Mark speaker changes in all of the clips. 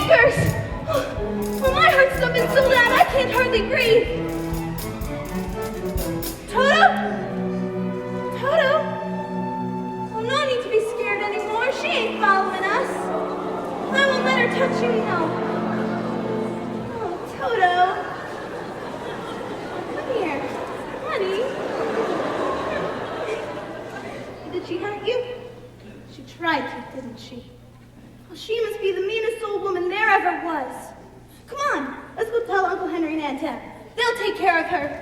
Speaker 1: whiskers! Oh, my heart's thumping so loud I can't hardly breathe. Toto? Toto? Oh, no need to be scared anymore. She ain't following us. I won't let her touch you, no. Oh, Toto. Come here, honey. Did she hurt you? She tried to, didn't she? Well, she must be the meanest old woman there ever was. Come on, let's go tell Uncle Henry and Aunt Em. They'll take care of her.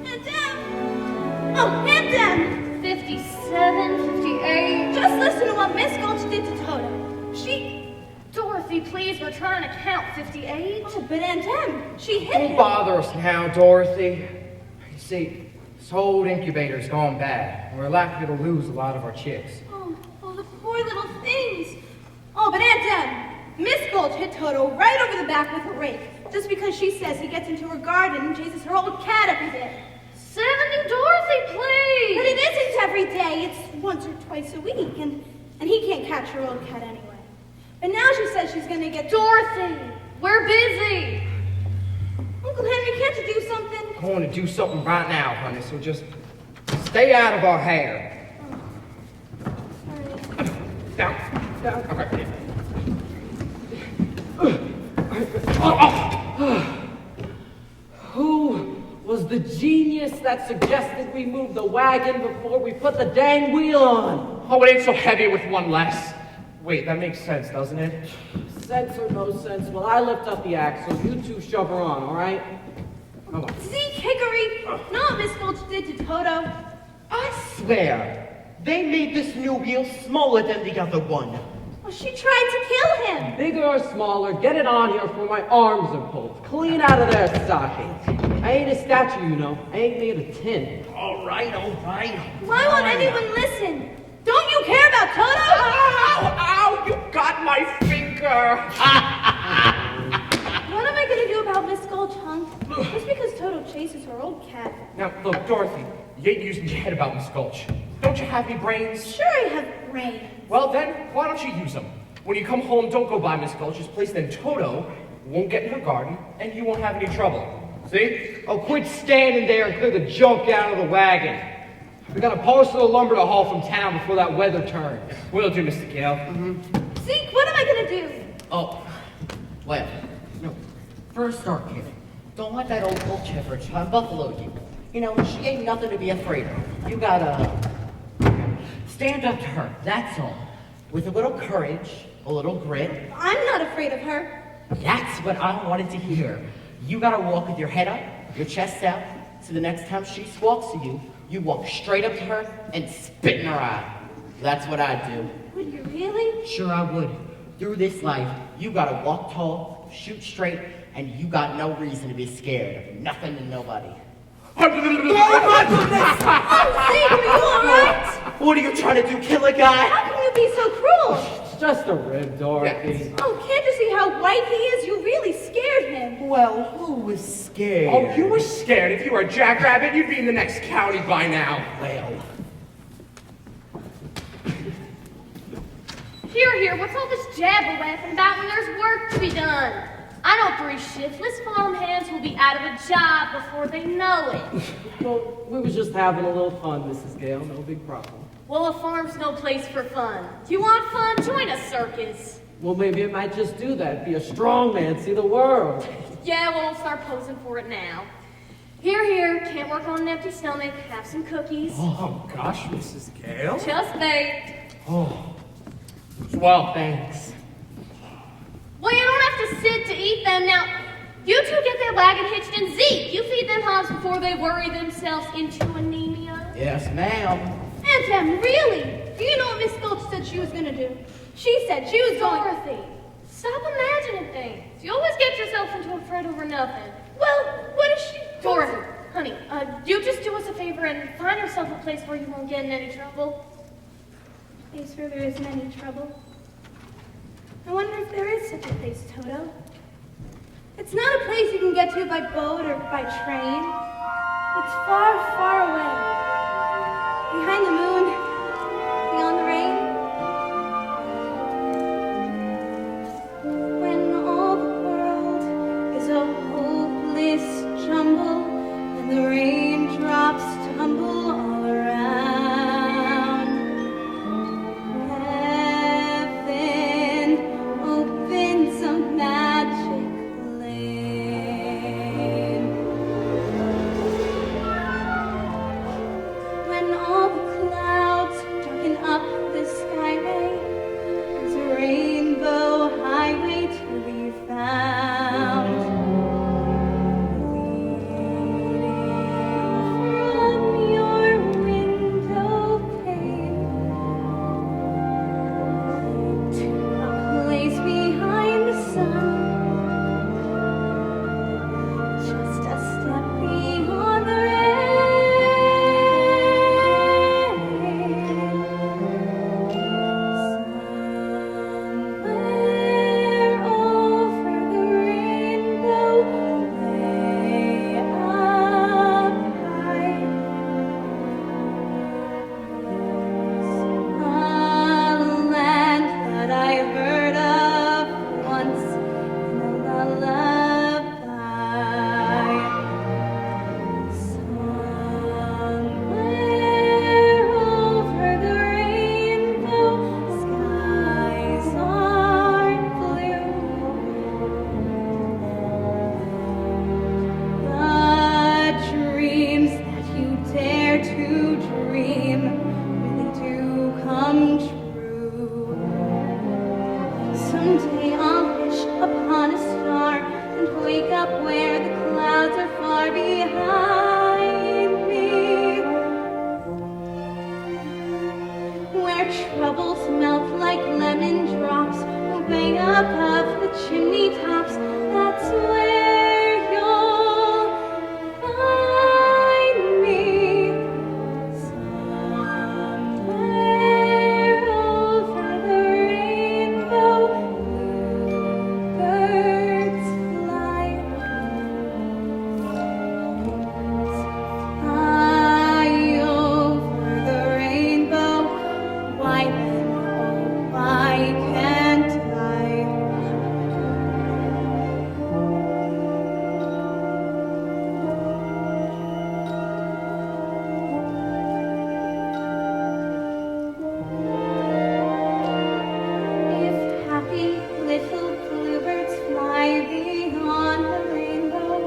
Speaker 1: Aunt Em! Oh, Aunt Em!
Speaker 2: 57, 58.
Speaker 1: Just listen to what Miss Gulch did to Toto.
Speaker 2: Dorothy, please, we're trying to count 58.
Speaker 1: Oh, but Aunt Em, she hit him.
Speaker 3: Don't bother us now, Dorothy. You see, this whole incubator's gone bad. We're likely to lose a lot of our chicks.
Speaker 1: Oh, the poor little things. Oh, but Aunt Em, Miss Gulch hit Toto right over the back with a rake, just because she says he gets into her garden and chases her old cat every day.
Speaker 2: 70, Dorothy, please!
Speaker 1: But it isn't every day. It's once or twice a week, and he can't catch her old cat anyway. And now she says she's gonna get...
Speaker 2: Dorothy, we're busy.
Speaker 1: Uncle Henry, can't you do something?
Speaker 3: I'm going to do something right now, honey, so just stay out of our hair.
Speaker 1: Oh,
Speaker 3: Down. Okay.
Speaker 4: Who was the genius that suggested we move the wagon before we put the dang wheel on?
Speaker 5: Oh, it ain't so heavy with one less. Wait, that makes sense, doesn't it?
Speaker 4: Sense or no sense, well, I lift up the axle, you two shove her on, all right? Come on.
Speaker 1: Zeke Hickory! Know what Miss Gulch did to Toto?
Speaker 6: I swear, they made this new wheel smaller than the other one.
Speaker 1: Well, she tried to kill him.
Speaker 4: Bigger or smaller, get it on here before my arms are pulled. Clean out of their sockets. I ain't a statue, you know. I ain't made of tin.
Speaker 6: All right.
Speaker 1: Why won't anyone listen? Don't you care about Toto?
Speaker 5: Ow, you got my finger.
Speaker 1: What am I gonna do about Miss Gulch, hunk? Just because Toto chases her old cat.
Speaker 5: Now, look, Dorothy, you ain't using your head about Miss Gulch. Don't you have any brains?
Speaker 1: Sure I have brains.
Speaker 5: Well, then, why don't you use them? When you come home, don't go by Miss Gulch's place, then Toto won't get in her garden, and you won't have any trouble. See?
Speaker 3: Oh, quit standing there and clear the junk out of the wagon. We got a parcel of lumber to haul from town before that weather turns.
Speaker 5: Will do, Mr. Gale.
Speaker 1: Zeke, what am I gonna do?
Speaker 6: Oh, well, no. First start, kid. Don't let that old bull chipper try and buffalo you. You know, she ain't nothing to be afraid of. You gotta stand up to her, that's all. With a little courage, a little grit.
Speaker 1: I'm not afraid of her.
Speaker 6: That's what I wanted to hear. You gotta walk with your head up, your chest out, so the next time she squawks to you, you walk straight up to her and spit in her eye. That's what I'd do.
Speaker 1: Would you really?
Speaker 6: Sure I would. Through this life, you gotta walk tall, shoot straight, and you got no reason to be scared of nothing and nobody.
Speaker 1: Oh, Zeke, are you alright?
Speaker 6: What are you trying to do, kill a guy?
Speaker 1: How can you be so cruel?
Speaker 4: It's just a rib, Dorothy.
Speaker 1: Oh, can't you see how white he is? You really scared him.
Speaker 6: Well, who was scared?
Speaker 5: Oh, you were scared. If you were a jackrabbit, you'd be in the next county by now.
Speaker 6: Well,
Speaker 2: Here, what's all this jabber-wapping about when there's work to be done? I know 3 shiftless farm hands will be out of a job before they know it.
Speaker 4: Well, we was just having a little fun, Mrs. Gale, no big problem.
Speaker 2: Well, a farm's no place for fun. Do you want fun? Join a circus.
Speaker 4: Well, maybe it might just do that. Be a strong man, see the world.
Speaker 2: Yeah, well, we'll start posing for it now. Here, can't work on an empty stomach. Have some cookies.
Speaker 5: Oh, gosh, Mrs. Gale.
Speaker 2: Just baked.
Speaker 5: Oh, well, thanks.
Speaker 2: Well, you don't have to sit to eat them. Now, you two get that wagon hitched and Zeke, you feed them hogs before they worry themselves into anemia.
Speaker 6: yes, ma'am.
Speaker 1: Aunt Em, really? Do you know what Miss Gulch said she was gonna do? She said she was going...
Speaker 2: Dorothy, stop imagining things. You always get yourself into a fret over nothing.
Speaker 1: Well, what is she...
Speaker 2: Dorothy, honey, you just do us a favor and find yourself a place where you won't get in any trouble.
Speaker 1: A place where there isn't any trouble. I wonder if there is such a place, Toto. It's not a place you can get to by boat or by train. It's far, far away. Behind the moon, beyond the rain. When all the world is a hopeless jumble and the raindrops tumble all around, heaven opens a magic lane. When all the clouds darken up the skyway, there's a rainbow highway to be found. Leading from your window pane to a place behind the sun, just a step beyond the rain. Somewhere over the rainbow, way up high, a land that I heard of once in a lullaby. Somewhere over the rainbow, skies are blue. The dreams that you dare to dream really do come true. Someday I'll wish upon a star and wake up where the clouds are far behind me, where troubles melt like lemon drops way above the chimney tops. That's where you'll find me. Somewhere over the rainbow, bluebirds fly. Fly over the rainbow, why then, oh, why can't I? If happy little bluebirds fly beyond the rainbow,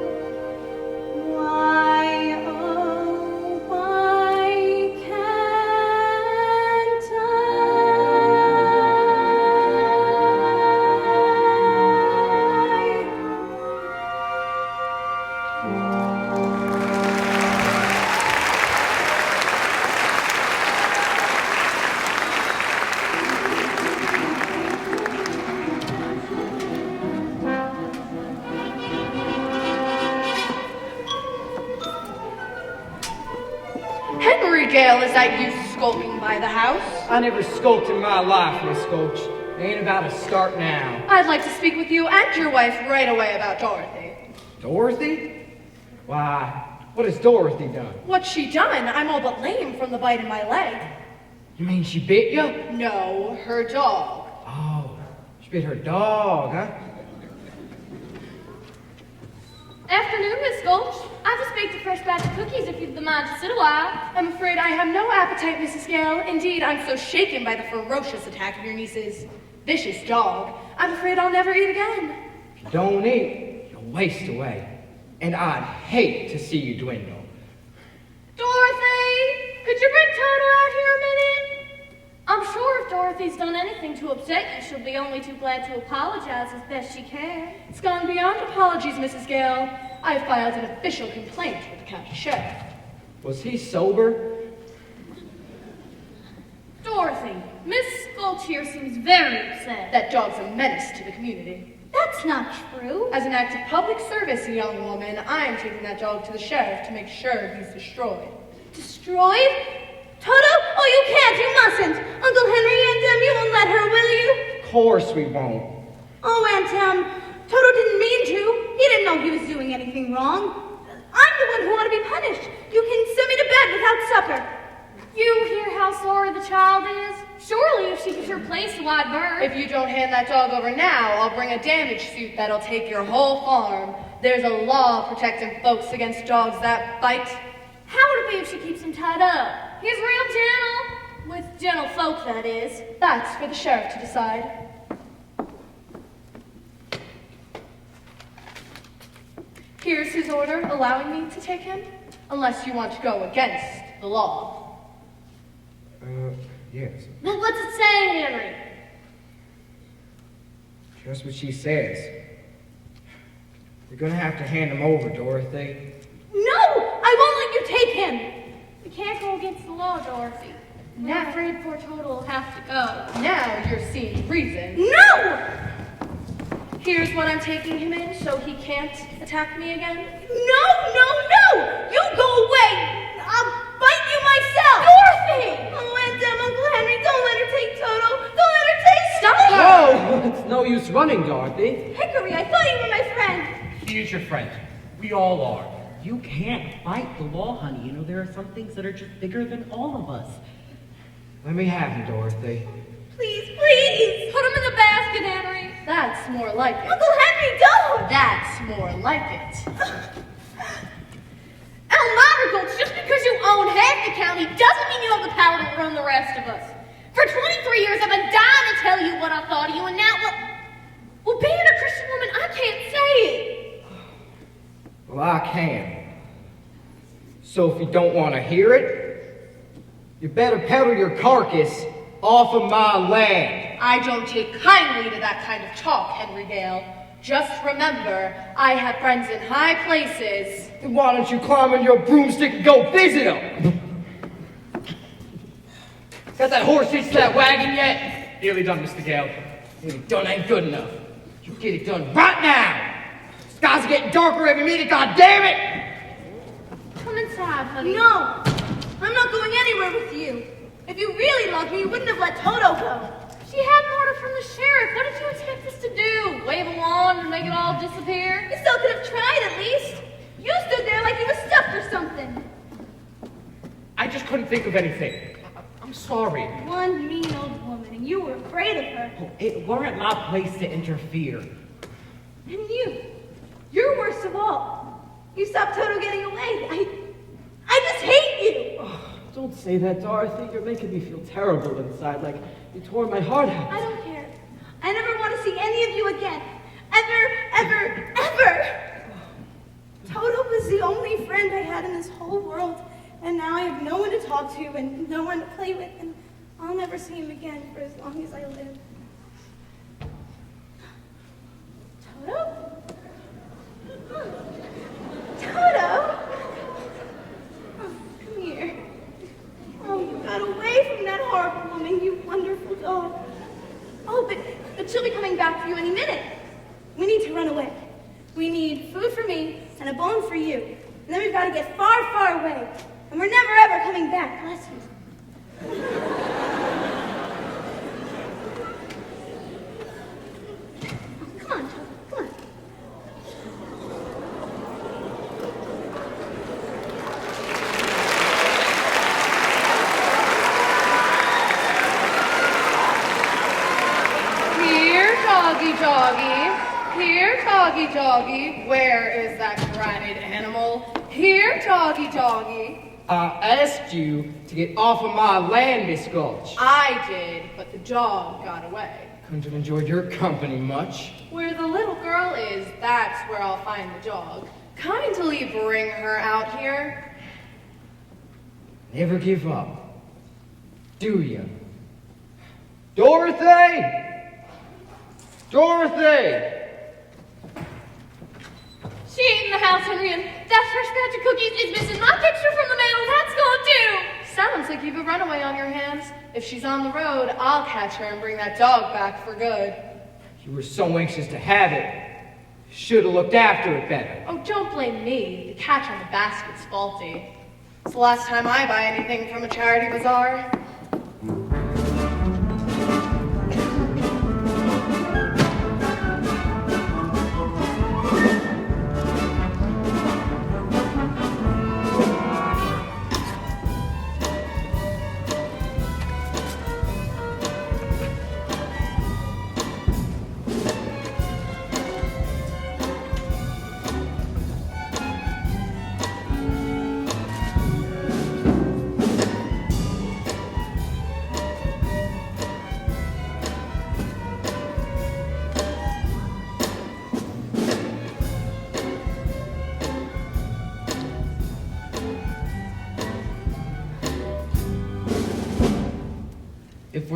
Speaker 1: why, oh, why can't
Speaker 2: Henry Gale, is that you skulking by the house?
Speaker 3: I never skulked in my life, Miss Gulch. Ain't about to start now.
Speaker 2: I'd like to speak with you and your wife right away about Dorothy.
Speaker 3: Dorothy? Why, what has Dorothy done?
Speaker 2: What's she done? I'm all but lame from the bite in my leg.
Speaker 3: You mean she bit you?
Speaker 2: No, her dog.
Speaker 3: Oh, she bit her dog, huh?
Speaker 2: Afternoon, Miss Gulch. I just baked a fresh batch of cookies if you'd the mind to sit a while. I'm afraid I have no appetite, Mrs. Gale. Indeed, I'm so shaken by the ferocious attack of your niece's vicious dog. I'm afraid I'll never eat again.
Speaker 3: If you don't eat, you'll waste away. And I'd hate to see you dwindle.
Speaker 2: Dorothy, could you bring Toto out here a minute? I'm sure if Dorothy's done anything to upset you, she'll be only too glad to apologize as best she can. It's gone beyond apologies, Mrs. Gale. I've filed an official complaint with the county sheriff.
Speaker 3: Was he sober?
Speaker 2: Dorothy, Miss Gulch here seems very upset. That dog's a menace to the community.
Speaker 1: That's not true.
Speaker 2: As an act of public service, young woman, I am taking that dog to the sheriff to make sure he's destroyed.
Speaker 1: Destroyed? Toto? Oh, you can't. You mustn't. Uncle Henry, Aunt Em, you won't let her, will you?
Speaker 3: Of course we won't.
Speaker 1: Oh, Aunt Em, Toto didn't mean to. He doing anything wrong. I'm the one who ought to be punished. You can send me to bed without supper.
Speaker 2: You hear how sorry the child is? Surely if she gives her place to wide berth.
Speaker 7: If you don't hand that dog over now, I'll bring a damage suit that'll take your whole farm. There's a law protecting folks against dogs that bite.
Speaker 2: How would it be if she keeps him tied up? He's real gentle. With gentle folk, that is.
Speaker 7: That's for the sheriff to decide. Here's his order allowing me to take him, unless you want to go against the law.
Speaker 3: Yes.
Speaker 2: Well, what's it say, Henry?
Speaker 3: Just what she says. You're gonna have to hand him over, Dorothy.
Speaker 1: No! I won't let you take him!
Speaker 2: We can't go against the law, Dorothy. I'm afraid poor Toto will have to go.
Speaker 7: Now you're seeing reason.
Speaker 1: No!
Speaker 7: Here's what I'm taking him in, so he can't attack me again.
Speaker 1: No, no, no! You go away! I'll bite you myself!
Speaker 2: Dorothy!
Speaker 1: Oh, Aunt Em, Uncle Henry, don't let her take Toto! Don't let her take
Speaker 7: Stop
Speaker 1: me!
Speaker 4: Whoa! It's no use running, Dorothy.
Speaker 1: Hickory, I thought you were my friend!
Speaker 5: He is your friend. We all are.
Speaker 6: You can't fight the law, honey. You know, there are some things that are just bigger than all of us.
Speaker 3: Let me have him, Dorothy.
Speaker 1: Please, please!
Speaker 2: Put him in the basket, Henry.
Speaker 7: That's more like it.
Speaker 1: Uncle Henry, don't!
Speaker 7: That's more like it.
Speaker 2: Marigold, just because you own half the county doesn't mean you have the power to run the rest of us. For 23 years, I've been dying to tell you what I thought of you, and now, well, being a Christian woman, I can't say it.
Speaker 3: Well, I can. So if you don't want to hear it, you better peddle your carcass off of my land.
Speaker 7: I don't take kindly to that kind of talk, Henry Gale. Just remember, I have friends in high places.
Speaker 3: Then why don't you climb on your broomstick and go visit them? Got that horse hitched to that wagon yet?
Speaker 5: Nearly done, Mr. Gale.
Speaker 3: Nearly done ain't good enough. You get it done right now. Skies are getting darker every minute, God damn it!
Speaker 2: Come inside, honey.
Speaker 1: No! I'm not going anywhere with you. If you really loved me, you wouldn't have let Toto go.
Speaker 2: She had an order from the sheriff. What did you expect us to do? Wave a wand and make it all disappear?
Speaker 1: You still could have tried at least. You stood there like you were stuffed or something.
Speaker 5: I just couldn't think of anything. I'm sorry.
Speaker 1: One mean old woman, and you were afraid of her.
Speaker 6: Oh, it weren't my place to interfere.
Speaker 1: And you're worst of all. You stopped Toto getting away. I just hate you.
Speaker 4: Oh, don't say that, Dorothy. You're making me feel terrible inside, like you tore my heart out.
Speaker 1: I don't care. I never want to see any of you again. Ever, ever, ever. Toto was the only friend I had in this whole world, and now I have no one to talk to and no one to play with, and I'll never see him again for as long as I live. Toto? Toto? Oh, come here. Oh, you got away from that horrible woman, you wonderful dog. Oh, but she'll be coming back for you any minute. We need to run away. We need food for me and a bone for you. And then we've got to get far, far away. And we're never, ever coming back. Bless you. Come on, Toto. Come on.
Speaker 7: Here, doggy, doggy. Here, doggy, doggy. Where is that granite animal? Here, doggy, doggy.
Speaker 3: I asked you to get off of my land, Miss Gulch.
Speaker 7: I did, but the dog got away.
Speaker 3: Couldn't have enjoyed your company much.
Speaker 7: Where the little girl is, that's where I'll find the dog. Kindly bring her out here.
Speaker 3: Never give up, do you? Dorothy! Dorothy!
Speaker 2: She ain't in the house, Henry, and that fresh batch of cookies is missing my picture from the mail. That's gone too.
Speaker 7: Sounds like you've a runaway on your hands. If she's on the road, I'll catch her and bring that dog back for good.
Speaker 3: You were so anxious to have it. Should have looked after it better.
Speaker 7: Oh, don't blame me. The catch on the basket's faulty. It's the last time I buy anything from a charity bazaar.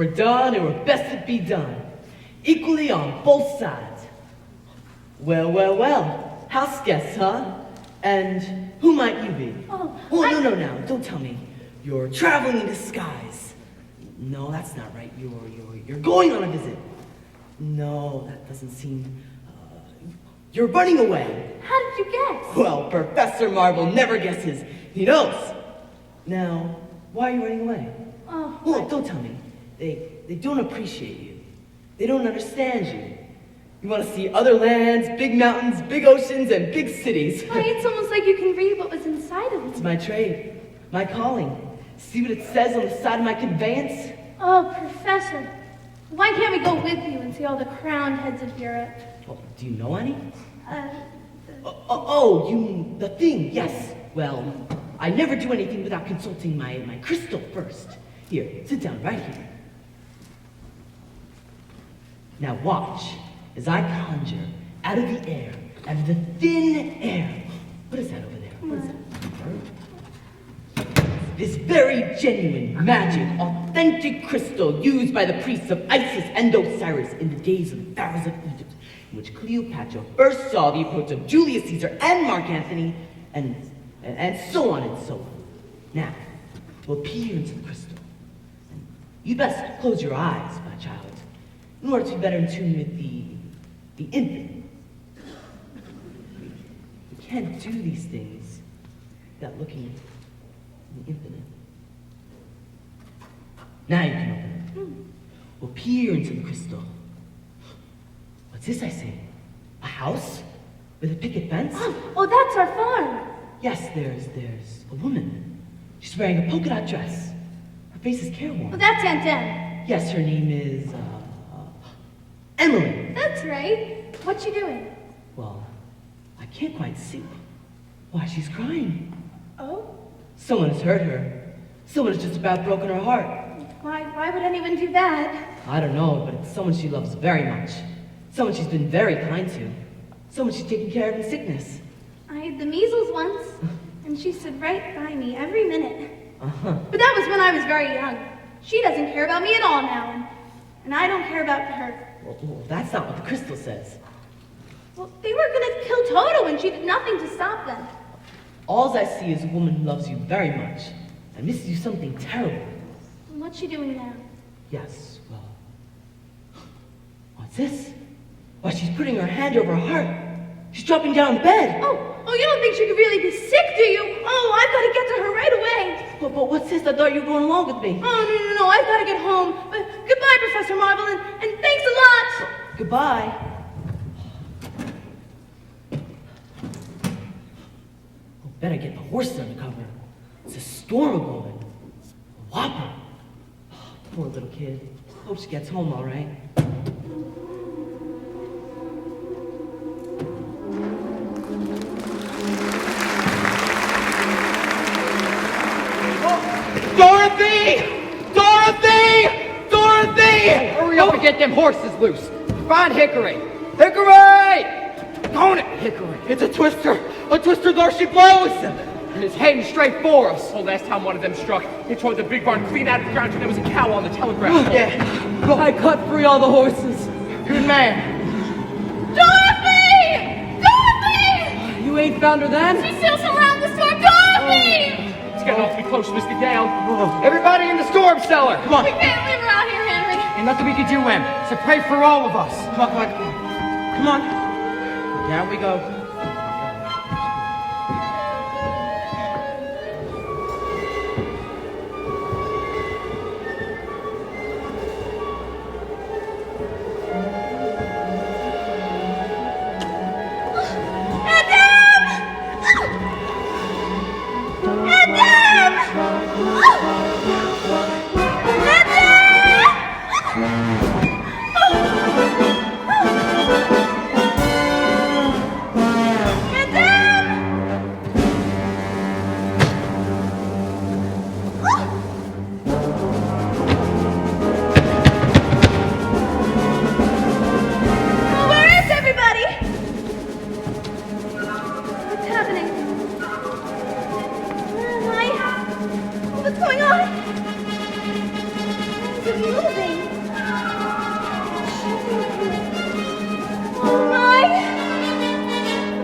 Speaker 4: we're done, it were best it be done. Equally on both sides. Well, well, well. House guests, huh? And who might you be?
Speaker 2: Oh,
Speaker 4: no, now, don't tell me. You're traveling in disguise. No, that's not right. You're going on a visit. No, that doesn't seem... you're running away.
Speaker 2: How did you guess?
Speaker 4: Well, Professor Marvel never guesses. He knows. Now, why are you running away?
Speaker 2: Oh,
Speaker 4: Don't tell me. They don't appreciate you. They don't understand you. You want to see other lands, big mountains, big oceans, and big cities.
Speaker 2: why, it's almost like you can read what was inside of
Speaker 4: It's
Speaker 2: me.
Speaker 4: my trade, my calling. See what it says on the side of my conveyance?
Speaker 2: Oh, Professor, why can't we go with you and see all the crowned heads of Europe?
Speaker 4: Oh, do you know any?
Speaker 2: Uh,
Speaker 4: You mean the thing, yes. Well, I never do anything without consulting my crystal first. Here, sit down right here. Now watch as I conjure out of the air, out of the thin air. What is that over there? What is that? This very genuine, magic, authentic crystal used by the priests of Isis and Osiris in the days of the pharaohs of Egypt, in which Cleopatra first saw the approach of Julius Caesar and Mark Antony, and so on and so on. Now, we'll peer into the crystal. And you best close your eyes, my child, in order to be better in tune with the infinite. We can't do these things without looking in the infinite. Now you can open it. We'll peer into the crystal. What's this I say? A house? With a picket fence?
Speaker 2: oh, that's our farm.
Speaker 4: Yes, there's a woman. She's wearing a polka dot dress. Her face is careworn.
Speaker 2: Well, that's Aunt Em.
Speaker 4: Yes, her name is, Emily.
Speaker 2: That's right. What's she doing?
Speaker 4: Well, I can't quite see. Why, she's crying.
Speaker 2: Oh?
Speaker 4: Someone has hurt her. Someone has just about broken her heart.
Speaker 2: Why would anyone do that?
Speaker 4: I don't know, but it's someone she loves very much. Someone she's been very kind to. Someone she's taken care of in sickness.
Speaker 2: I had the measles once, and she stood right by me every minute.
Speaker 4: Uh-huh.
Speaker 2: But that was when I was very young. She doesn't care about me at all now, and I don't care about her.
Speaker 4: Well, that's not what the crystal says.
Speaker 2: Well, they were gonna kill Toto, and she did nothing to stop them.
Speaker 4: All I see is a woman who loves you very much and misses you something terrible.
Speaker 2: And what's she doing now?
Speaker 4: Yes, well... What's this? Why, she's putting her hand over her heart. She's dropping down in bed.
Speaker 2: Oh, you don't think she could really be sick, do you? Oh, I've got to get to her right away.
Speaker 4: But what's this? I thought you were going along with me.
Speaker 2: Oh, no, I've got to get home. But goodbye, Professor Marvel, and thanks a lot.
Speaker 4: Goodbye. Better get the horses under cover. It's a storm a-blowing. A whopper. Oh, poor little kid. Hope she gets home all right.
Speaker 3: Dorothy! Dorothy! Dorothy!
Speaker 8: Hurry up and get them horses loose. Find Hickory.
Speaker 3: Hickory! Own it, Hickory. It's a twister. A twister there she blows.
Speaker 8: And it's heading straight for us.
Speaker 5: Oh, last time one of them struck, they tore the big barn clean out of the ground till there was a cow on the telegraph pole.
Speaker 4: Yeah. I cut free all the horses.
Speaker 3: Good man.
Speaker 2: Dorothy! Dorothy!
Speaker 4: You ain't found her then?
Speaker 2: She's still around the store. Dorothy!
Speaker 5: It's getting awfully close, Mr. Gale.
Speaker 3: Everybody in the storm cellar. Come on.
Speaker 2: We can't leave her out here, Henry.
Speaker 3: Ain't nothing we can do, Em. So pray for all of us.
Speaker 4: Come on. Come on. Down we go.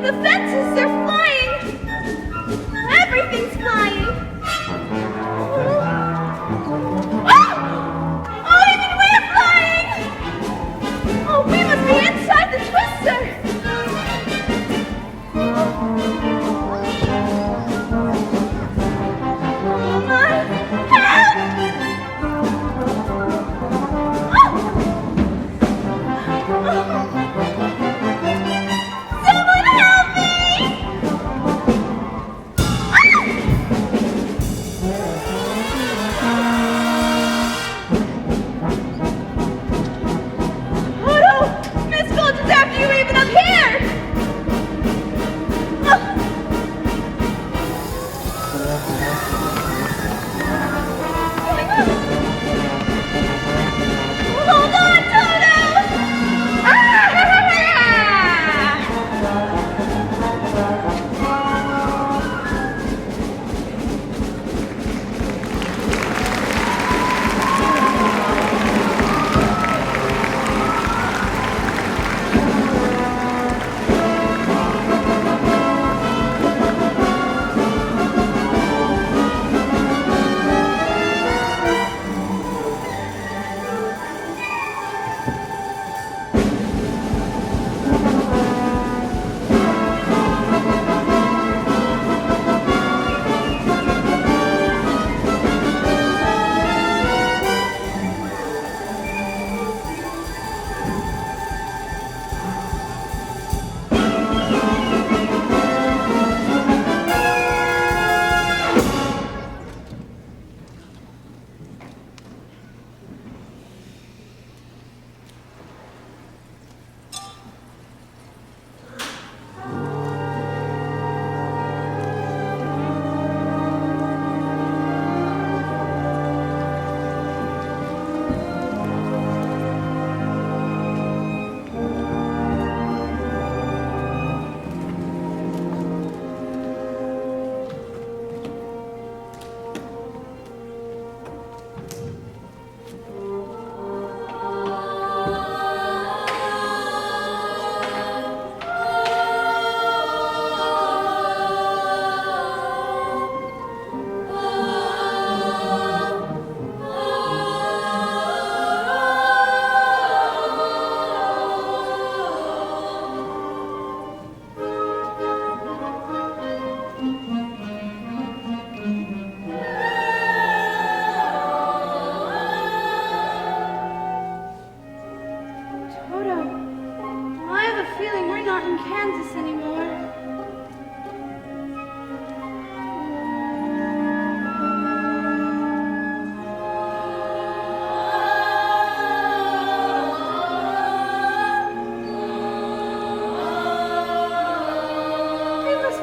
Speaker 1: The fences, they're flying. Everything's flying. Oh! Oh, even we're flying! Oh, we must be inside the twister. Oh my! Help! Someone help me! Oh no! Miss Gulch is after you even up here! Hold on, Toto!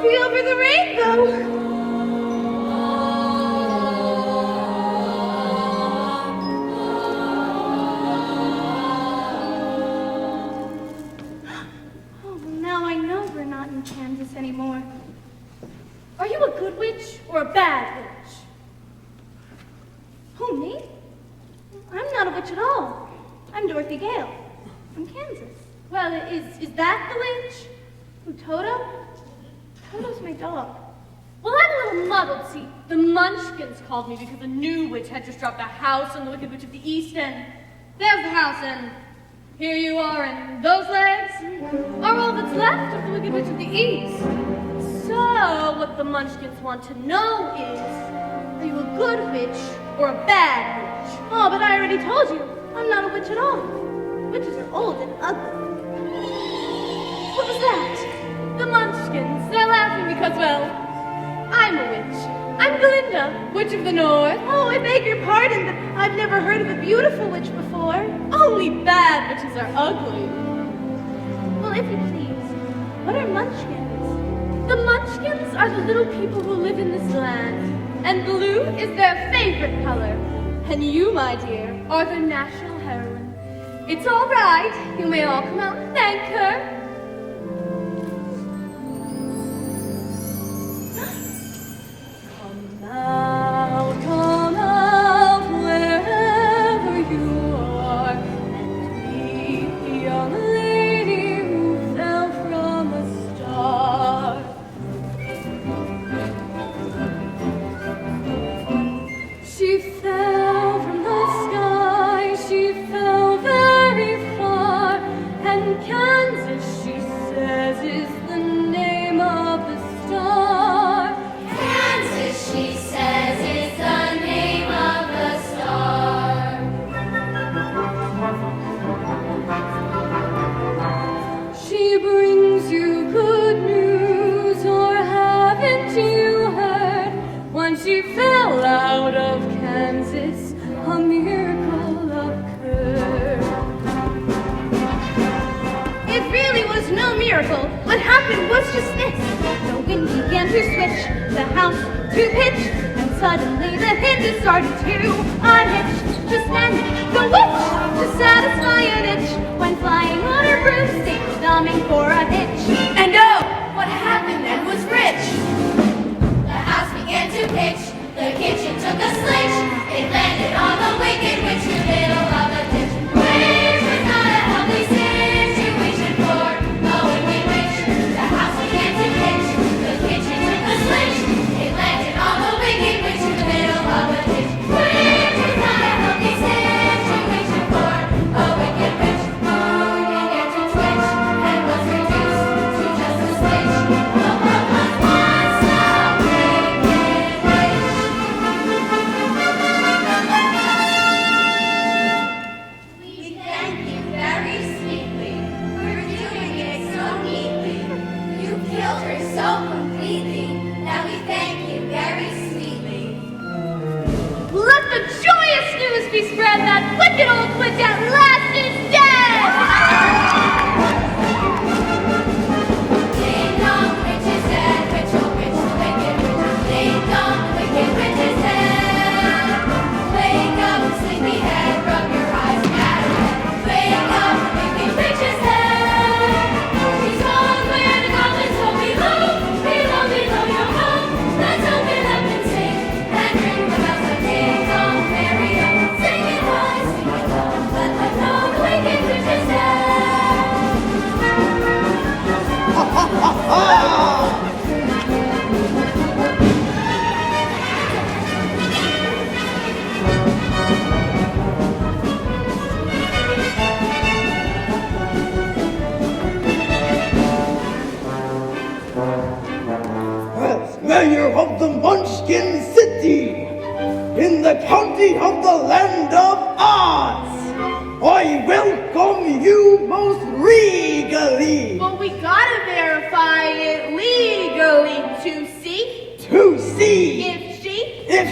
Speaker 1: be over the rainbow.
Speaker 2: Kansas anymore. Are you a good witch or a bad witch?
Speaker 1: Who, me? I'm not a witch at all. I'm Dorothy Gale from Kansas.
Speaker 2: Well, is that the witch?
Speaker 1: Who, Toto? Toto's my dog.
Speaker 2: Well, I'm a little muddled. See, the Munchkins called me because a new witch had just dropped a house on the Wicked Witch of the East End. There's the house, and here you are, and those legs are all that's left of the Wicked Witch of the East. So, what the Munchkins want to know is, are you a good witch or a bad witch?
Speaker 1: Oh, but I already told you, I'm not a witch at all. Witches are old and ugly. What was that?
Speaker 2: The Munchkins, they're laughing because, well, I'm a witch. I'm Glinda, Witch of the North.
Speaker 1: Oh, I beg your pardon, but I've never heard of a beautiful witch before.
Speaker 2: Only bad witches are ugly.
Speaker 1: Well, if you please, what are Munchkins?
Speaker 2: The Munchkins are the little people who live in this land, and blue is their favorite color. And you, my dear, are their national heroine. It's all right. You may all come out and thank her. Come out, wherever you are, and meet the young lady who fell from a star. fell out of Kansas, a miracle occurred.
Speaker 1: It really was no miracle. What happened was just this. The wind began to switch, the house to pitch, and suddenly the hinges started to unhitch. Just then, the witch, to satisfy an itch, went flying on her broomstick, thumbing for a hitch.
Speaker 2: And oh, what happened then was rich.
Speaker 9: The house began to pitch, the kitchen took a sledge, it landed on the wicked witch in the middle of a ditch. Which was not a healthy situation for a wicked witch. The house began to pitch, the kitchen took a sledge, it landed on the wicked witch in the middle of a ditch. Which was not a healthy situation for a wicked witch. Who began to twitch and was reduced to just a stitch. The world was once a wicked witch. We thank you very sweetly for doing it so neatly. You killed her so completely that we thank you very sweetly.
Speaker 2: Let the joyous news be spread that wicked old witch at last is dead!
Speaker 9: Ding dong, witch is dead, witch oh witch, the wicked witch. Ding dong, the wicked witch is dead. Wake up, sleepyhead, rub your eyes and add a head. Wake up, the wicked witch is dead. She's gone where the goblins go below, below, below your home. Let's open up and sing and ring the bells of ding dong, merry-o. Sing it high, sing it low, let them know the wicked witch is dead.
Speaker 10: As mayor of the Munchkin City, in the county of the land of Oz, I welcome you most regally
Speaker 2: But we gotta verify it legally to see
Speaker 10: to see
Speaker 2: if she
Speaker 10: if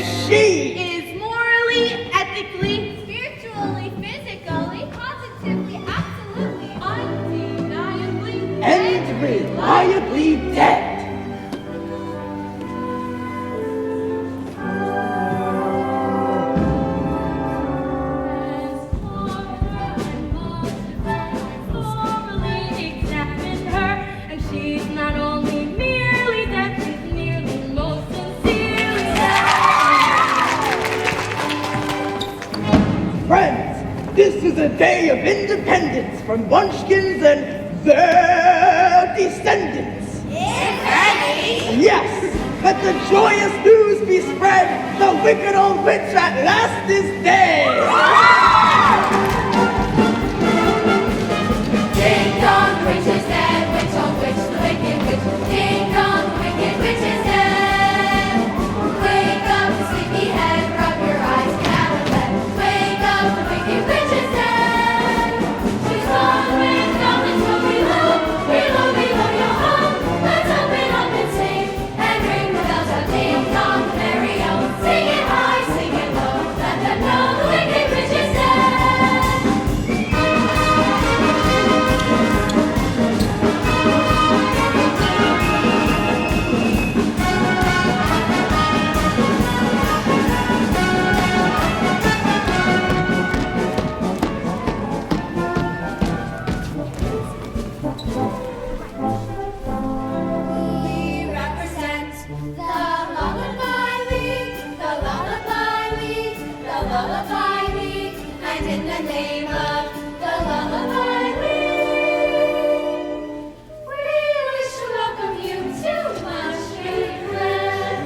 Speaker 2: is morally, ethically,
Speaker 1: Spiritually, physically, positively, absolutely,
Speaker 2: undeniably,
Speaker 10: and reliably dead.
Speaker 2: thoroughly examined her, and she's not only merely dead, she's nearly most sincerely
Speaker 10: Friends, this is a day of independence from Munchkins and their descendants. Yes, let the joyous news be spread. The wicked old witch at last is dead.
Speaker 9: Ding dong, witch is dead, witch oh witch, the wicked witch. Ding dong, the wicked witch is dead. Wake up, sleepyhead, rub your eyes and have a bed. Wake up, the wicked witch is dead. She's gone with goblins go below, below, below your home. Let's open up and sing and ring the bells of ding dong, merry-o. Sing it high, sing it low, let them know the wicked witch is dead. We represent the Lullaby League, the Lullaby League, the Lullaby League, and in the name of the Lullaby League, we wish to welcome you to Munchkin Land.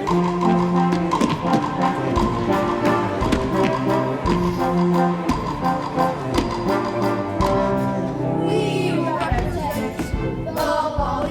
Speaker 9: We represent the Lullaby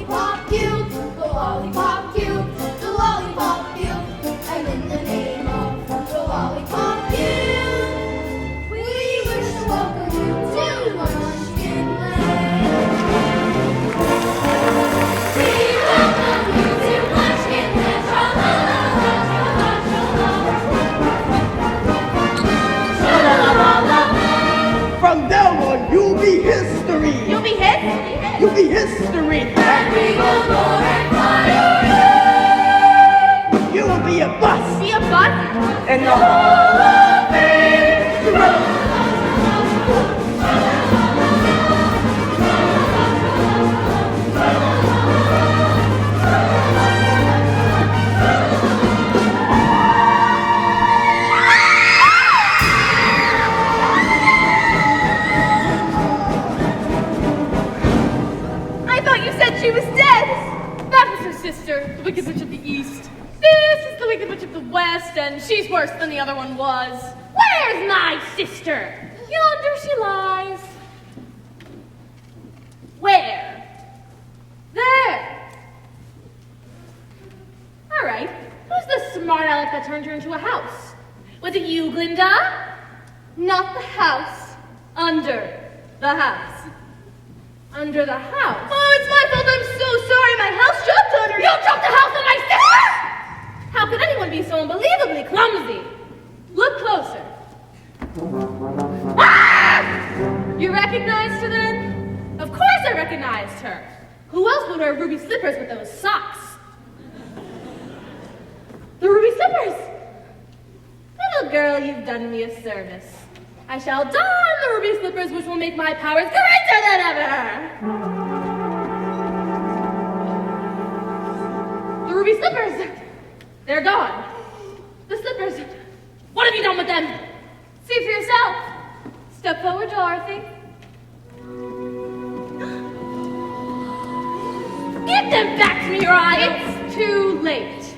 Speaker 10: in the Hall of Fame.
Speaker 2: I thought you said she was dead. That was her sister, the Wicked Witch of the East. This is the Wicked Witch of the West, and she's worse than the other one was. Where's my sister? Yonder she lies. Where? There. All right. Who's the smart aleck that turned her into a house? Was it you, Glinda? Not the house. Under the house. Under the house?
Speaker 1: Oh, it's my fault. I'm so sorry. My house dropped on her.
Speaker 2: You dropped the house on my sister! How could anyone be so unbelievably clumsy? Look closer. Ah! You recognized her then? Of course I recognized her. Who else would wear ruby slippers with those socks? The ruby slippers! Little girl, you've done me a service. I shall don the ruby slippers, which will make my powers greater than ever! The ruby slippers! They're gone. The slippers. What have you done with them? See for yourself. Step forward, Dorothy. Give them back to me, your eyes. It's too late.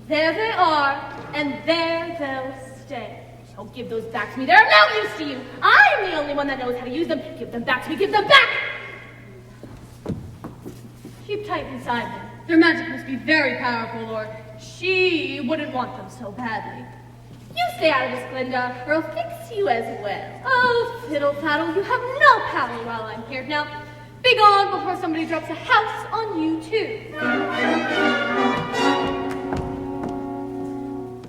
Speaker 2: There they are, and there they'll stay. Oh, give those back to me. They're of no use to you. I'm the only one that knows how to use them. Give them back to me. Give them back. Keep tight inside them. Their magic must be very powerful, or she wouldn't want them so badly. You stay out of this, Glinda, or I'll fix you as well. Oh, fiddle-faddle, you have no power while I'm here. Now, be gone before somebody drops a house on you, too.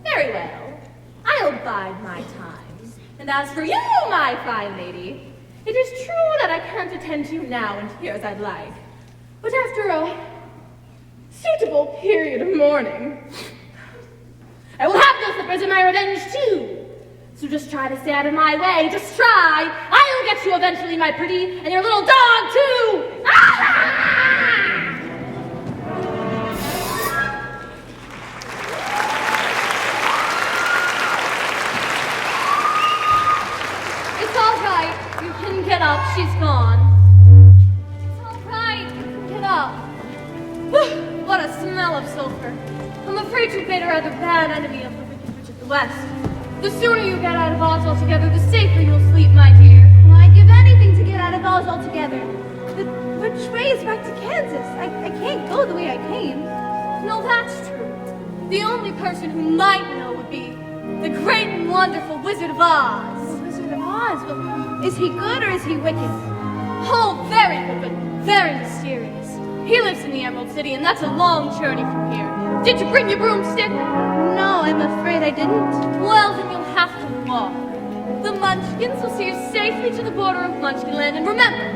Speaker 2: Very well. I'll bide my time. And as for you, my fine lady, it is true that I can't attend to you now and here as I'd like. But after a suitable period of mourning, I will have those slippers in my revenge too. So just try to stay out of my way. Just try. I'll get you eventually, my pretty, and your little dog too. It's all right. You can get up. She's gone. It's all right. You can get up. What a smell of sulfur. I'm afraid you've made her rather bad enemy of the Wicked Witch of the West. The sooner you get out of Oz altogether, the safer you'll sleep, my dear.
Speaker 1: Well, I'd give anything to get out of Oz altogether. But which way is back to Kansas? I can't go the way I came.
Speaker 2: No, that's true. The only person who might know would be the great and wonderful Wizard of Oz.
Speaker 1: The Wizard of Oz? Well, is he good or is he wicked?
Speaker 2: Oh, very good, but very mysterious. He lives in the Emerald City, and that's a long journey from here. Did you bring your broomstick?
Speaker 1: No, I'm afraid I didn't.
Speaker 2: Well, then you'll have to walk. The Munchkins will see you safely to the border of Munchkinland, and remember,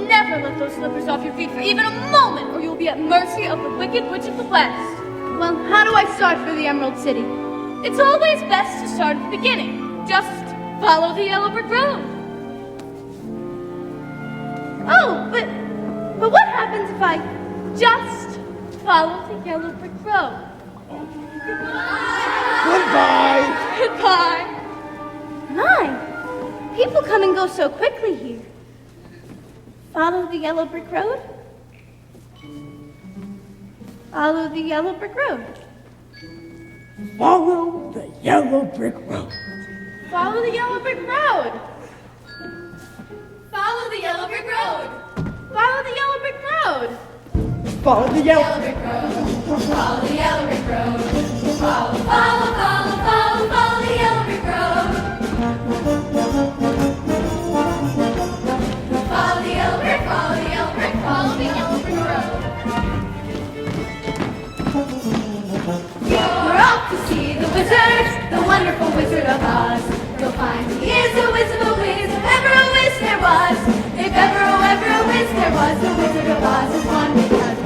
Speaker 2: never let those slippers off your feet for even a moment, or you'll be at mercy of the Wicked Witch of the West.
Speaker 1: Well, how do I start for the Emerald City?
Speaker 2: It's always best to start at the beginning. Just follow the yellow brick road.
Speaker 1: Oh, but what happens if I
Speaker 2: just follow the yellow brick road?
Speaker 10: Goodbye.
Speaker 2: Goodbye.
Speaker 1: My, people come and go so quickly here. Follow the yellow brick road? Follow the yellow brick road.
Speaker 10: Follow the yellow brick road.
Speaker 2: Follow the yellow brick road.
Speaker 9: Follow the yellow brick road.
Speaker 2: Follow the yellow brick road.
Speaker 10: Follow the yellow
Speaker 9: Yellow brick road. Follow the yellow brick road. Follow, follow, follow, follow, follow the yellow brick road. Follow the yellow brick, follow the yellow brick, follow the yellow brick road. You're off to see the wizard, the wonderful Wizard of Oz. You'll find he is a whiz of a whiz, if ever a whiz there was. If ever a whiz there was, the Wizard of Oz is one because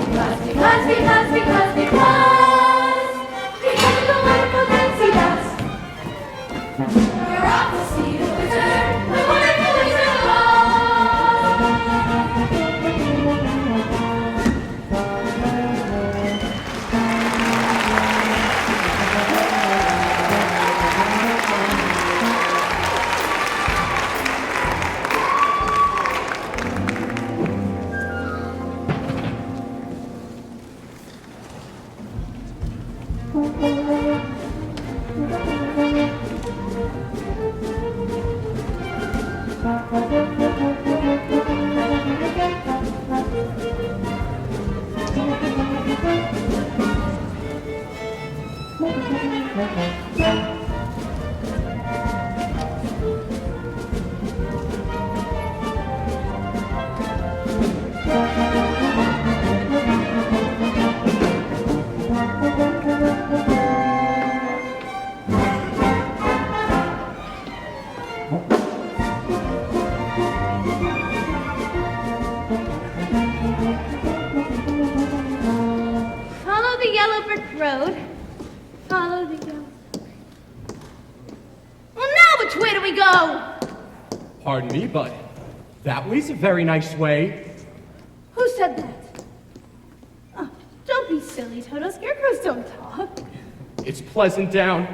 Speaker 9: of the wonderful things he does.
Speaker 1: Follow the yellow brick road. Follow the yellow. Well, now which way do we go?
Speaker 5: Pardon me, but that way's a very nice way.
Speaker 1: Who said that? Oh, don't be silly, Toto. Scarecrows don't talk.
Speaker 5: It's pleasant down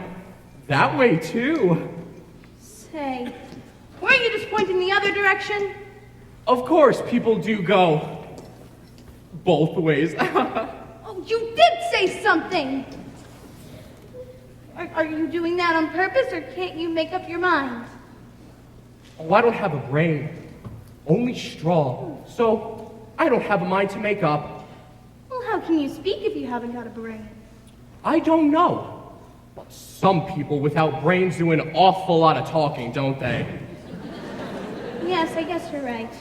Speaker 5: that way, too.
Speaker 1: Say, weren't you just pointing the other direction?
Speaker 5: Of course, people do go both ways.
Speaker 1: Oh, you did say something! Are you doing that on purpose, or can't you make up your mind?
Speaker 5: Oh, I don't have a brain, only straw, so I don't have a mind to make up.
Speaker 1: Well, how can you speak if you haven't got a brain?
Speaker 5: I don't know. But some people without brains do an awful lot of talking, don't they?
Speaker 1: Yes, I guess you're right.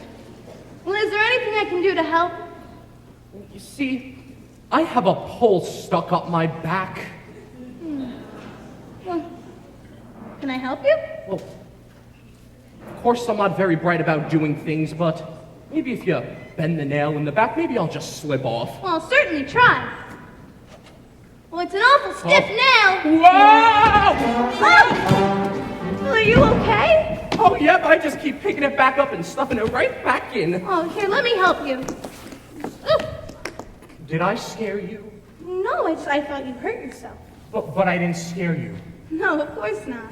Speaker 1: Well, is there anything I can do to help?
Speaker 5: You see, I have a pole stuck up my back.
Speaker 1: Well, can I help you?
Speaker 5: Well, of course I'm not very bright about doing things, but maybe if you bend the nail in the back, maybe I'll just slip off.
Speaker 1: Well, I'll certainly try. Well, it's an awful stiff nail.
Speaker 5: Whoa!
Speaker 1: Oh! Well, are you okay?
Speaker 5: Oh, yep, I just keep picking it back up and stuffing it right back in.
Speaker 1: Oh, here, let me help you. Ooh.
Speaker 5: Did I scare you?
Speaker 1: No, I thought you hurt yourself.
Speaker 5: But I didn't scare you.
Speaker 1: No, of course not.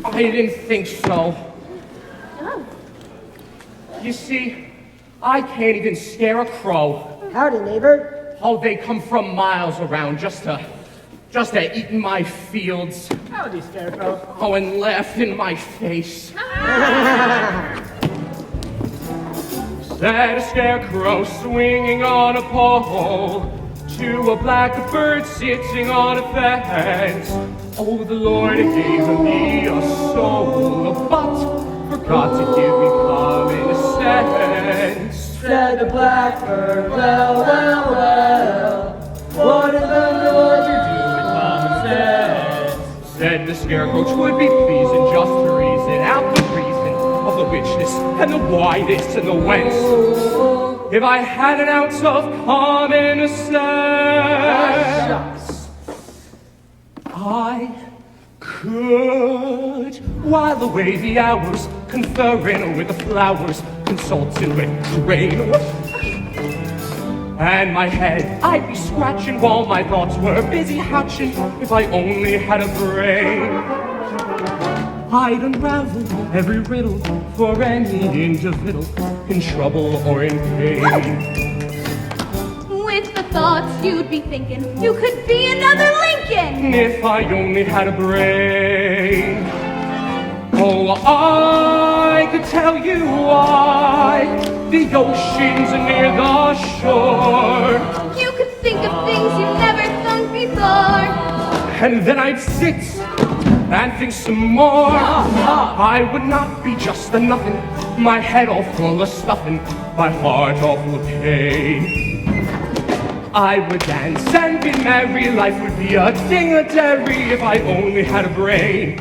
Speaker 5: I didn't think so.
Speaker 1: Oh.
Speaker 5: You see, I can't even scare a crow.
Speaker 11: Howdy, neighbor.
Speaker 5: Oh, they come from miles around just to eat in my fields.
Speaker 11: Howdy, Scarecrow.
Speaker 5: Oh, and laugh in my face. Said a scarecrow swinging on a pole to a blackbird sitting on a fence. Oh, the Lord gave me a soul, but forgot to give me common sense.
Speaker 11: Said the blackbird, well, well, well, what did the Lord do with common sense?
Speaker 5: Said the scarecrow 'twould be pleasing just to reason out the reason of the whichness and the whyness and the whence. If I had an ounce of common sense, I could while away the hours, conferring with the flowers, consulting with the rain. And my head I'd be scratching while my thoughts were busy hatching. If I only had a brain, I'd unravel every riddle for any individual in trouble or in pain.
Speaker 1: With the thoughts you'd be thinking, you could be another Lincoln.
Speaker 5: If I only had a brain. Oh, I could tell you why the ocean's near the shore.
Speaker 1: You could think of things you've never thought before.
Speaker 5: And then I'd sit and think some more. I would not be just a nothing, my head all full of stuffing, my heart all full of pain. I would dance and be merry, life would be a ding-a-dairy if I only had a brain.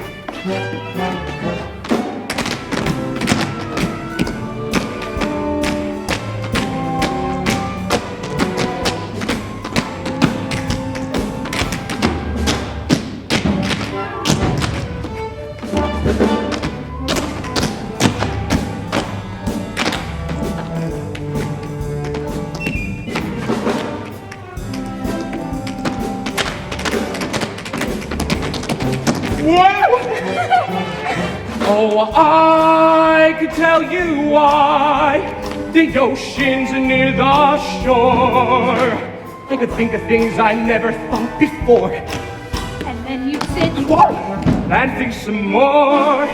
Speaker 5: Oh, I could tell you why the ocean's near the shore. I could think of things I never thought before.
Speaker 2: And then you'd sit
Speaker 5: And think some more.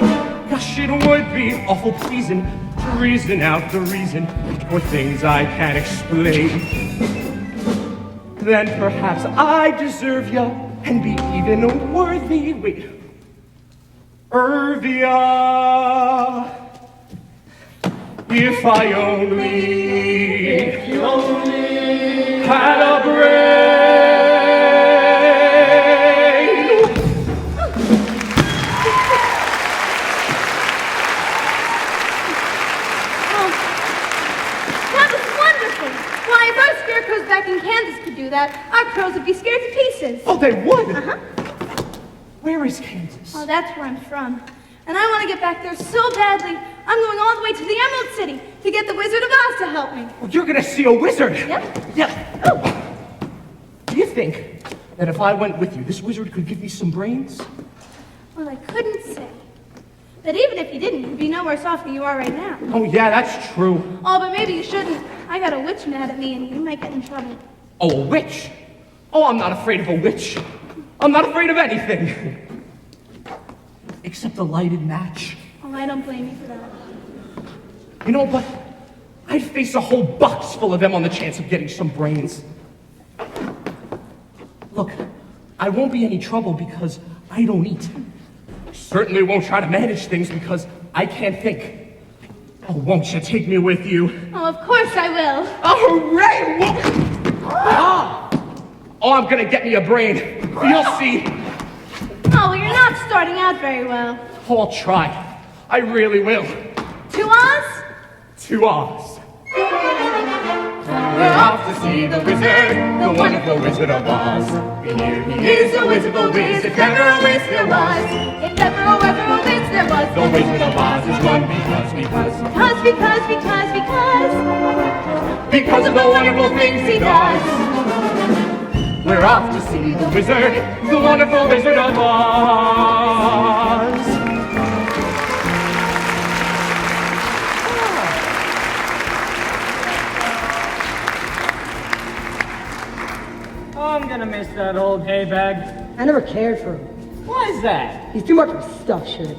Speaker 5: Gosh, it would be awful pleasing to reason out the reason for things I can't explain. Then perhaps I deserve ya and be even worthy. Wait. Irvia. If I only had a brain.
Speaker 1: Oh, that was wonderful. Why, if our scarecrows back in Kansas could do that, our crows would be scared to pieces.
Speaker 5: Oh, they would?
Speaker 1: Uh-huh.
Speaker 5: Where is Kansas?
Speaker 1: Oh, that's where I'm from. And I want to get back there so badly. I'm going all the way to the Emerald City to get the Wizard of Oz to help me.
Speaker 5: Well, you're gonna see a wizard.
Speaker 1: Yep.
Speaker 5: Yeah. Oh. Do you think that if I went with you, this wizard could give me some brains?
Speaker 1: Well, I couldn't say. But even if you didn't, you'd be no worse off than you are right now.
Speaker 5: Oh, yeah, that's true.
Speaker 1: Oh, but maybe you shouldn't. I got a witch mad at me and you might get in trouble.
Speaker 5: Oh, a witch? Oh, I'm not afraid of a witch. I'm not afraid of anything. Except a lighted match.
Speaker 1: Oh, I don't blame you for that.
Speaker 5: You know, but I'd face a whole box full of them on the chance of getting some brains. Look, I won't be any trouble because I don't eat. I certainly won't try to manage things because I can't think. Oh, won't you take me with you?
Speaker 1: Oh, of course I will.
Speaker 5: Oh, hooray! Ah! Oh, I'm gonna get me a brain. You'll see.
Speaker 1: Oh, well, you're not starting out very well.
Speaker 5: Oh, I'll try. I really will.
Speaker 1: To Oz?
Speaker 5: To Oz. We're off to see the wizard, the wonderful Wizard of Oz. We hear he is a wizardful wiz, if ever a wiz there was.
Speaker 1: If ever a wiz there was.
Speaker 5: The Wizard of Oz is one because. Because of the wonderful things he does. We're off to see the wizard, the wonderful Wizard of Oz.
Speaker 11: Oh, I'm gonna miss that old hay bag.
Speaker 12: I never cared for him.
Speaker 11: Why is that?
Speaker 12: He's too much of a stuffed shirt.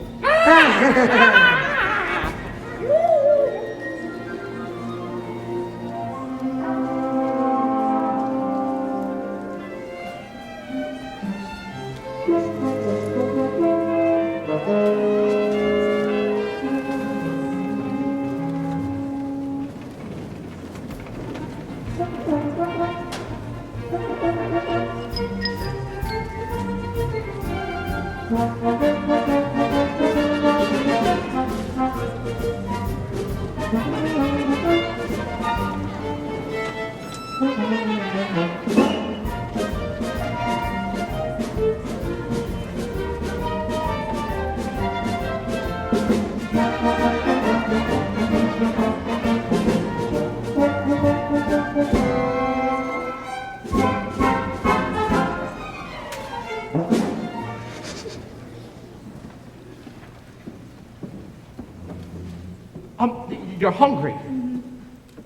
Speaker 5: You're hungry.
Speaker 1: Mm-hmm.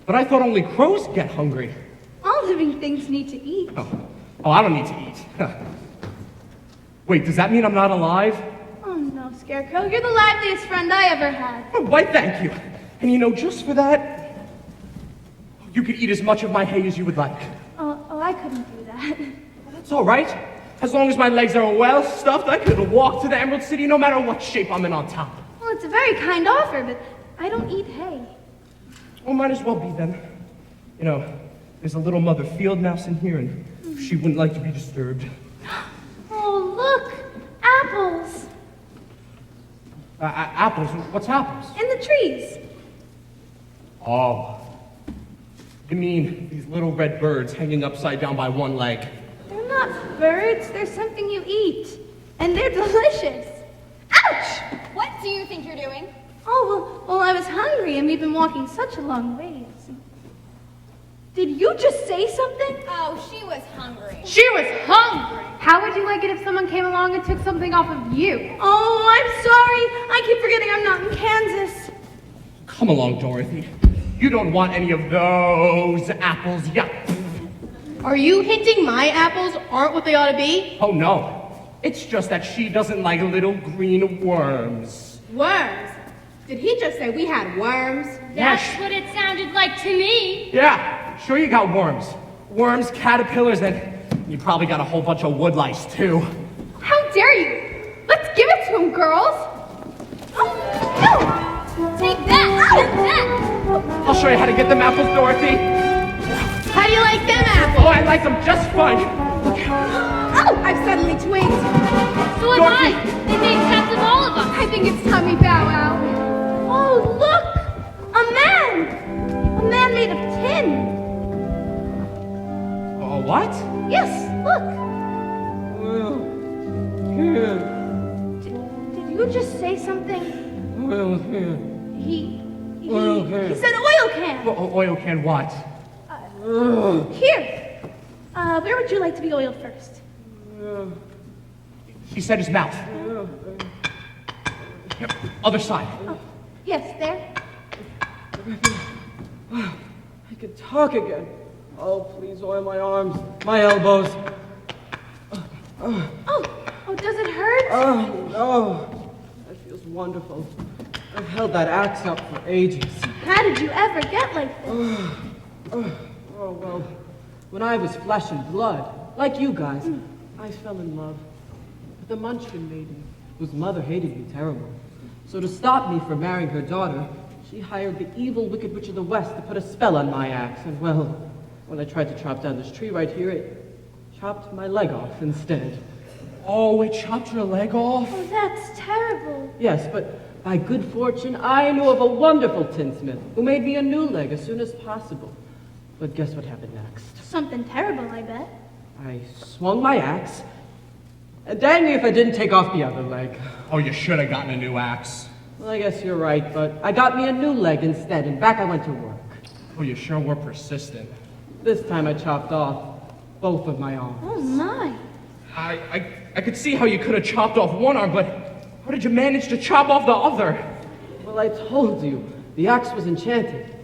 Speaker 5: But I thought only crows get hungry.
Speaker 1: All living things need to eat.
Speaker 5: Oh, I don't need to eat. Wait, does that mean I'm not alive?
Speaker 1: Oh, no, Scarecrow. You're the liveliest friend I ever had.
Speaker 5: Oh, why, thank you. And you know, just for that, you could eat as much of my hay as you would like.
Speaker 1: Oh, I couldn't do that.
Speaker 5: That's all right. As long as my legs are well stuffed, I could walk to the Emerald City no matter what shape I'm in on top.
Speaker 1: Well, it's a very kind offer, but I don't eat hay.
Speaker 5: Well, might as well be then. You know, there's a little mother field mouse in here, and she wouldn't like to be disturbed.
Speaker 1: Oh, look! Apples!
Speaker 5: Apples? What's apples?
Speaker 1: In the trees.
Speaker 5: Oh. You mean these little red birds hanging upside down by one leg?
Speaker 1: They're not birds. They're something you eat. And they're delicious. Ouch!
Speaker 9: What do you think you're doing?
Speaker 1: Oh, well, I was hungry, and we've been walking such a long ways. Did you just say something?
Speaker 9: Oh, she was hungry.
Speaker 7: She was hungry. How would you like it if someone came along and took something off of you?
Speaker 1: Oh, I'm sorry. I keep forgetting I'm not in Kansas.
Speaker 5: Come along, Dorothy. You don't want any of those apples. Yuck.
Speaker 7: Are you hinting my apples aren't what they ought to be?
Speaker 5: Oh no. It's just that she doesn't like little green worms.
Speaker 7: Worms? Did he just say we had worms?
Speaker 2: That's what it sounded like to me.
Speaker 5: Yeah, sure you got worms. Worms, caterpillars, and you probably got a whole bunch of wood lice too.
Speaker 7: How dare you? Let's give it to him, girls.
Speaker 2: Oh, no! Take that! Take that!
Speaker 5: I'll show you how to get them apples, Dorothy.
Speaker 7: How do you like them apples?
Speaker 5: Oh, I like them just fine.
Speaker 7: Oh, I've suddenly twinked.
Speaker 2: So am I. They made cats of all of us.
Speaker 7: I think it's time we bow out.
Speaker 1: Oh, look! A man! A man made of tin.
Speaker 5: Oh, what?
Speaker 1: Yes, look.
Speaker 11: Well,
Speaker 1: Did you just say something?
Speaker 11: Oil can.
Speaker 1: He
Speaker 11: Oil can.
Speaker 1: said oil can.
Speaker 5: Oil can what?
Speaker 1: Here. Where would you like to be oiled first?
Speaker 5: He said his mouth. Yep, other side.
Speaker 1: Yes, there.
Speaker 11: I can talk again. Oh, please oil my arms, my elbows.
Speaker 1: Oh, does it hurt?
Speaker 11: Oh, no. That feels wonderful. I've held that axe up for ages.
Speaker 1: How did you ever get like this?
Speaker 11: Oh, well, when I was flesh and blood, like you guys, I fell in love with the Munchkin maiden, whose mother hated me terribly. So to stop me from marrying her daughter, she hired the evil Wicked Witch of the West to put a spell on my axe, and well, when I tried to chop down this tree right here, it chopped my leg off instead.
Speaker 5: Oh, it chopped your leg off?
Speaker 1: Oh, that's terrible.
Speaker 11: Yes, but by good fortune, I knew of a wonderful tinsmith who made me a new leg as soon as possible. But guess what happened next?
Speaker 1: Something terrible, I bet.
Speaker 11: I swung my axe, and dang me if I didn't take off the other leg.
Speaker 5: Oh, you should have gotten a new axe.
Speaker 11: Well, I guess you're right, but I got me a new leg instead, and back I went to work.
Speaker 5: Oh, you sure were persistent.
Speaker 11: This time I chopped off both of my arms.
Speaker 1: Oh, my.
Speaker 5: I could see how you could have chopped off one arm, but how did you manage to chop off the other?
Speaker 11: Well, I told you, the axe was enchanted.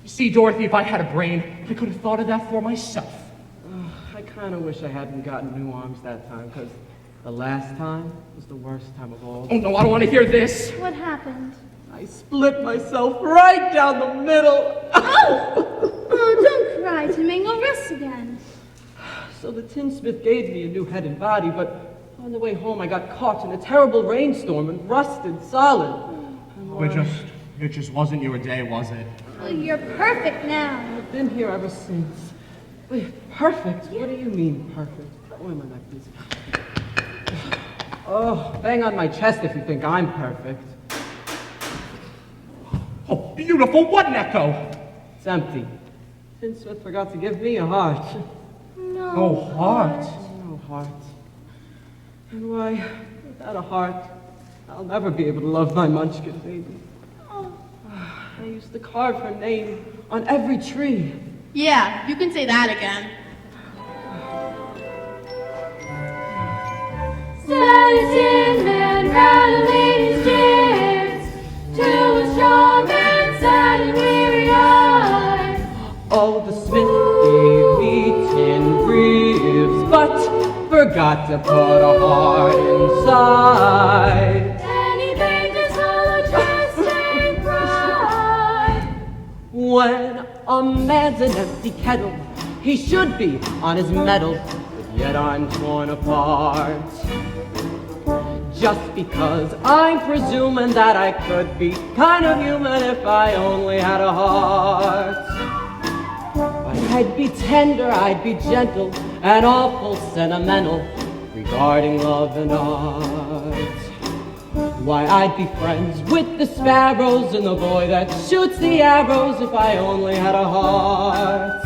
Speaker 5: You see, Dorothy, if I had a brain, I could have thought of that for myself.
Speaker 11: I kind of wish I hadn't gotten new arms that time, because the last time was the worst time of all.
Speaker 5: Oh, no, I don't want to hear this.
Speaker 1: What happened?
Speaker 11: I split myself right down the middle.
Speaker 1: Oh, don't cry, Timmy. I'll rest again.
Speaker 11: So the tinsmith gave me a new head and body, but on the way home I got caught in a terrible rainstorm and rusted solid.
Speaker 5: It just wasn't your day, was it?
Speaker 1: Well, you're perfect now.
Speaker 11: I've been here ever since. Wait, perfect? What do you mean, perfect? Oil my neck, please. Oh, bang on my chest if you think I'm perfect.
Speaker 5: Oh, beautiful. What an echo.
Speaker 11: It's empty. Tinsmith forgot to give me a heart.
Speaker 5: No heart.
Speaker 11: No heart. And why, without a heart, I'll never be able to love my Munchkin baby. I used to carve her name on every tree.
Speaker 7: Yeah, you can say that again.
Speaker 9: Tin man rattling his gins to a strong man sad and weary-eyed.
Speaker 11: Oh, the smith gave me 10 ribs, but forgot to put a heart inside.
Speaker 9: Then he banged his hollow chest and cried.
Speaker 11: When a man's an empty kettle, he should be on his mettle, but yet I'm torn apart. Just because I'm presuming that I could be kind of human if I only had a heart. But I'd be tender, I'd be gentle, and awful sentimental regarding love and art. Why, I'd be friends with the sparrows and the boy that shoots the arrows if I only had a heart.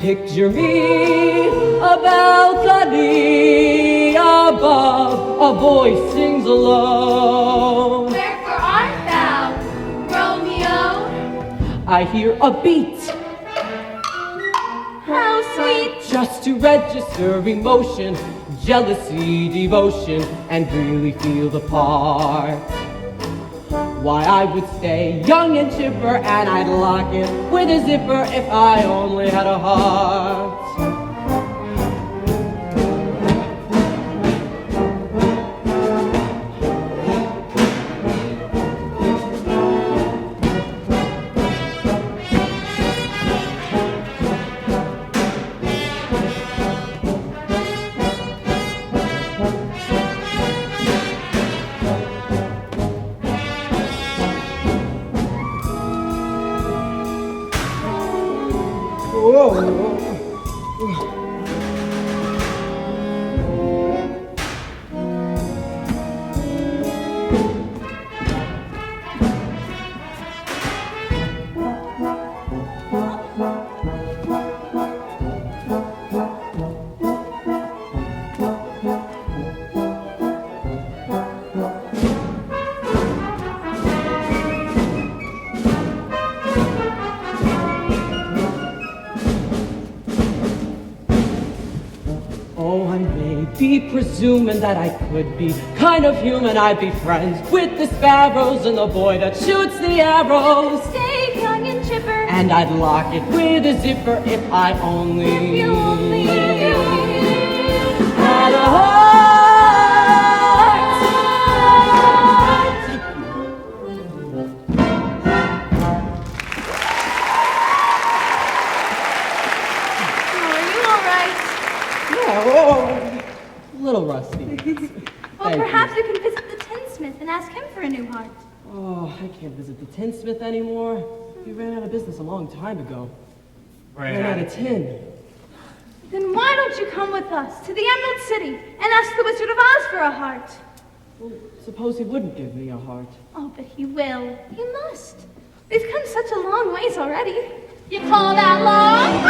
Speaker 11: Picture me, a balcony above, a voice sings alone.
Speaker 9: Wherefore art thou, Romeo?
Speaker 11: I hear a beat,
Speaker 1: How sweet.
Speaker 11: just to register emotion, jealousy, devotion, and really feel the part. Why, I would stay young and chipper, and I'd lock it with a zipper if I only had a heart. Presuming that I could be kind of human, I'd be friends with the sparrows and the boy that shoots the arrows.
Speaker 1: Stay young and chipper,
Speaker 11: and I'd lock it with a zipper if I only had a heart.
Speaker 1: Are you all right?
Speaker 11: Yeah, a little rusty.
Speaker 1: Well, perhaps you can visit the tinsmith and ask him for a new heart.
Speaker 11: Oh, I can't visit the tinsmith anymore. He ran out of business a long time ago. Ran out of tin.
Speaker 1: Then why don't you come with us to the Emerald City and ask the Wizard of Oz for a heart?
Speaker 11: Well, suppose he wouldn't give me a heart.
Speaker 1: Oh, but he will. He must. We've come such a long ways already.
Speaker 2: You call that long?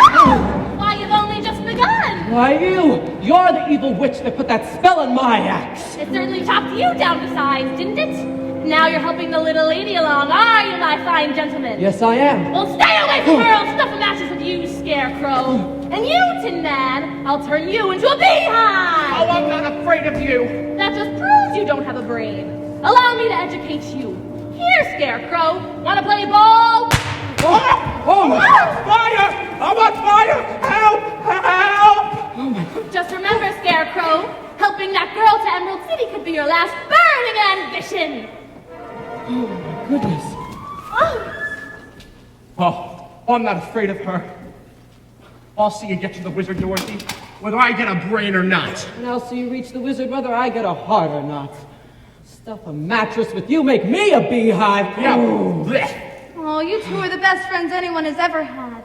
Speaker 2: Why, you've only just begun.
Speaker 11: Why, you're the evil witch that put that spell on my axe.
Speaker 2: It certainly chopped you down to size, didn't it? Now you're helping the little lady along, are you, my fine gentleman?
Speaker 11: Yes, I am.
Speaker 2: Well, stay away from her. I'll stuff a matches with you, Scarecrow. And you, Tin Man, I'll turn you into a beehive.
Speaker 5: Oh, I'm not afraid of you.
Speaker 2: That just proves you don't have a brain. Allow me to educate you. Here, Scarecrow, want to play ball?
Speaker 5: Oh, fire! I want fire! Help! Help!
Speaker 2: Just remember, Scarecrow, helping that girl to Emerald City could be your last burning ambition.
Speaker 11: Oh, my goodness.
Speaker 5: Oh, I'm not afraid of her. I'll see you get to the wizard, Dorothy, whether I get a brain or not.
Speaker 11: And I'll see you reach the wizard whether I get a heart or not. Stuff a mattress with you, make me a beehive.
Speaker 5: Yeah.
Speaker 1: Oh, you two are the best friends anyone has ever had.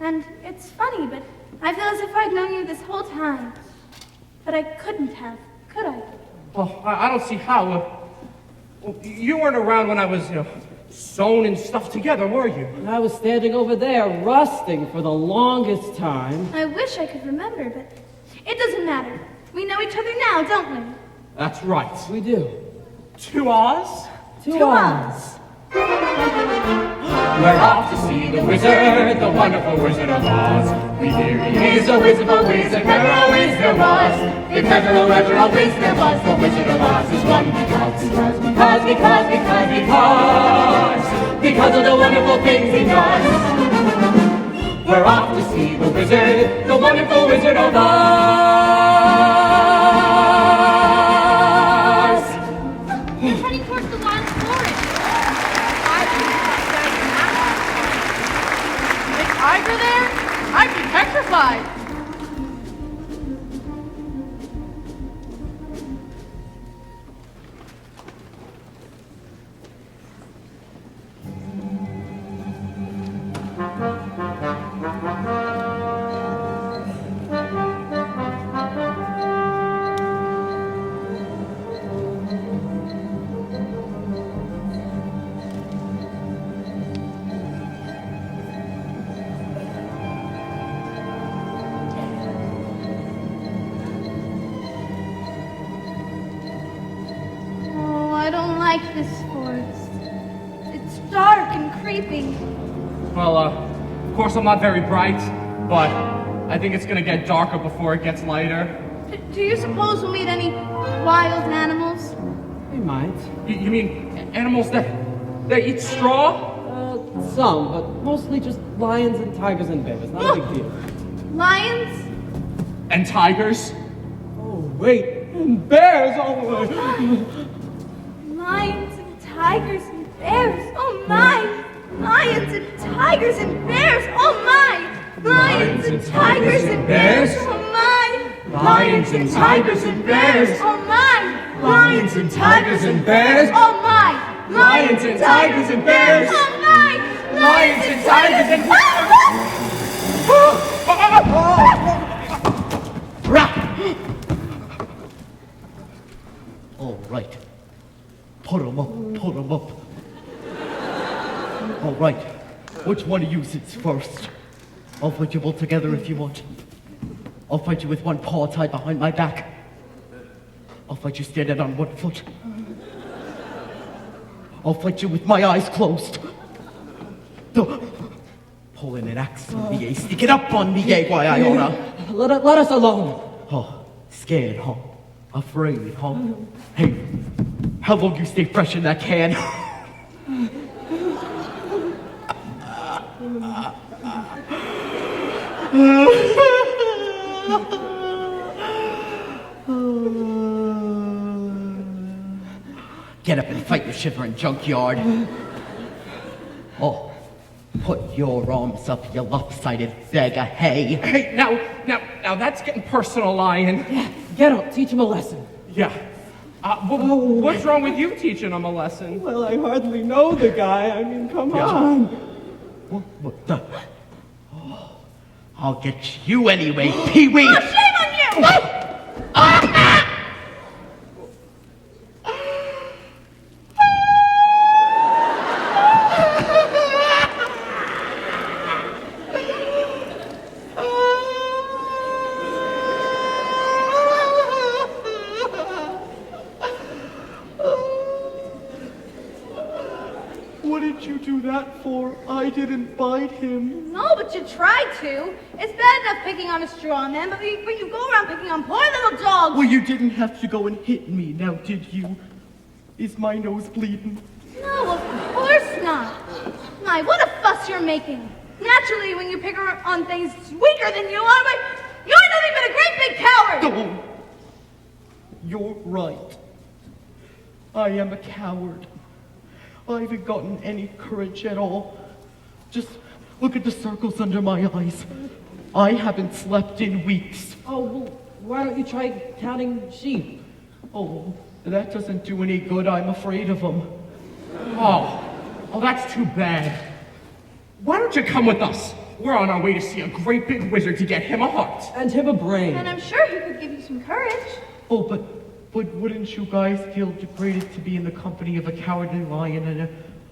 Speaker 1: And it's funny, but I feel as if I'd known you this whole time. But I couldn't have, could I?
Speaker 5: Oh, I don't see how. You weren't around when I was, sewn and stuff together, were you?
Speaker 11: And I was standing over there, rusting for the longest time.
Speaker 1: I wish I could remember, but it doesn't matter. We know each other now, don't we?
Speaker 5: That's right.
Speaker 11: We do.
Speaker 5: To Oz?
Speaker 11: To Oz.
Speaker 5: We're off to see the wizard, the wonderful Wizard of Oz. We hear he is a wizard, but wizard never always there was. If ever always there was, the Wizard of Oz is one because of the wonderful things he does. We're off to see the wizard, the wonderful Wizard of Oz.
Speaker 2: You're heading towards the wild forest.
Speaker 7: Tiger there? I'd be petrified.
Speaker 1: This forest. It's dark and creepy.
Speaker 5: Well, of course I'm not very bright, but I think it's gonna get darker before it gets lighter.
Speaker 1: Do you suppose we'll meet any wild animals?
Speaker 11: We might.
Speaker 5: You mean animals that They eat straw?
Speaker 11: Some, but mostly just lions and tigers and bears. Not a big deal.
Speaker 2: Lions?
Speaker 5: And tigers?
Speaker 11: Oh, wait. And bears? Oh,
Speaker 1: Lions and tigers and bears, oh my! Lions and tigers and bears, oh my! Lions and tigers and bears, oh my!
Speaker 5: Lions and tigers and bears,
Speaker 1: oh my!
Speaker 5: Lions and tigers and bears,
Speaker 1: oh my!
Speaker 5: Lions and tigers and bears,
Speaker 1: oh my!
Speaker 5: Lions and tigers and
Speaker 6: All right. Put 'em up, put 'em up. All right. Which one of you sits first? I'll fight you both together if you want. I'll fight you with one paw tied behind my back. I'll fight you standing on one foot. I'll fight you with my eyes closed. Pulling an axe on me, sneaking up on me, why I oughta.
Speaker 11: Let us alone.
Speaker 6: Oh, scared, huh? Afraid, huh? Hey, how long you stay fresh in that can? Get up and fight, you shivering junkyard. Oh, put your arms up, you lopsided bag of hay.
Speaker 5: Hey, now that's getting personal, Lion.
Speaker 11: Yeah, get up, teach him a lesson.
Speaker 5: Yeah. What's wrong with you teaching him a lesson?
Speaker 11: Well, I hardly know the guy. I mean, come on.
Speaker 6: What the? Oh, I'll get you anyway, Pee-wee.
Speaker 1: Oh, shame on you!
Speaker 6: What did you do that for? I didn't bite him.
Speaker 1: No, but you tried to. It's bad enough picking on a straw man, but you go around picking on poor little dogs.
Speaker 6: Well, you didn't have to go and hit me, now did you? Is my nose bleeding?
Speaker 1: No, of course not. My, what a fuss you're making. Naturally, when you pick on things weaker than you are, you're nothing but a great big coward.
Speaker 6: Oh, you're right. I am a coward. I haven't gotten any courage at all. Just look at the circles under my eyes. I haven't slept in weeks.
Speaker 11: Oh, well, why don't you try counting sheep?
Speaker 6: Oh, that doesn't do any good. I'm afraid of them.
Speaker 5: Oh, that's too bad. Why don't you come with us? We're on our way to see a great big wizard to get him a heart.
Speaker 11: And him a brain.
Speaker 1: And I'm sure he could give you some courage.
Speaker 6: Oh, but wouldn't you guys feel degraded to be in the company of a cowardly lion? And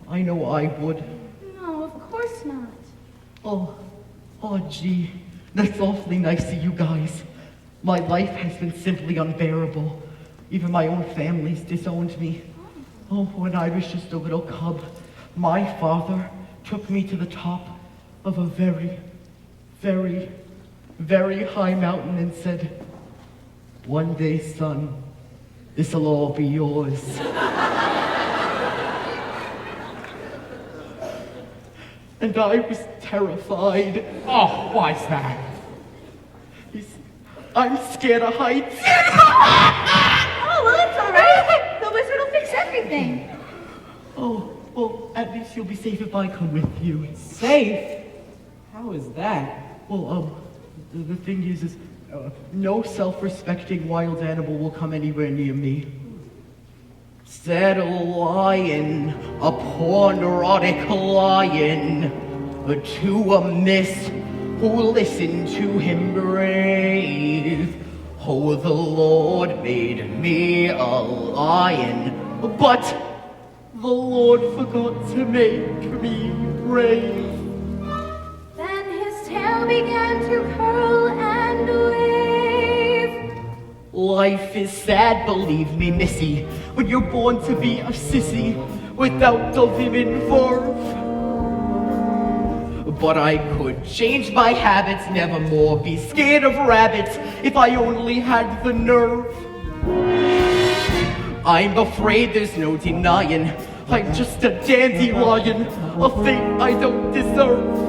Speaker 6: I know I would.
Speaker 1: No, of course not.
Speaker 6: Oh, gee. That's awfully nice of you guys. My life has been simply unbearable. Even my own family's disowned me. Oh, when I was just a little cub, my father took me to the top of a very, very, very high mountain and said, "One day, son, this'll all be yours." And I was terrified.
Speaker 5: Oh, why's that?
Speaker 6: I'm scared of heights.
Speaker 1: Oh, well, it's all right. The wizard will fix everything.
Speaker 6: Oh, well, at least you'll be safe if I come with you.
Speaker 11: Safe? How is that?
Speaker 6: Well, the thing is no self-respecting wild animal will come anywhere near me. Said a lion, a poor neurotic lion, to a miss who listened to him brave. Oh, the Lord made me a lion, but the Lord forgot to make me brave.
Speaker 1: Then his tail began to curl and wave.
Speaker 6: Life is sad, believe me, missy, when you're born to be a sissy without the women verve. But I could change my habits, never more be scared of rabbits if I only had the nerve. I'm afraid there's no denying I'm just a dandelion, a fate I don't deserve.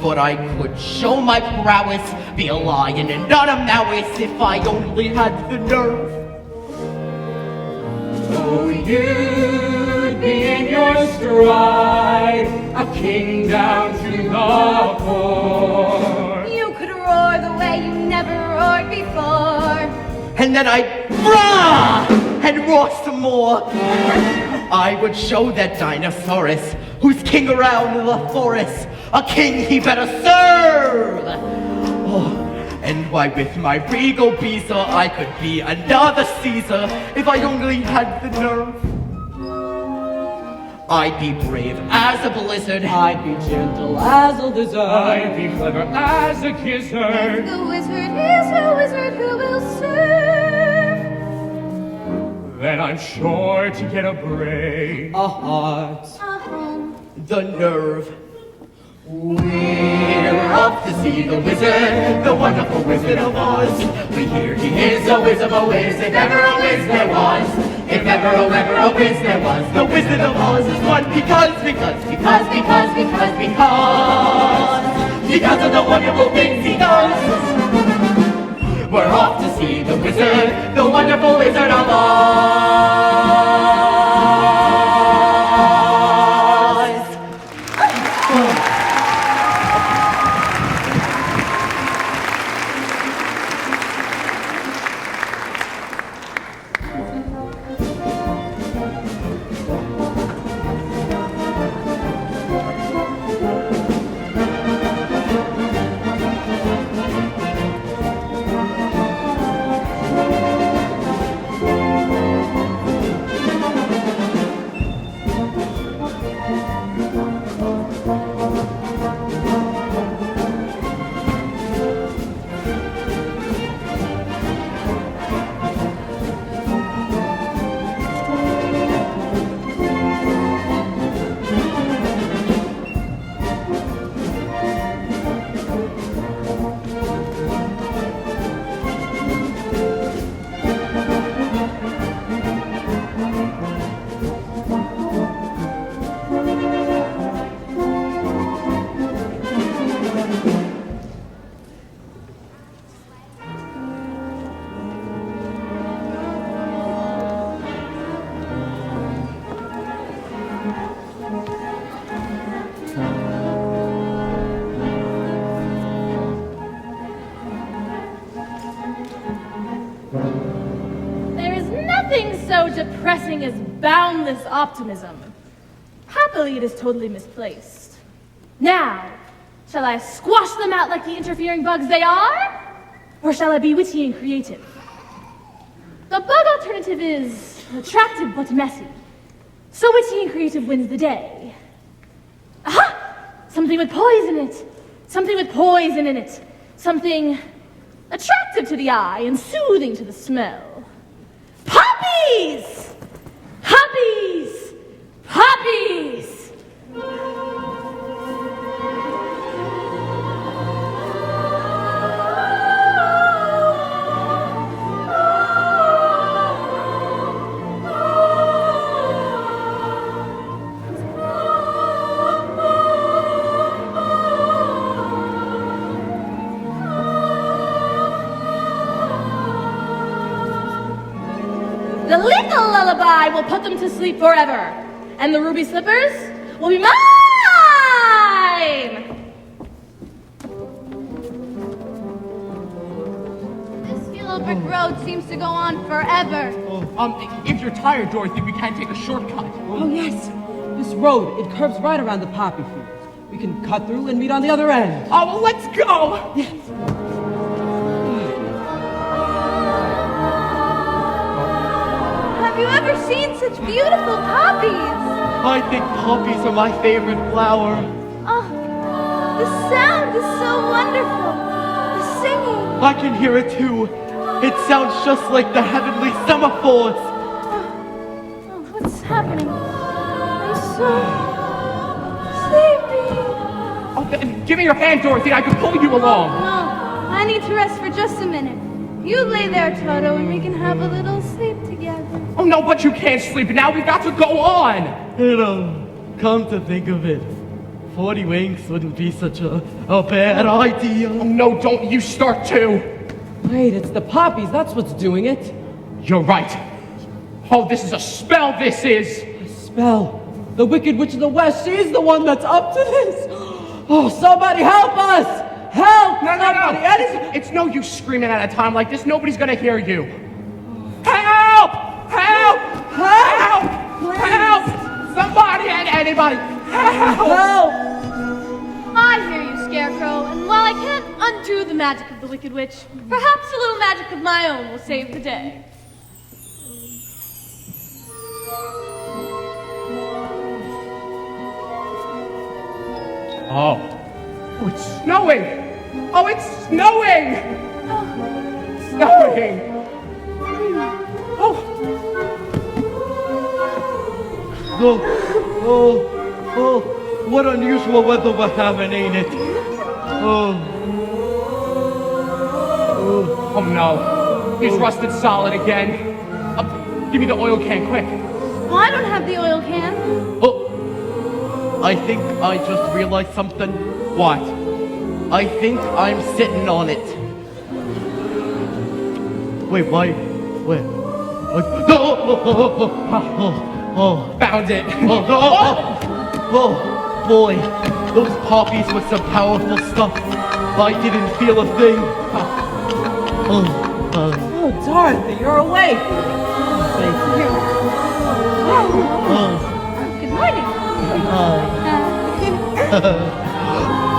Speaker 6: But I could show my prowess, be a lion and not a mouse if I only had the nerve.
Speaker 5: Oh, you'd be in your stride, a king down to the core.
Speaker 1: You could roar the way you never roared before.
Speaker 6: And then I'd roar and roar some more. I would show that Dinosaurus, who's king around the forest, a king he better serve. Oh, and why with my regal beezer I could be another Caesar if I only had the nerve. I'd be brave as a blizzard.
Speaker 11: I'd be gentle as a lizard.
Speaker 5: I'd be clever as a gizzard.
Speaker 1: The wizard is a wizard who will serve.
Speaker 5: Then I'm sure to get a brain,
Speaker 11: A heart.
Speaker 1: A home.
Speaker 6: The nerve. We're off to see the wizard, the wonderful Wizard of Oz. We hear he is a whiz of a whiz, if ever a whiz there was. If ever a whiz there was, the Wizard of Oz is one because of the wonderful things he does. We're off to see the wizard, the wonderful Wizard of Oz.
Speaker 2: So depressing as boundless optimism. Happily, it is totally misplaced. Now, shall I squash them out like the interfering bugs they are? Or shall I be witty and creative? The bug alternative is attractive but messy. So witty and creative wins the day. Aha! Something with poise in it. Something with poison in it. Something attractive to the eye and soothing to the smell. Poppies! Poppies! Poppies! The little lullaby will put them to sleep forever, and the ruby slippers will be mine!
Speaker 1: This yellow brick road seems to go on forever.
Speaker 8: If you're tired, Dorothy, we can take a shortcut.
Speaker 11: Oh, yes. This road, it curves right around the poppy field. We can cut through and meet on the other end.
Speaker 8: Oh, well, let's go!
Speaker 11: Yes.
Speaker 1: Have you ever seen such beautiful poppies?
Speaker 6: I think poppies are my favorite flower.
Speaker 1: Oh, the sound is so wonderful. The singing.
Speaker 6: I can hear it too. It sounds just like the heavenly semaphores.
Speaker 1: Oh, what's happening? I'm so sleepy.
Speaker 8: Oh, give me your hand, Dorothy. I can pull you along.
Speaker 1: No, I need to rest for just a minute. You lay there, Toto, and we can have a little sleep together.
Speaker 5: Oh no, but you can't sleep now. We've got to go on.
Speaker 10: Come to think of it, 40 winks wouldn't be such a bad idea.
Speaker 5: Oh no, don't you start too.
Speaker 11: Wait, it's the poppies. That's what's doing it.
Speaker 5: You're right. Oh, this is a spell, this is.
Speaker 11: A spell. The Wicked Witch of the West, she's the one that's up to this. Oh, somebody help us! Help!
Speaker 5: No. It's no use screaming at a time like this. Nobody's gonna hear you. Help! Help! Help! Help! Somebody and anybody! Help!
Speaker 2: I hear you, Scarecrow, and while I can't undo the magic of the Wicked Witch, perhaps a little magic of my own will save the day.
Speaker 5: Oh, it's snowing! Oh, it's snowing! Snowing!
Speaker 10: Oh, what unusual weather we're having, ain't it?
Speaker 5: Oh no, he's rusted solid again. Give me the oil can, quick.
Speaker 2: Well, I don't have the oil can.
Speaker 10: Oh, I think I just realized something.
Speaker 4: What? I think I'm sitting on it.
Speaker 10: Wait, why? Where?
Speaker 5: Found it.
Speaker 10: Oh, boy, those poppies with some powerful stuff. I didn't feel a thing.
Speaker 11: Oh, Dorothy, you're awake.
Speaker 1: Good morning.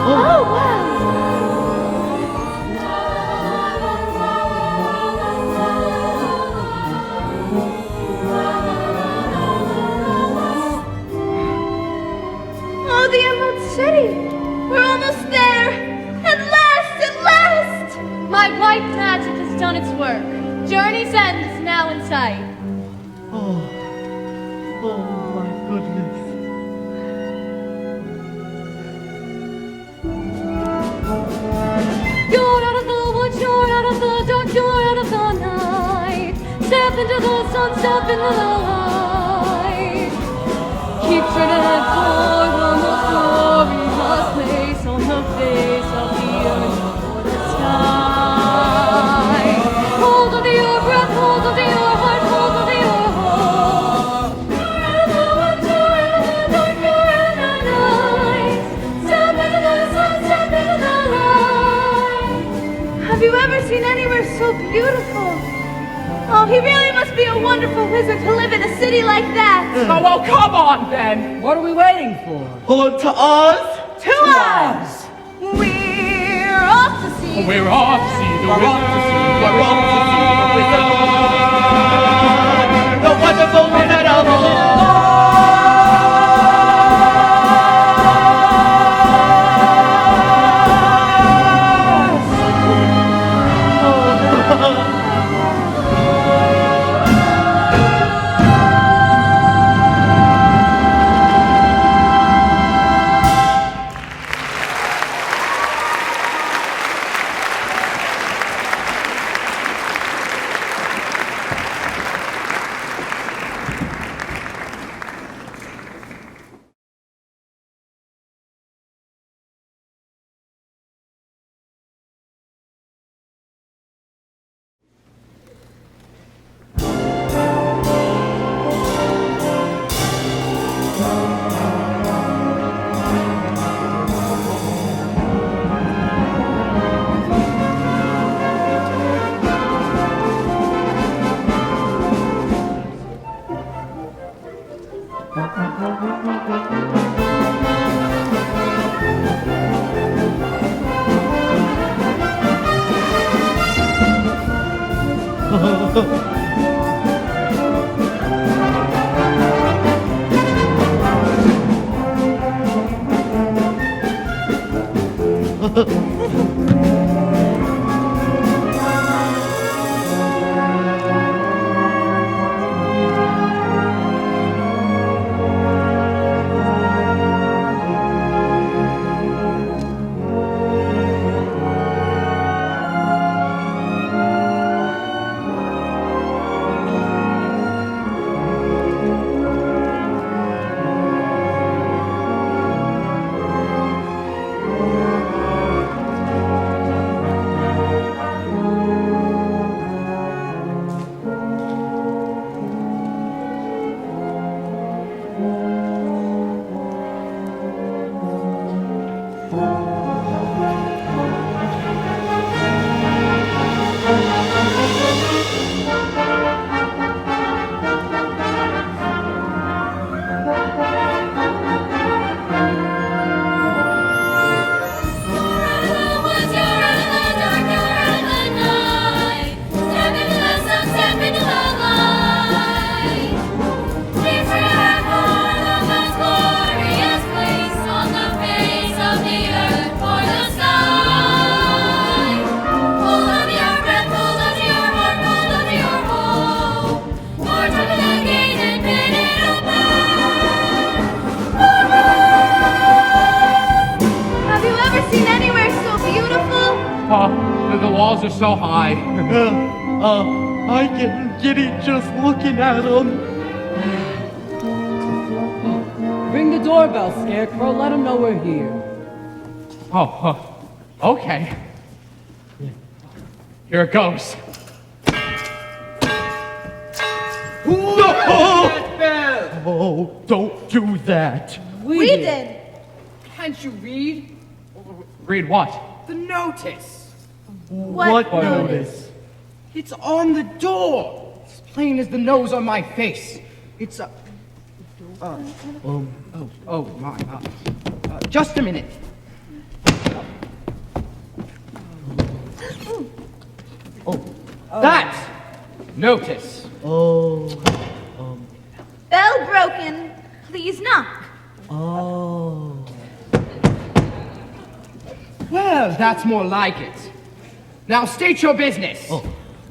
Speaker 1: Oh, wow. Oh, the Emerald City. We're almost there. At last, at last.
Speaker 2: My white magic has done its work. Journey's end is now in sight.
Speaker 10: Oh, my goodness.
Speaker 2: You're out of the woods, you're out of the dark, you're out of the night. Step into the sun, step into the light. Keep straight ahead for the most glorious place on the face of the earth or the sky. Hold on to your breath, hold on to your heart, hold on to your hope. You're out of the woods, you're out of the dark, you're out of the night. Step into the sun, step into the light.
Speaker 1: Have you ever seen anywhere so beautiful? Oh, he really must be a wonderful wizard to live in a city like that.
Speaker 5: Oh, well, come on, then.
Speaker 11: What are we waiting for?
Speaker 10: On to Oz?
Speaker 1: To us! We're off to see.
Speaker 5: We're off to see the wizard.
Speaker 4: We're off to see the wizard. The wonderful wizard of Oz.
Speaker 5: The walls are so high.
Speaker 10: I get giddy just looking at them.
Speaker 11: Ring the doorbell, Scarecrow. Let him know we're here.
Speaker 5: Okay. Here it goes.
Speaker 10: Oh, don't do that.
Speaker 1: We did.
Speaker 3: Can't you read?
Speaker 5: Read what?
Speaker 3: The notice.
Speaker 10: What notice?
Speaker 3: It's on the door. It's plain as the nose on my face. It's a... just a minute. That notice.
Speaker 1: Bell broken. Please knock.
Speaker 3: Well, that's more like it. Now state your business.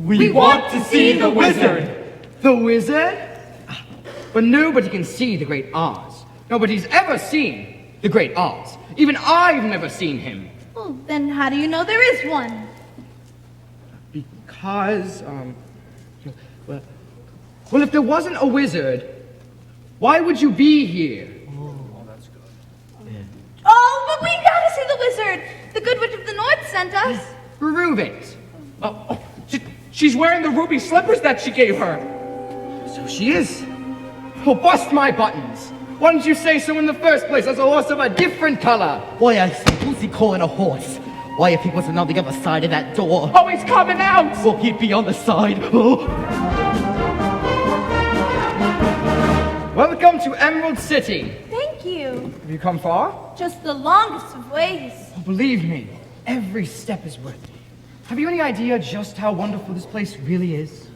Speaker 10: We want to see the wizard.
Speaker 3: The wizard? But nobody can see the Great Oz. Nobody's ever seen the Great Oz. Even I've never seen him.
Speaker 1: Well, then how do you know there is one?
Speaker 3: Because, well, if there wasn't a wizard, why would you be here?
Speaker 1: Oh, but we gotta see the wizard. The Good Witch of the North sent us.
Speaker 3: Prove it.
Speaker 5: She's wearing the ruby slippers that she gave her.
Speaker 3: So she is. Oh, bust my buttons. Why didn't you say so in the first place as a horse of a different color?
Speaker 6: Why, I see. Who's he calling a horse? Why, if he wasn't on the other side of that door?
Speaker 5: Oh, he's coming out!
Speaker 6: Well, he'd be on the side.
Speaker 3: Welcome to Emerald City.
Speaker 1: Thank you.
Speaker 3: Have you come far?
Speaker 1: Just the longest of ways.
Speaker 3: Oh, believe me, every step is worth it. Have you any idea just how wonderful this place really is?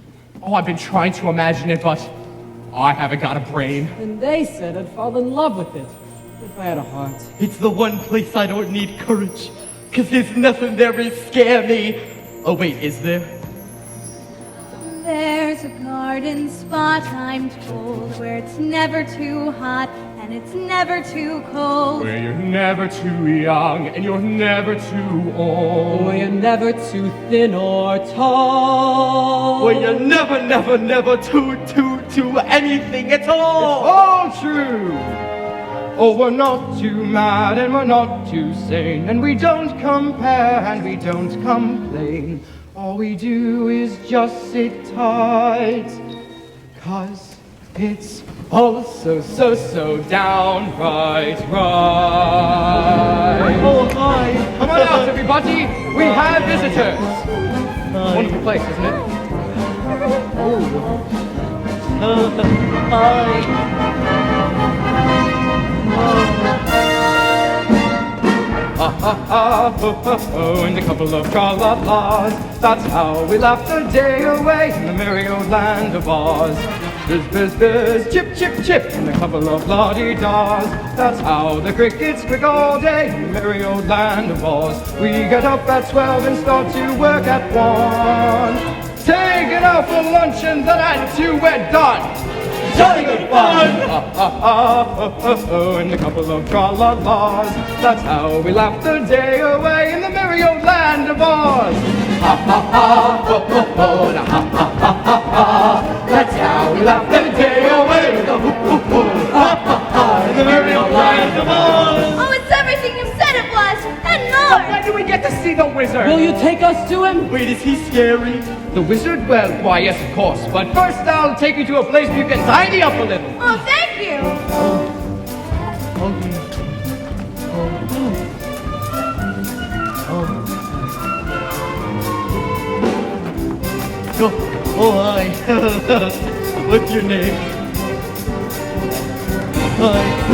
Speaker 5: Oh, I've been trying to imagine it, but I haven't got a brain.
Speaker 11: And they said I'd fall in love with it, if I had a heart.
Speaker 10: It's the one place I don't need courage, 'cause there's nothing there to scare me. Oh wait, is there?
Speaker 1: There's a garden spot, I'm told, where it's never too hot and it's never too cold.
Speaker 5: Where you're never too young and you're never too old.
Speaker 11: Where you're never too thin or tall.
Speaker 10: Where you're never too anything at all.
Speaker 3: It's all true. Oh, we're not too mad and we're not too sane, and we don't compare and we don't complain. All we do is just sit tight, 'cause it's all so downright right.
Speaker 10: Oh, hi.
Speaker 3: Come on out, everybody. We have visitors. Wonderful place, isn't it?
Speaker 10: Hi.
Speaker 3: And a couple of tra-la-las. That's how we laughed the day away in the merry old land of Oz. Biz, biz, biz, chip, chip, chip, and a couple of la-di-das. That's how the crickets squeak all day in the merry old land of Oz. We get up at 12 and start to work at 1. Take it out for lunch and then at 2 we're done.
Speaker 10: Jolly good fun!
Speaker 3: And a couple of tra-la-las. That's how we laughed the day away in the merry old land of Oz. Ha ha ha, ho ho ho, ha ha ha ha ha. That's how we laughed the day away in the ha ha ha, in the merry old land of Oz.
Speaker 1: Oh, it's everything you said it was, and more.
Speaker 5: When do we get to see the wizard?
Speaker 11: Will you take us to him?
Speaker 10: Wait, is he scary?
Speaker 3: The wizard? Well, why, yes, of course. But first I'll take you to a place where you can tidy up a little.
Speaker 1: Oh, thank you.
Speaker 10: Oh, hi. What's your name? Hi.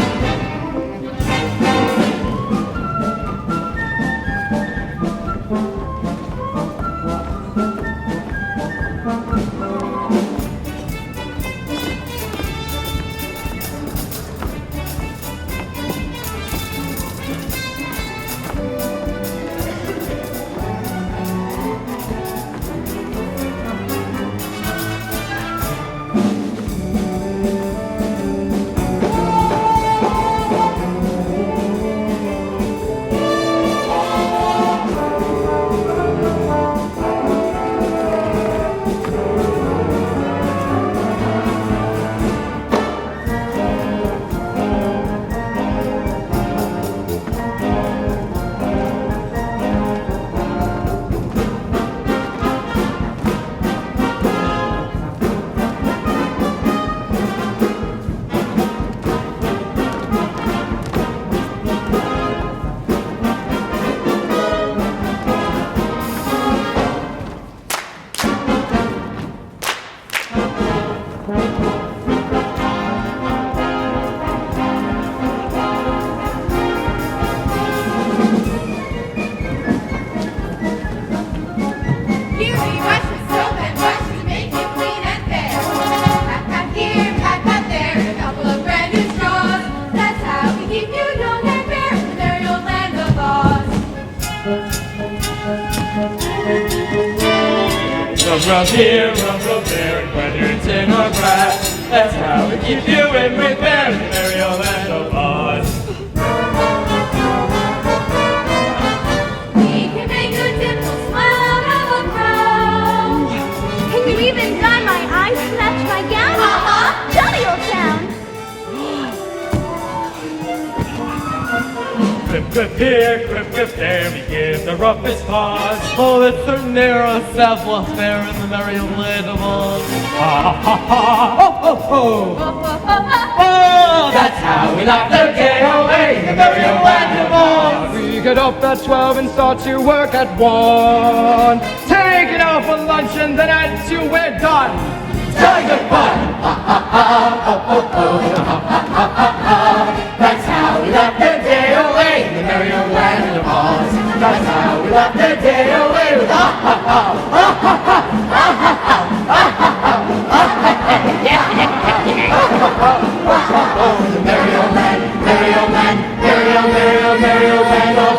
Speaker 3: Rub here, rub there, and whether it's in or grass, that's how we keep you in repair in the merry old land of Oz.
Speaker 1: We can make a dimple smile out of a frown. Can you even dye my eyes to match my gown? Uh-huh. Jolly old town.
Speaker 3: Quip, quip here, quip there, we give the roughest paws.
Speaker 10: Oh, that's certainly a savoir-faire in the merry old land of Oz.
Speaker 3: Ha ha ha!
Speaker 10: Oh, oh, oh!
Speaker 3: Oh, that's how we laugh the day away in the merry old land of Oz. We get up at 12 and start to work at 1. Take it out for lunch and then at 2 we're done. Say goodbye! Ha ha ha! Oh, oh, oh! Ha ha ha ha ha! That's how we laugh the day away in the merry old land of Oz. That's how we laugh the day away with ha ha ha! Ha ha ha! Ha ha ha! Ha ha ha! Oh, the merry old land, merry old land, merry old, merry old, merry old land of Oz.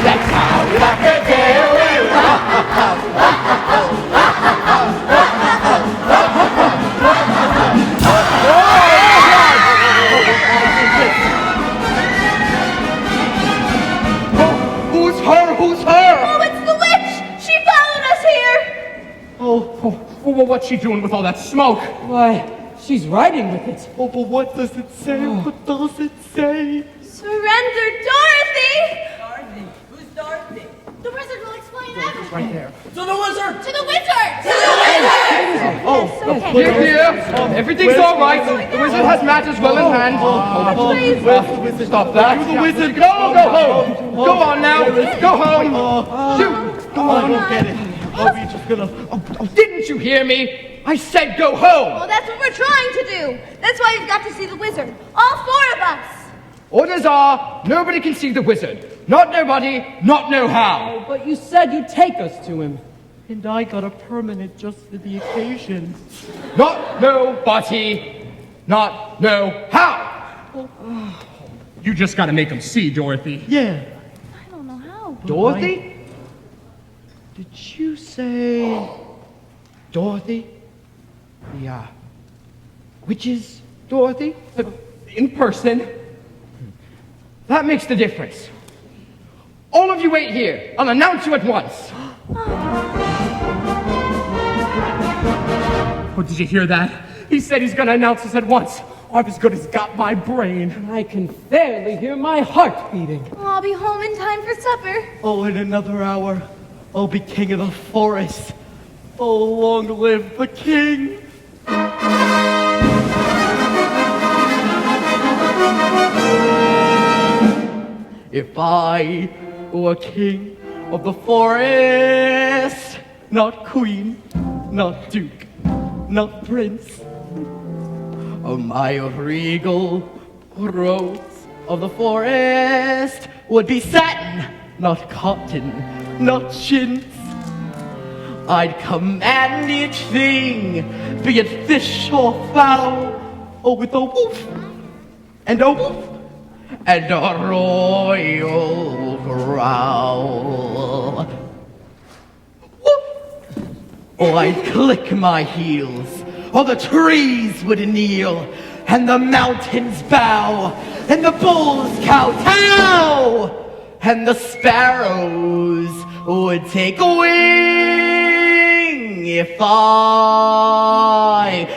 Speaker 3: That's how we laugh the day away with ha ha ha! Ha ha ha! Ha ha ha! Ha ha ha! Who's her? Who's her?
Speaker 1: Oh, it's the witch! She followed us here!
Speaker 5: Well, what's she doing with all that smoke?
Speaker 11: Why, she's riding with it.
Speaker 10: Oh, but what does it say? What does it say?
Speaker 1: Surrender, Dorothy!
Speaker 4: Dorothy? Who's Dorothy?
Speaker 1: The wizard will explain everything.
Speaker 5: Right there.
Speaker 4: To the wizard!
Speaker 1: To the wizard! To the wizard!
Speaker 10: Oh,
Speaker 1: okay.
Speaker 3: Here, here. Everything's all right. The wizard has matters well in hand.
Speaker 10: Where's the wizard?
Speaker 3: Stop that.
Speaker 10: To the wizard.
Speaker 3: No, go home. Go on now. Go home. Shoot.
Speaker 10: Come on, don't get it. Are we just gonna...
Speaker 3: Oh, didn't you hear me? I said go home.
Speaker 1: Well, that's what we're trying to do. That's why we've got to see the wizard. All 4 of us.
Speaker 3: Orders are, nobody can see the wizard. Not nobody, not know how.
Speaker 11: But you said you'd take us to him.
Speaker 10: And I got a permanent just for the occasion.
Speaker 3: Not nobody, not know how.
Speaker 5: You just gotta make them see, Dorothy.
Speaker 10: Yeah.
Speaker 1: I don't know how.
Speaker 3: Dorothy?
Speaker 10: Did you say...
Speaker 3: Dorothy? The, witches, Dorothy?
Speaker 5: In person.
Speaker 3: That makes the difference. All of you wait here. I'll announce you at once.
Speaker 5: Oh, did you hear that? He said he's gonna announce us at once. I've as good as got my brain.
Speaker 11: I can barely hear my heart beating.
Speaker 1: I'll be home in time for supper.
Speaker 10: Oh, in another hour, I'll be king of the forest. Oh, long live the king.
Speaker 6: If I were king of the forest, not queen, not duke, not prince, my regal rose of the forest would be satin, not cotton, not chintz. I'd command each thing, be it fish or fowl, or with a woof and a woof and a royal growl. Woof! Or I'd click my heels, or the trees would kneel, and the mountains bow, and the bulls kowtow, and the sparrows would take wing if I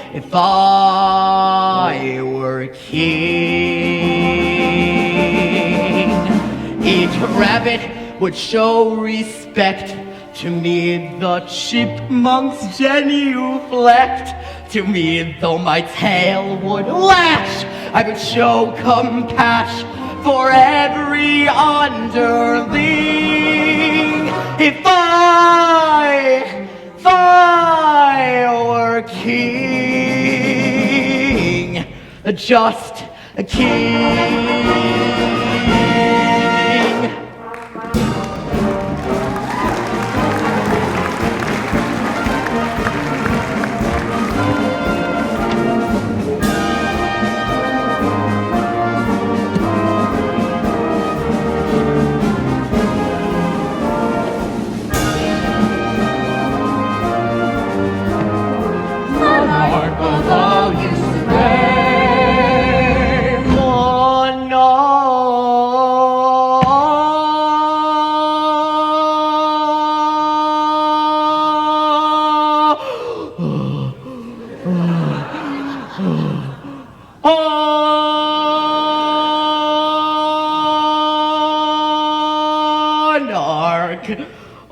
Speaker 6: were king. Each rabbit would show respect to me, the chipmunks genuflect. To me, though my tail would lash, I would show compassion for every underling. If I were king, just a king.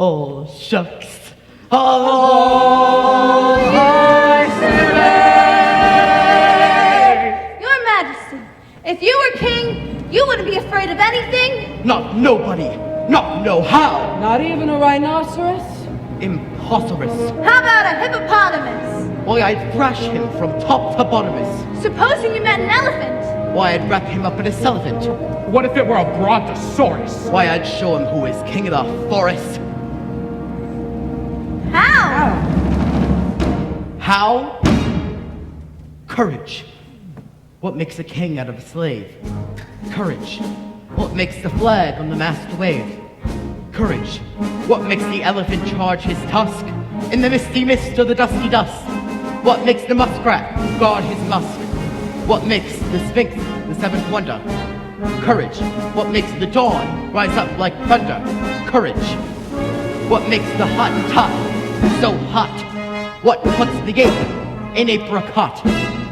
Speaker 6: Oh, shucks. Oh,
Speaker 1: Your Majesty, if you were king, you wouldn't be afraid of anything?
Speaker 6: Not nobody. Not no how.
Speaker 11: Not even a rhinoceros?
Speaker 6: Impossible.
Speaker 1: How about a hippopotamus?
Speaker 6: Why, I'd thrash him from top to bottomest.
Speaker 1: Supposing you met an elephant?
Speaker 6: Why, I'd wrap him up in a cellophant.
Speaker 5: What if it were a brontosaurus?
Speaker 6: Why, I'd show him who is king of the forest.
Speaker 1: How?
Speaker 6: How? Courage. What makes a king out of a slave? Courage. What makes the flag on the mast wave? Courage. What makes the elephant charge his tusk in the misty mist or the dusty dust? What makes the muskrat guard his musk? What makes the Sphinx the seventh wonder? Courage. What makes the dawn rise up like thunder? Courage. What makes the Hottentot so hot? What puts the ape in apricot?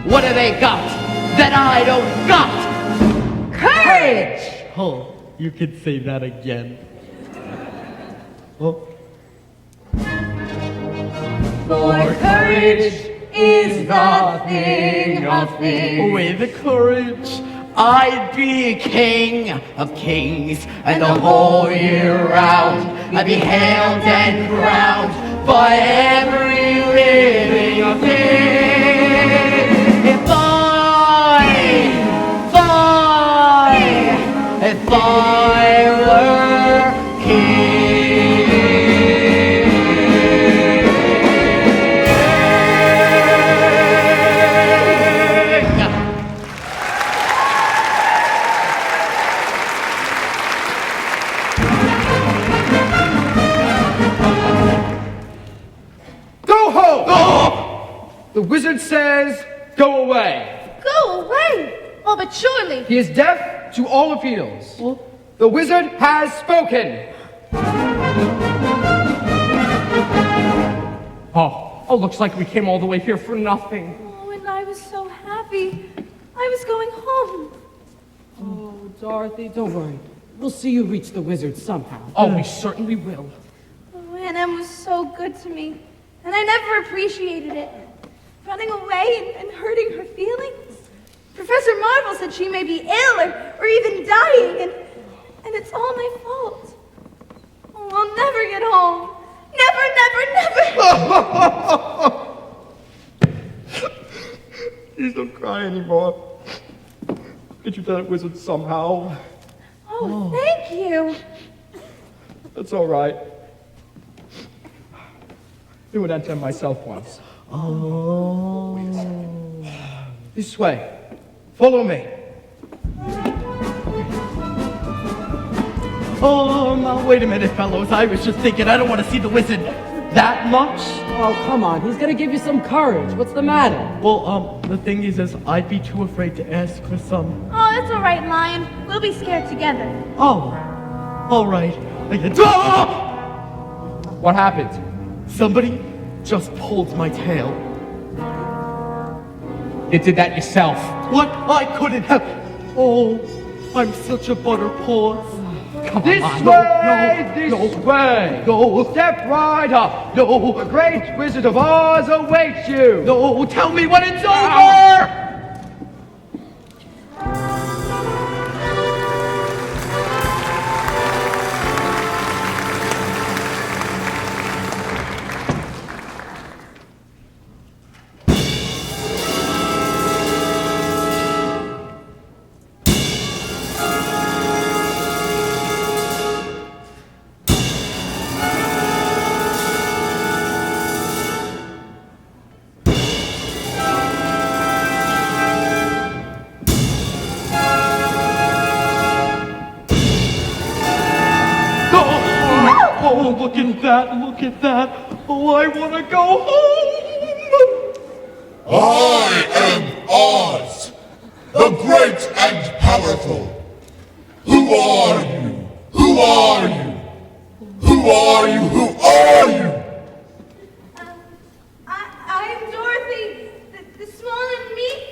Speaker 6: What have they got that I don't got?
Speaker 1: Courage!
Speaker 6: Oh, you could say that again. Oh.
Speaker 9: For courage is the thing of things.
Speaker 6: With courage, I'd be king of kings, and the whole year round I'd be hailed and crowned by every living thing. If I were
Speaker 3: The wizard says, go away.
Speaker 1: Go away! Oh, but surely...
Speaker 3: He is deaf to all appeals. The wizard has spoken.
Speaker 5: Oh, looks like we came all the way here for nothing.
Speaker 1: Oh, and I was so happy. I was going home.
Speaker 11: Oh, Dorothy, don't worry. We'll see you reach the wizard somehow.
Speaker 5: Oh, we certainly will.
Speaker 1: Oh, Aunt Em was so good to me, and I never appreciated it. Running away and hurting her feelings. Professor Marvel said she may be ill or even dying, and And it's all my fault. Oh, I'll never get home. Never, never, never!
Speaker 3: Please don't cry anymore. Get you to that wizard somehow.
Speaker 1: Oh, thank you.
Speaker 3: That's all right. I would enter myself once.
Speaker 4: Oh.
Speaker 3: This way. Follow me.
Speaker 4: Oh, now wait a minute, fellows. I was just thinking I don't want to see the wizard that much.
Speaker 11: Oh, come on. He's gonna give you some courage. What's the matter?
Speaker 4: Well, the thing is I'd be too afraid to ask for some.
Speaker 1: Oh, it's all right, Lion. We'll be scared together.
Speaker 4: Oh, all right. Ah!
Speaker 3: What happened?
Speaker 4: Somebody just pulled my tail.
Speaker 5: You did that yourself.
Speaker 4: What? I couldn't have. Oh, I'm such a butterpaws.
Speaker 5: Come
Speaker 3: This
Speaker 5: on.
Speaker 3: way! This way!
Speaker 4: No.
Speaker 3: Step right up!
Speaker 4: No.
Speaker 3: The great Wizard of Oz awaits you!
Speaker 4: No, tell me when it's over! Oh, look at that, look at that. Oh, I want to go home.
Speaker 13: I am Oz, the great and powerful. Who are you? Who are you? Who are you? Who are you?
Speaker 1: I'm Dorothy, the small and meek,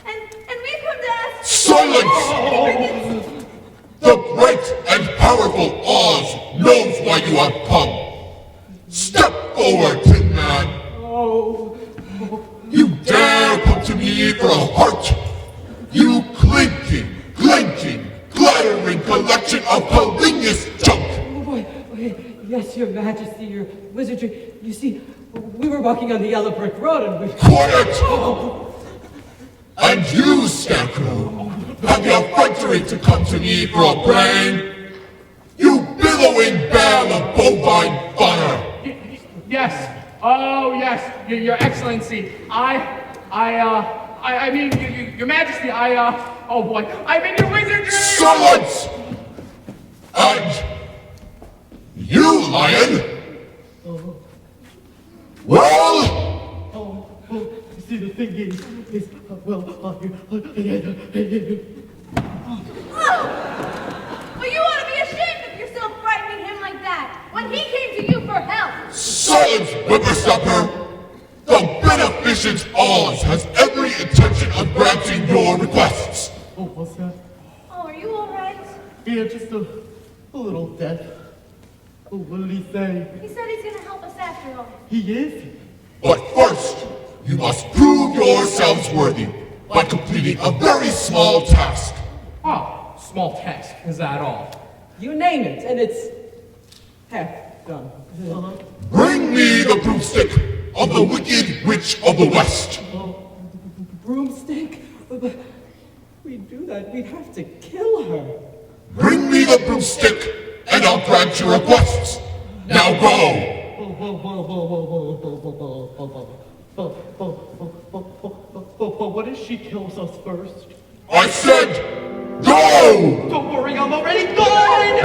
Speaker 1: and we've come to ask...
Speaker 13: Silence! The great and powerful Oz knows why you have come. Step forward, Tin Man. You dare come to me for a heart? You clinking, glattering collection of polygamous junk.
Speaker 11: Yes, Your Majesty, Your Wizardry. You see, we were walking on the yellow brick road and we...
Speaker 13: Quiet! And you, Scarecrow, have the effrontery to come to me for a brain? You billowing bale of bovine fodder!
Speaker 5: Yes. Oh, yes. Your Excellency. I mean, Your Majesty, oh boy. I mean, Your Wizardry!
Speaker 13: Silence! And you, Lion? Well?
Speaker 4: See, the thing is well,
Speaker 1: Well, you ought to be ashamed of yourself frightening him like that, when he came to you for help!
Speaker 13: Silence, whippersnapper! The beneficent Oz has every intention of granting your requests.
Speaker 4: Oh, what's that?
Speaker 1: Oh, are you all right?
Speaker 4: Yeah, just a little deaf. Oh, what did he say?
Speaker 1: He said he's gonna help us after all.
Speaker 4: He is?
Speaker 13: But first, you must prove yourselves worthy by completing a very small task.
Speaker 5: Oh, small task. Is that all?
Speaker 11: You name it, and it's half done.
Speaker 13: Bring me the broomstick of the Wicked Witch of the West.
Speaker 11: Broomstick? We'd do that. We'd have to kill her.
Speaker 13: Bring me the broomstick, and I'll grant your requests. Now go!
Speaker 4: What if she kills us first?
Speaker 13: I said, go!
Speaker 4: Don't worry, I'm already gone!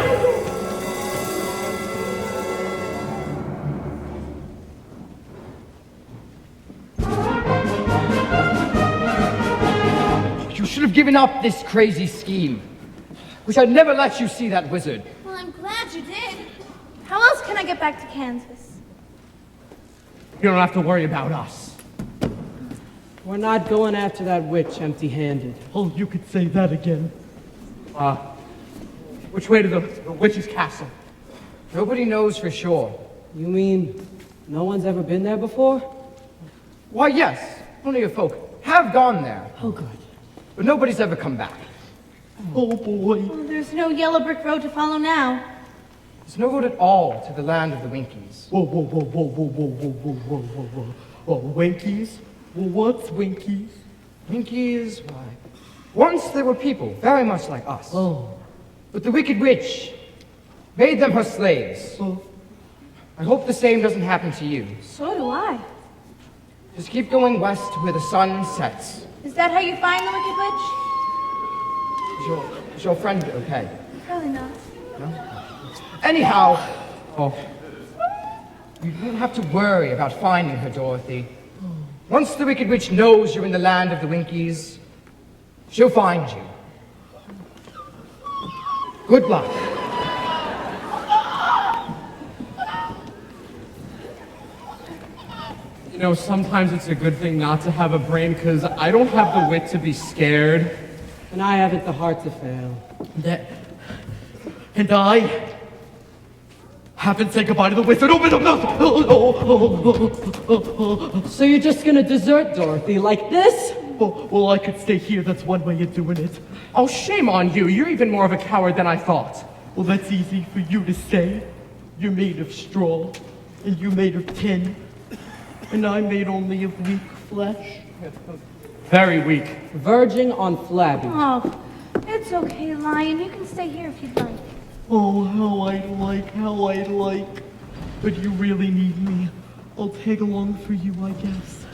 Speaker 3: You should have given up this crazy scheme. Wish I'd never let you see that wizard.
Speaker 1: Well, I'm glad you did. How else can I get back to Kansas?
Speaker 5: You don't have to worry about us.
Speaker 11: We're not going after that witch empty-handed.
Speaker 4: Oh, you could say that again.
Speaker 5: Which way to the witch's castle?
Speaker 3: Nobody knows for sure.
Speaker 11: You mean no one's ever been there before?
Speaker 3: Why, yes. Plenty of folk have gone there.
Speaker 11: Oh, good.
Speaker 3: But nobody's ever come back.
Speaker 10: Oh boy.
Speaker 1: Oh, there's no yellow brick road to follow now.
Speaker 3: There's no road at all to the land of the Winkies.
Speaker 10: Whoa, whoa, whoa, whoa, whoa, whoa, whoa, whoa, whoa, whoa, whoa. Oh, Winkies? Well, what's Winkies?
Speaker 3: Winkies, why? Once they were people, very much like us.
Speaker 10: Oh.
Speaker 3: But the wicked witch made them her slaves.
Speaker 10: Oh.
Speaker 3: I hope the same doesn't happen to you.
Speaker 1: So do I.
Speaker 3: Just keep going west to where the sun sets.
Speaker 1: Is that how you find the Wicked Witch?
Speaker 3: Is your friend okay?
Speaker 1: Probably not.
Speaker 3: No? Anyhow, you don't have to worry about finding her, Dorothy. Once the Wicked Witch knows you're in the land of the Winkies, she'll find you. Good luck.
Speaker 5: You know, sometimes it's a good thing not to have a brain, because I don't have the wit to be scared.
Speaker 11: And I haven't the heart to fail.
Speaker 10: And I haven't said goodbye to the wizard. Oh,
Speaker 11: So you're just gonna desert Dorothy like this?
Speaker 10: well, I could stay here. That's one way of doing it.
Speaker 5: Oh, shame on you. You're even more of a coward than I thought.
Speaker 10: Well, that's easy for you to say. You're made of straw, and you made of tin, and I'm made only of weak flesh.
Speaker 5: Very weak.
Speaker 11: Verging on flabby.
Speaker 1: Oh, it's okay, Lion. You can stay here if you'd like.
Speaker 10: Oh, how I'd like. But you really need me. I'll tag along for you, I guess.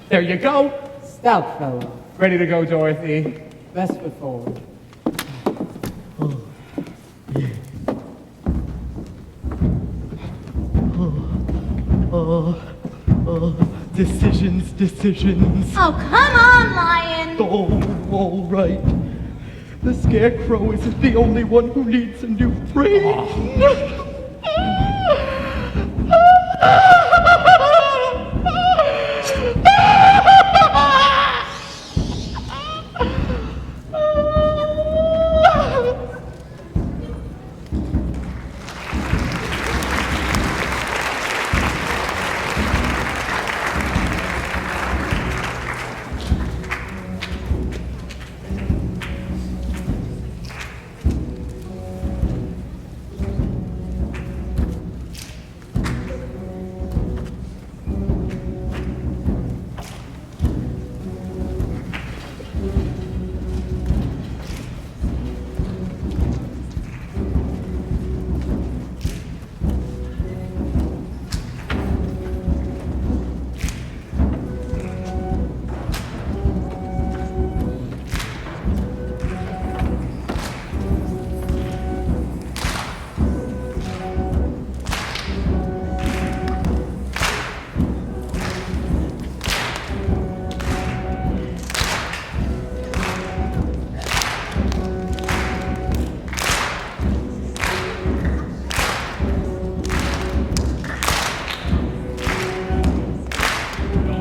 Speaker 5: There you go.
Speaker 11: Stout fellow.
Speaker 5: Ready to go, Dorothy.
Speaker 11: Best foot forward.
Speaker 10: Decisions.
Speaker 1: Oh, come on, Lion.
Speaker 10: Oh, all right. The Scarecrow isn't the only one who needs a new brain.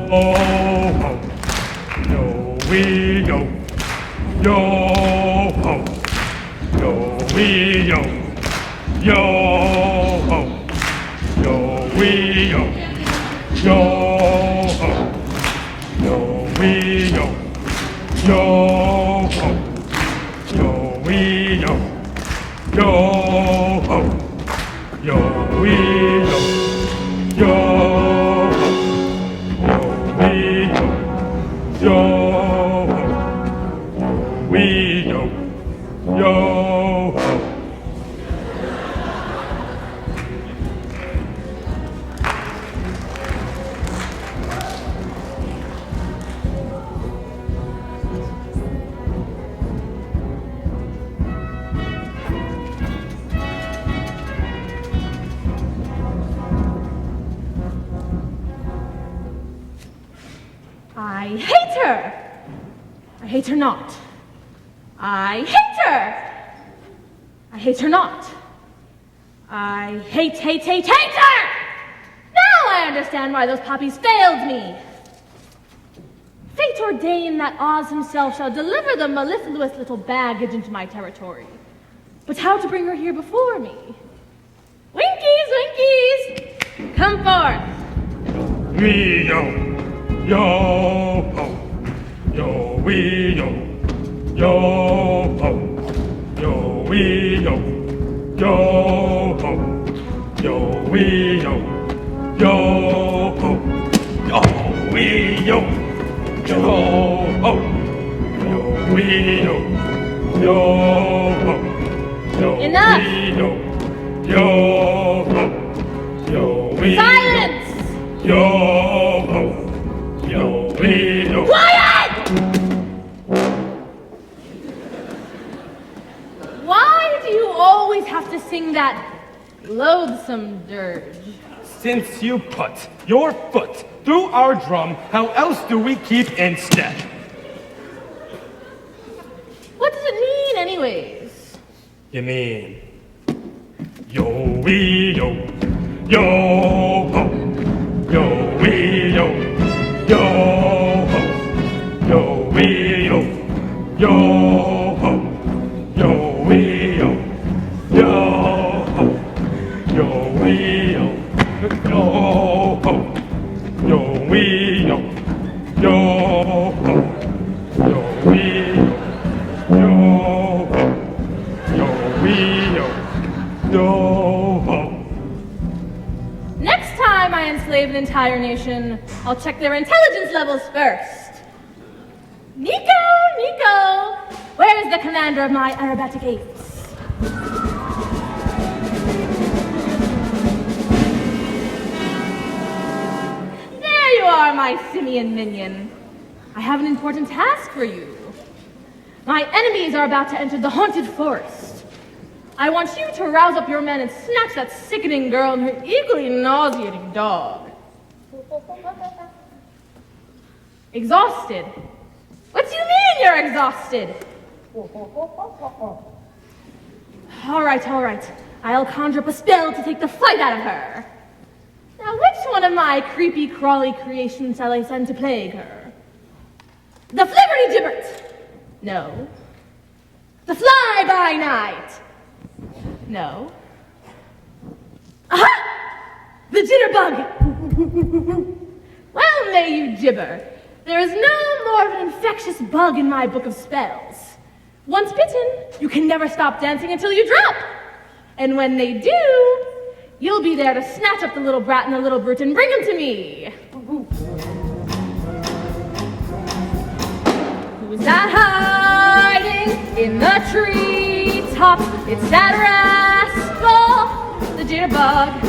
Speaker 5: Yo-ho, yo-wee-yo, yo-ho, yo-wee-yo, yo-ho, yo-wee-yo, yo-ho, yo-wee-yo, yo-ho, yo-wee-yo, yo-ho, yo-wee-yo, yo-ho.
Speaker 2: I hate her! I hate her not. I hate her! I hate her not. I hate her! Now I understand why those poppies failed me. Fate ordained that Oz himself shall deliver the mellifluous little baggage into my territory. But how to bring her here before me? Winkies! Come forth!
Speaker 5: Wee-yo, yo-ho, yo-wee-yo, yo-ho, wee yo, yo ho, yo wee yo, yo ho, yo wee yo, yo ho, yo wee yo, yo ho, yo
Speaker 2: Enough!
Speaker 5: wee yo, yo ho, yo wee yo.
Speaker 2: Silence!
Speaker 5: Yo ho, yo wee yo.
Speaker 2: Quiet! Why do you always have to sing that loathsome dirge?
Speaker 5: Since you put your foot through our drum, how else do we keep in step?
Speaker 2: What does it mean, anyways?
Speaker 5: You mean yo wee yo, yo ho, yo wee yo, yo ho, yo wee yo, yo ho, yo wee yo, yo ho, yo wee yo, yo ho, yo wee yo, yo ho, yo wee yo, yo ho, yo wee yo, yo ho.
Speaker 2: Next time I enslave an entire nation, I'll check their intelligence levels first. Nico! Where is the commander of my aerobatic apes? There you are, my simian minion. I have an important task for you. My enemies are about to enter the haunted forest. I want you to rouse up your men and snatch that sickening girl and her equally nauseating dog. Exhausted? What do you mean you're exhausted? All right. I'll conjure up a spell to take the fight out of her. Now, which one of my creepy, crawly creations shall I send to plague her? The flibberty-gibbet? No. The fly-by-night? No. Aha! The jitterbug! Well, may you gibber. There is no more of an infectious bug in my book of spells. Once bitten, you can never stop dancing until you drop. And when they do, you'll be there to snatch up the little brat and the little brute and bring them to me. Who's that hiding in the treetop? It's that rascal, the jitterbug.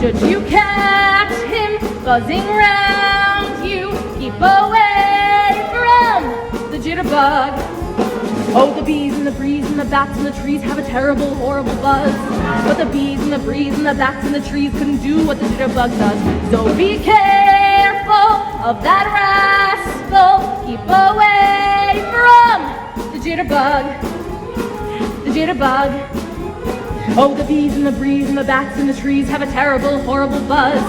Speaker 2: Should you catch him buzzing round you, keep away from the jitterbug. Oh, the bees and the breeze and the bats and the trees have a terrible, horrible buzz. But the bees and the breeze and the bats and the trees couldn't do what the jitterbug does. So be careful of that rascal. Keep away from the jitterbug. The jitterbug. Oh, the bees and the breeze and the bats and the trees have a terrible, horrible buzz.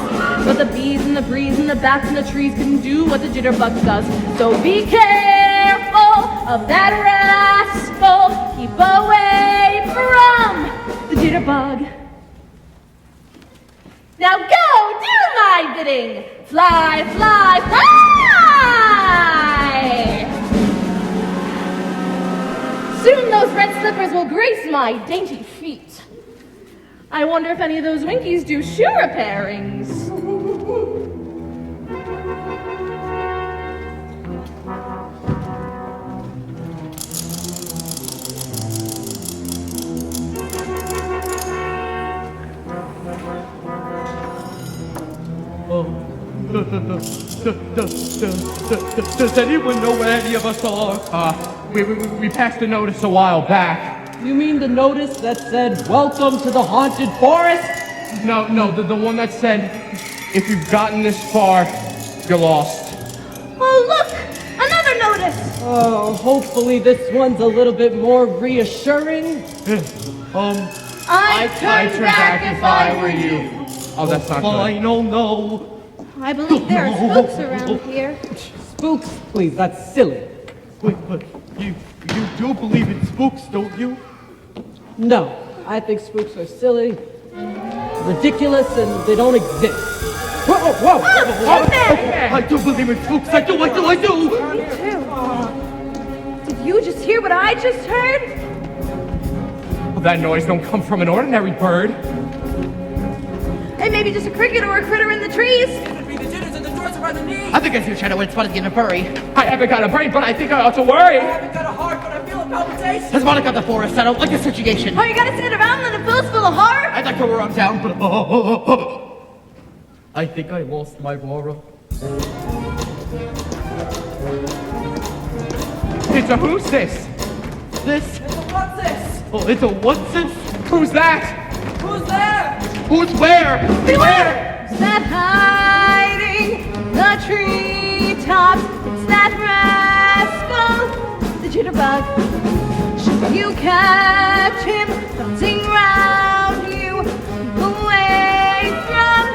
Speaker 2: But the bees and the breeze and the bats and the trees couldn't do what the jitterbug does. So be careful of that rascal. Keep away from the jitterbug. Now go do my bidding. Fly, fly, fly! Soon those red slippers will grace my dainty feet. I wonder if any of those Winkies do shoe repairings.
Speaker 3: Does anyone know where any of us are?
Speaker 8: We passed a notice a while back.
Speaker 11: You mean the notice that said, "Welcome to the haunted forest"?
Speaker 8: No, the one that said, "If you've gotten this far, you're lost."
Speaker 2: Oh, look! Another notice!
Speaker 11: Oh, hopefully this one's a little bit more reassuring.
Speaker 2: I'd turn back if I were you.
Speaker 8: Oh, that's not good.
Speaker 3: Final no.
Speaker 2: I believe there are spooks around here.
Speaker 11: Spooks, please, that's silly.
Speaker 3: Wait, but you do believe in spooks, don't you?
Speaker 11: No, I think spooks are silly, ridiculous, and they don't exist. Whoa!
Speaker 3: I do believe in spooks. I do.
Speaker 2: Me too. Did you just hear what I just heard?
Speaker 8: Well, that noise don't come from an ordinary bird.
Speaker 1: And maybe just a cricket or a critter in the trees.
Speaker 6: I think I see a shadow when it's spotted in a furry.
Speaker 8: I haven't got a brain, but I think I ought to worry.
Speaker 6: Has Monica the forest? I don't like the situation.
Speaker 1: Oh, you gotta sit around in a field full of horror?
Speaker 6: I'd like to run down, but I think I lost my Laura.
Speaker 8: It's a who's this?
Speaker 6: This?
Speaker 7: It's a what's this?
Speaker 6: Oh, it's a what's this?
Speaker 8: Who's that?
Speaker 7: Who's there?
Speaker 6: Who's where?
Speaker 1: Beware! It's that hiding the treetops. It's that rascal, the jitterbug. Should you catch him buzzing round you, away from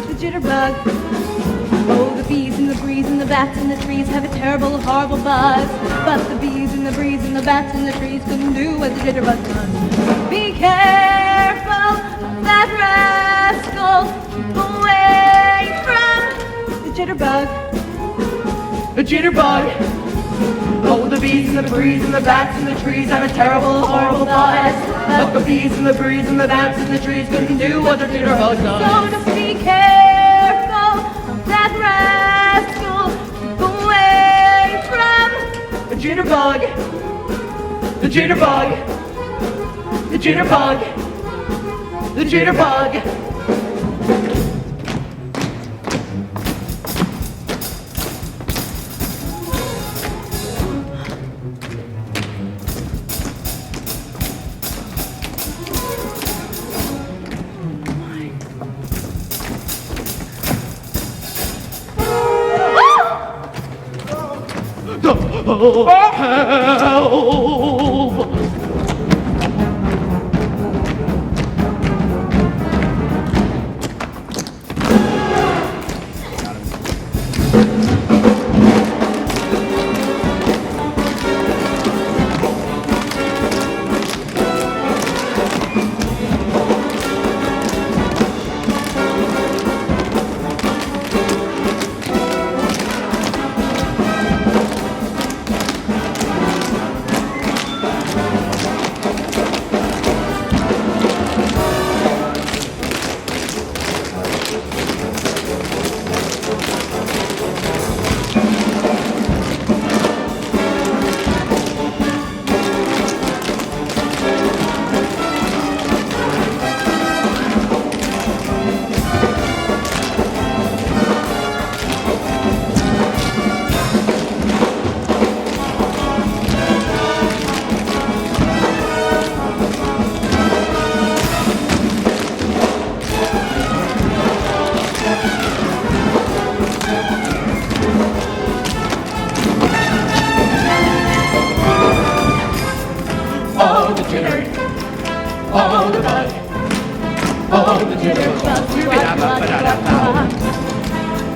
Speaker 1: the jitterbug. Oh, the bees and the breeze and the bats and the trees have a terrible, horrible buzz. But the bees and the breeze and the bats and the trees couldn't do what the jitterbug does. Be careful of that rascal. Keep away from the jitterbug.
Speaker 6: The jitterbug. Oh, the bees and the breeze and the bats and the trees have a terrible, horrible buzz. But the bees and the breeze and the bats and the trees couldn't do what the jitterbug does.
Speaker 1: So just be careful of that rascal. Keep away from
Speaker 6: the jitterbug. The jitterbug. The jitterbug. The jitterbug.
Speaker 8: Oh,
Speaker 6: help!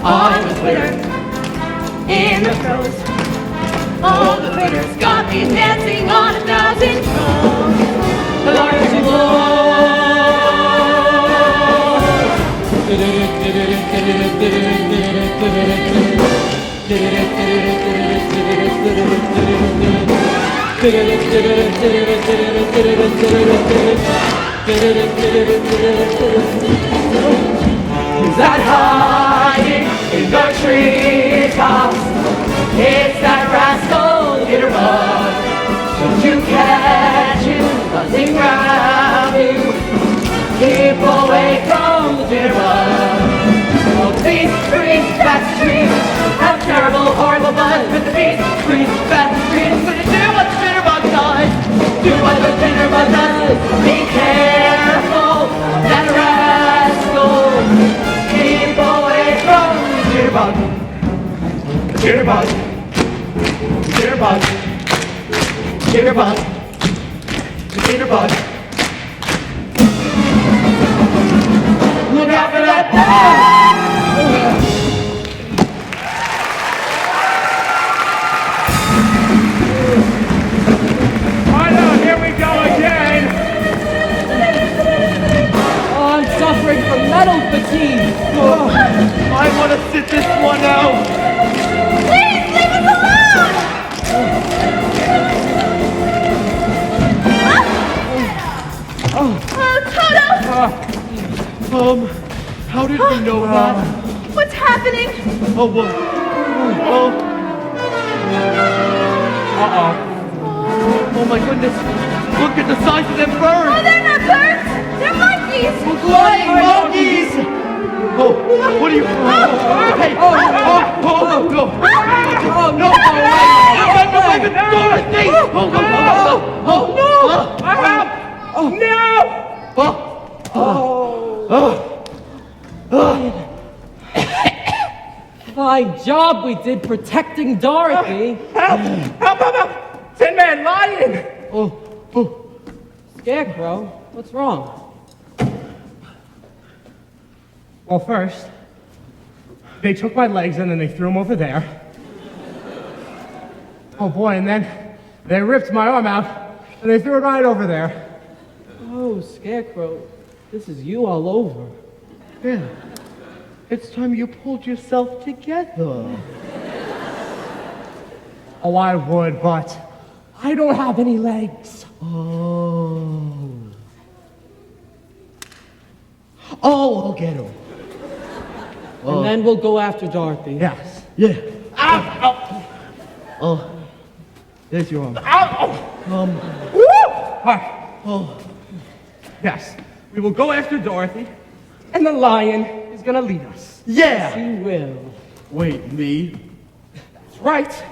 Speaker 1: I'm a critter in the throes. Oh, the critters got me dancing on 1,000 toes. Large and
Speaker 6: Who's that hiding in the treetops? It's that rascal jitterbug. Should you catch him buzzing round you, keep away from the jitterbug. Oh, the bees, trees, bats, trees have terrible, horrible buzz. But the bees, trees, bats, trees gonna do what the jitterbug does. Do what the jitterbug does. Be careful of that rascal. Keep away from the jitterbug. The jitterbug. The jitterbug. The jitterbug. The jitterbug. Look out for that bug!
Speaker 8: I know, here we go again!
Speaker 11: Oh, I'm suffering from metal fatigue.
Speaker 6: Oh, I want to sit this one out.
Speaker 1: Please leave us alone!
Speaker 8: How did we know that?
Speaker 1: What's happening?
Speaker 8: Oh, whoa. Oh. Uh-oh. Oh my goodness. Look at the size of them birds.
Speaker 1: Oh, they're not birds. They're monkeys.
Speaker 8: Flying monkeys. Oh, what are you? Hey. No. No, no. Dorothy.
Speaker 11: Fine job we did protecting Dorothy.
Speaker 5: Help! Tin Man, lion!
Speaker 11: Scarecrow, what's wrong?
Speaker 5: Well, first, they took my legs and then they threw them over there. Oh boy, and then they ripped my arm out and they threw it right over there.
Speaker 11: Oh, Scarecrow, this is you all over.
Speaker 8: Yeah. It's time you pulled yourself together.
Speaker 5: Oh, I would, but I don't have any legs.
Speaker 8: Oh, I'll get him.
Speaker 11: And then we'll go after Dorothy.
Speaker 5: Yes.
Speaker 8: Yeah.
Speaker 5: Ow!
Speaker 8: Oh, there's your arm.
Speaker 5: Ow! Woo!
Speaker 8: Oh.
Speaker 5: Yes, we will go after Dorothy, and the lion is gonna lead us.
Speaker 8: Yeah.
Speaker 11: He will.
Speaker 8: Wait, me?
Speaker 5: That's right.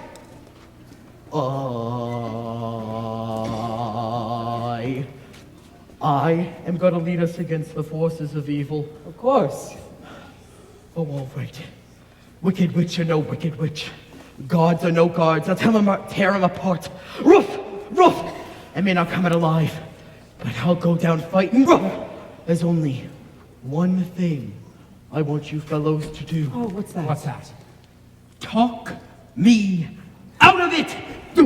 Speaker 8: I am going to lead us against the forces of evil.
Speaker 11: Of course.
Speaker 8: Oh, all right. Wicked witch or no wicked witch. Guards or no guards. I'll tear them apart. Roof! I may not come out alive, but I'll go down fighting. Roof! There's only one thing I want you fellows to do.
Speaker 11: Oh, what's that?
Speaker 5: What's that?
Speaker 8: Talk me out of it!
Speaker 5: No!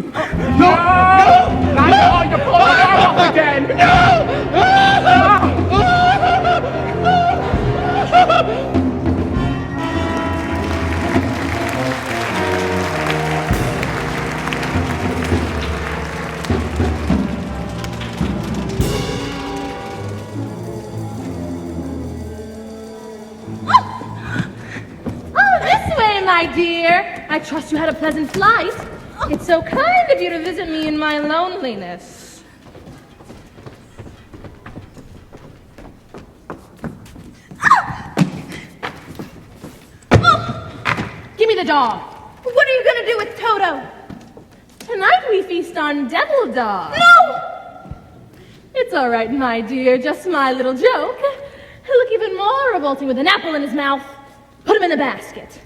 Speaker 5: You're pulling my arm off again!
Speaker 2: Oh, this way, my dear. I trust you had a pleasant flight. It's so kind of you to visit me in my loneliness. Give me the dog.
Speaker 1: What are you gonna do with Toto?
Speaker 2: Tonight we feast on devil dog.
Speaker 1: No!
Speaker 2: It's all right, my dear. Just my little joke. He'll look even more revolting with an apple in his mouth. Put him in the basket.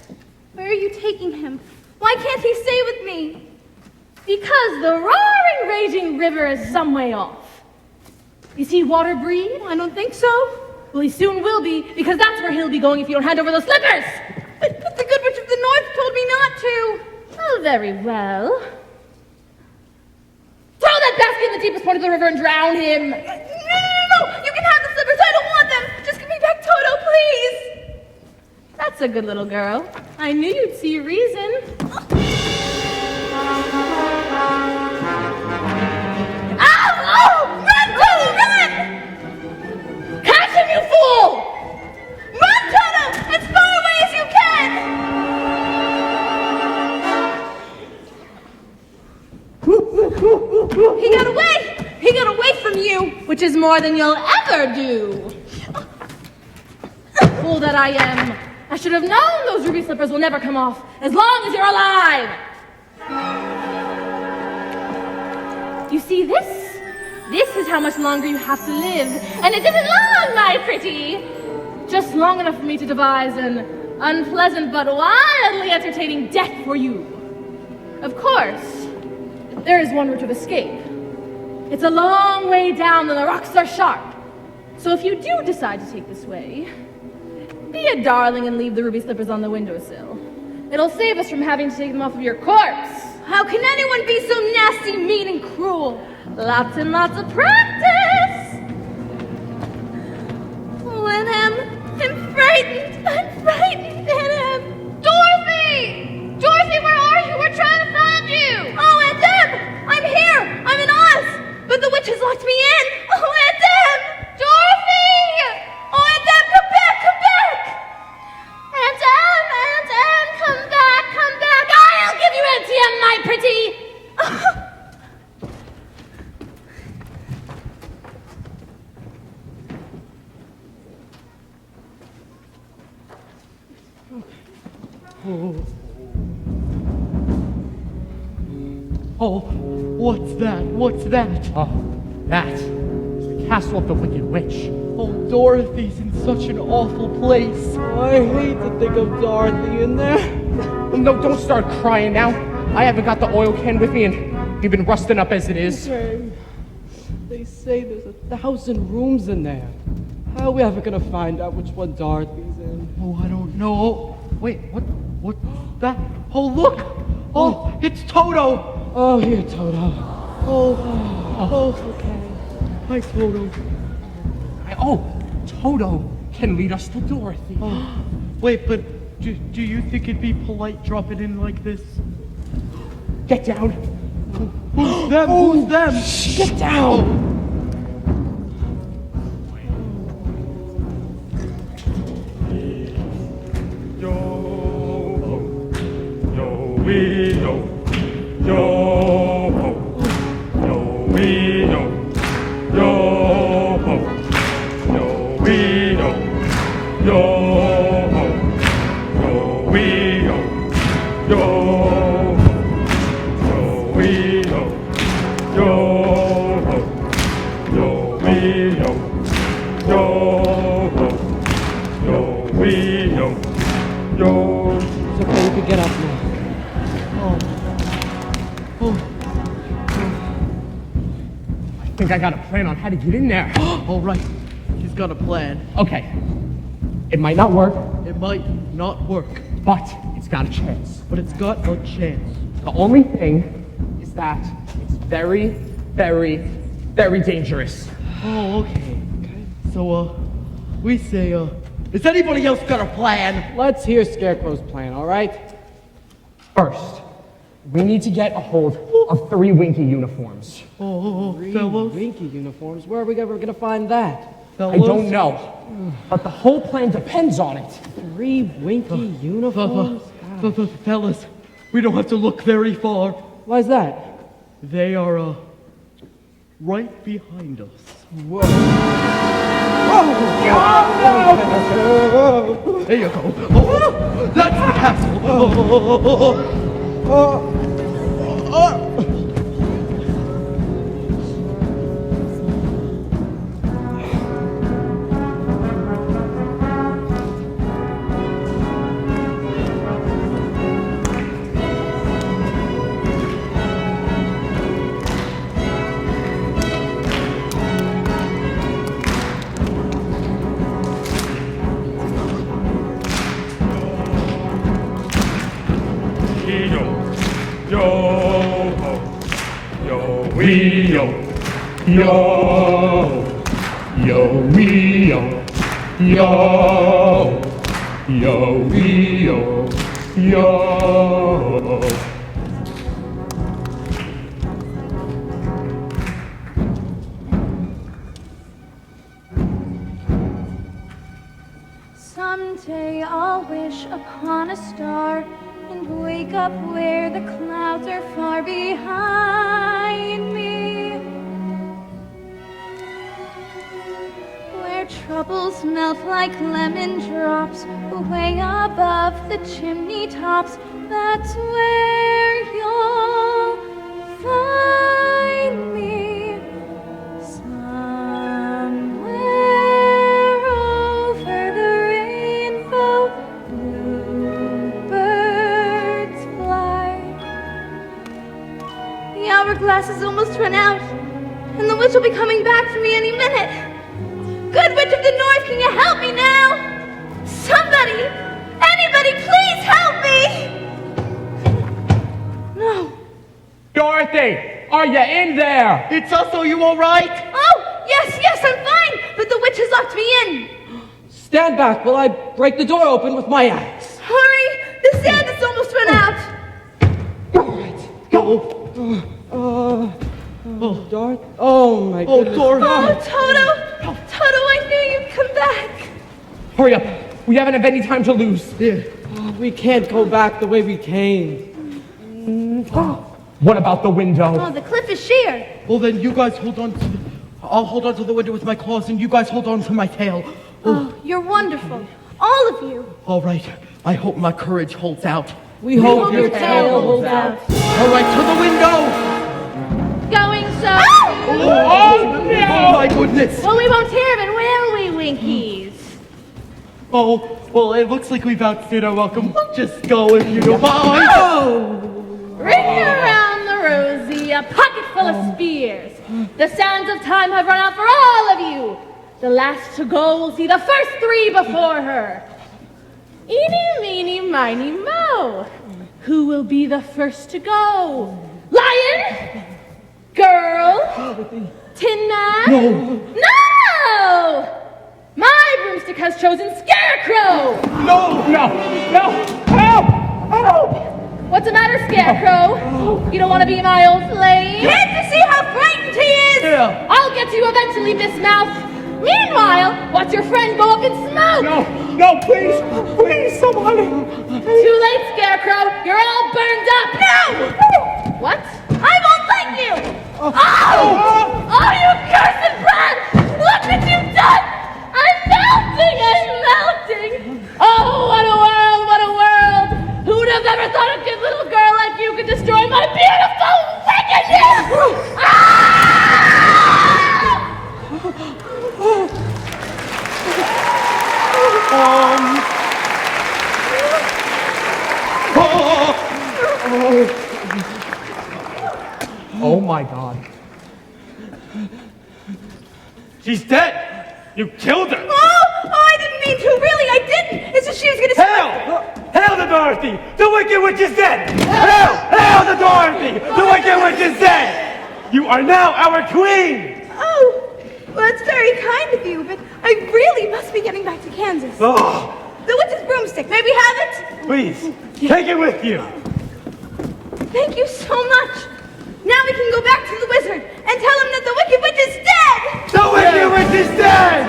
Speaker 1: Where are you taking him? Why can't he stay with me?
Speaker 2: Because the roaring, raging river is some way off. Is he water breed?
Speaker 1: I don't think so.
Speaker 2: Well, he soon will be, because that's where he'll be going if you don't hand over those slippers!
Speaker 1: But the Good Witch of the North told me not to.
Speaker 2: Oh, very well. Throw that basket in the deepest part of the river and drown him!
Speaker 1: No! You can have the slippers. I don't want them. Just give me back Toto, please.
Speaker 2: That's a good little girl. I knew you'd see reason.
Speaker 1: Oh! Run, Toto, run!
Speaker 2: Catch him, you fool!
Speaker 1: Run, Toto, as far away as you can! He got away! He got away from you!
Speaker 2: Which is more than you'll ever do. Fool that I am. I should have known those ruby slippers will never come off as long as you're alive. You see, this is how much longer you have to live. And it isn't long, my pretty. Just long enough for me to devise an unpleasant but wildly entertaining death for you. Of course, there is one route of escape. It's a long way down and the rocks are sharp. So if you do decide to take this way, be a darling and leave the ruby slippers on the windowsill. It'll save us from having to take them off of your corpse.
Speaker 1: How can anyone be so nasty, mean, and cruel?
Speaker 2: Lots and lots of practice.
Speaker 1: When I'm frightened. I'm frightened, and Dorothy! Dorothy, where are you? We're trying to find you! Oh, Aunt Deb! I'm here! I'm in Oz! But the witch has locked me in! Oh, Aunt Deb! Dorothy! Oh, Aunt Deb, come
Speaker 8: Oh, what's that? What's that?
Speaker 5: Oh, that is the castle of the Wicked Witch.
Speaker 8: Oh, Dorothy's in such an awful place.
Speaker 11: I hate to think of Dorothy in there.
Speaker 5: No, don't start crying now. I haven't got the oil can with me, and you've been rusting up as it is.
Speaker 11: Okay. They say there's 1,000 rooms in there. How are we ever gonna find out which one Dorothy's in?
Speaker 8: Oh, I don't know. Wait, what's that? Oh, look! Oh, it's Toto!
Speaker 11: Oh, here, Toto.
Speaker 8: Oh, okay. Hi, Toto.
Speaker 5: Oh, Toto can lead us to Dorothy.
Speaker 8: Oh, wait, but do you think it'd be polite dropping in like this?
Speaker 5: Get down.
Speaker 8: Who's them? Who's them?
Speaker 5: Get down. I think I got a plan on how to get in there.
Speaker 8: All right, he's got a plan.
Speaker 5: Okay, it might not work.
Speaker 8: It might not work.
Speaker 5: But it's got a chance.
Speaker 8: But it's got a chance.
Speaker 5: The only thing is that it's very, very, very dangerous.
Speaker 8: Oh, okay. So, we say, has anybody else got a plan?
Speaker 11: Let's hear Scarecrow's plan, all right?
Speaker 5: First, we need to get a hold of 3 Winky uniforms.
Speaker 11: Three Winky uniforms? Where are we ever gonna find that?
Speaker 8: Fellas?
Speaker 5: I don't know, but the whole plan depends on it.
Speaker 11: 3 Winky uniforms?
Speaker 8: Fellas, we don't have to look very far.
Speaker 11: Why's that?
Speaker 8: They are, right behind us.
Speaker 11: Whoa.
Speaker 8: Oh, there you go. Oh, that's the castle.
Speaker 1: Someday I'll wish upon a star and wake up where the clouds are far behind me, where troubles melt like lemon drops way above the chimney tops. That's where you'll find me. Hourglass is almost run out, and the witch will be coming back for me any minute. Good Witch of the North, can you help me now? Somebody, anybody, please help me! No.
Speaker 5: Dorothy, are you in there?
Speaker 8: It's us, are you all right?
Speaker 1: Oh, yes, I'm fine, but the witch has locked me in.
Speaker 11: Stand back while I break the door open with my axe.
Speaker 1: Hurry, the sand is almost run out.
Speaker 11: All right, go. Dorothy. Oh, my goodness.
Speaker 8: Dorothy.
Speaker 1: Oh, Toto, I knew you'd come back.
Speaker 5: Hurry up. We haven't have any time to lose.
Speaker 8: Yeah.
Speaker 11: We can't go back the way we came.
Speaker 5: What about the window?
Speaker 1: Oh, the cliff is sheer.
Speaker 8: Well, then you guys hold on to I'll hold on to the window with my claws, and you guys hold on to my tail.
Speaker 1: Oh, you're wonderful. All of you.
Speaker 8: All right. I hope my courage holds out.
Speaker 11: We hope your tail holds out.
Speaker 8: All right, to the window.
Speaker 2: Going so.
Speaker 8: Oh, my goodness.
Speaker 2: Well, we won't hear of it, will we, Winkies?
Speaker 8: Oh, well, it looks like we've outstayed our welcome. We'll just go if you don't mind.
Speaker 2: Ring around the rosy, a pocket full of spears. The sands of time have run out for all of you. The last to go will see the first three before her. Eeny, meeny, miny, moe. Who will be the first to go? Lion? Girl? Tin Man? No! My broomstick has chosen Scarecrow!
Speaker 5: No! Help!
Speaker 2: What's the matter, Scarecrow? You don't want to be my old slave?
Speaker 1: Can't you see how frightened he is?
Speaker 8: Yeah.
Speaker 2: I'll get to you eventually, Miss Mouth. Meanwhile, watch your friend go up in smoke.
Speaker 5: No, please, somebody.
Speaker 2: Too late, Scarecrow. You're all burned up.
Speaker 1: No!
Speaker 2: What?
Speaker 1: I won't let you!
Speaker 2: Oh, you cursed brat! Look what you've done! I'm melting! Oh, what a world, what a world! Who'd have ever thought a good little girl like you could destroy my beautiful wickedness?
Speaker 5: Oh my God.
Speaker 8: She's dead. You killed her.
Speaker 1: Oh, I didn't mean to, really, I didn't. It's just she was gonna
Speaker 8: Hail to Dorothy! The Wicked Witch is dead! Hail to Dorothy! The Wicked Witch is dead! You are now our queen!
Speaker 1: Oh, well, that's very kind of you, but I really must be getting back to Kansas.
Speaker 8: Oh,
Speaker 1: The witch's broomstick, may we have it?
Speaker 8: please, take it with you.
Speaker 1: Thank you so much. Now we can go back to the wizard and tell him that the Wicked Witch is dead!
Speaker 8: The Wicked Witch is dead!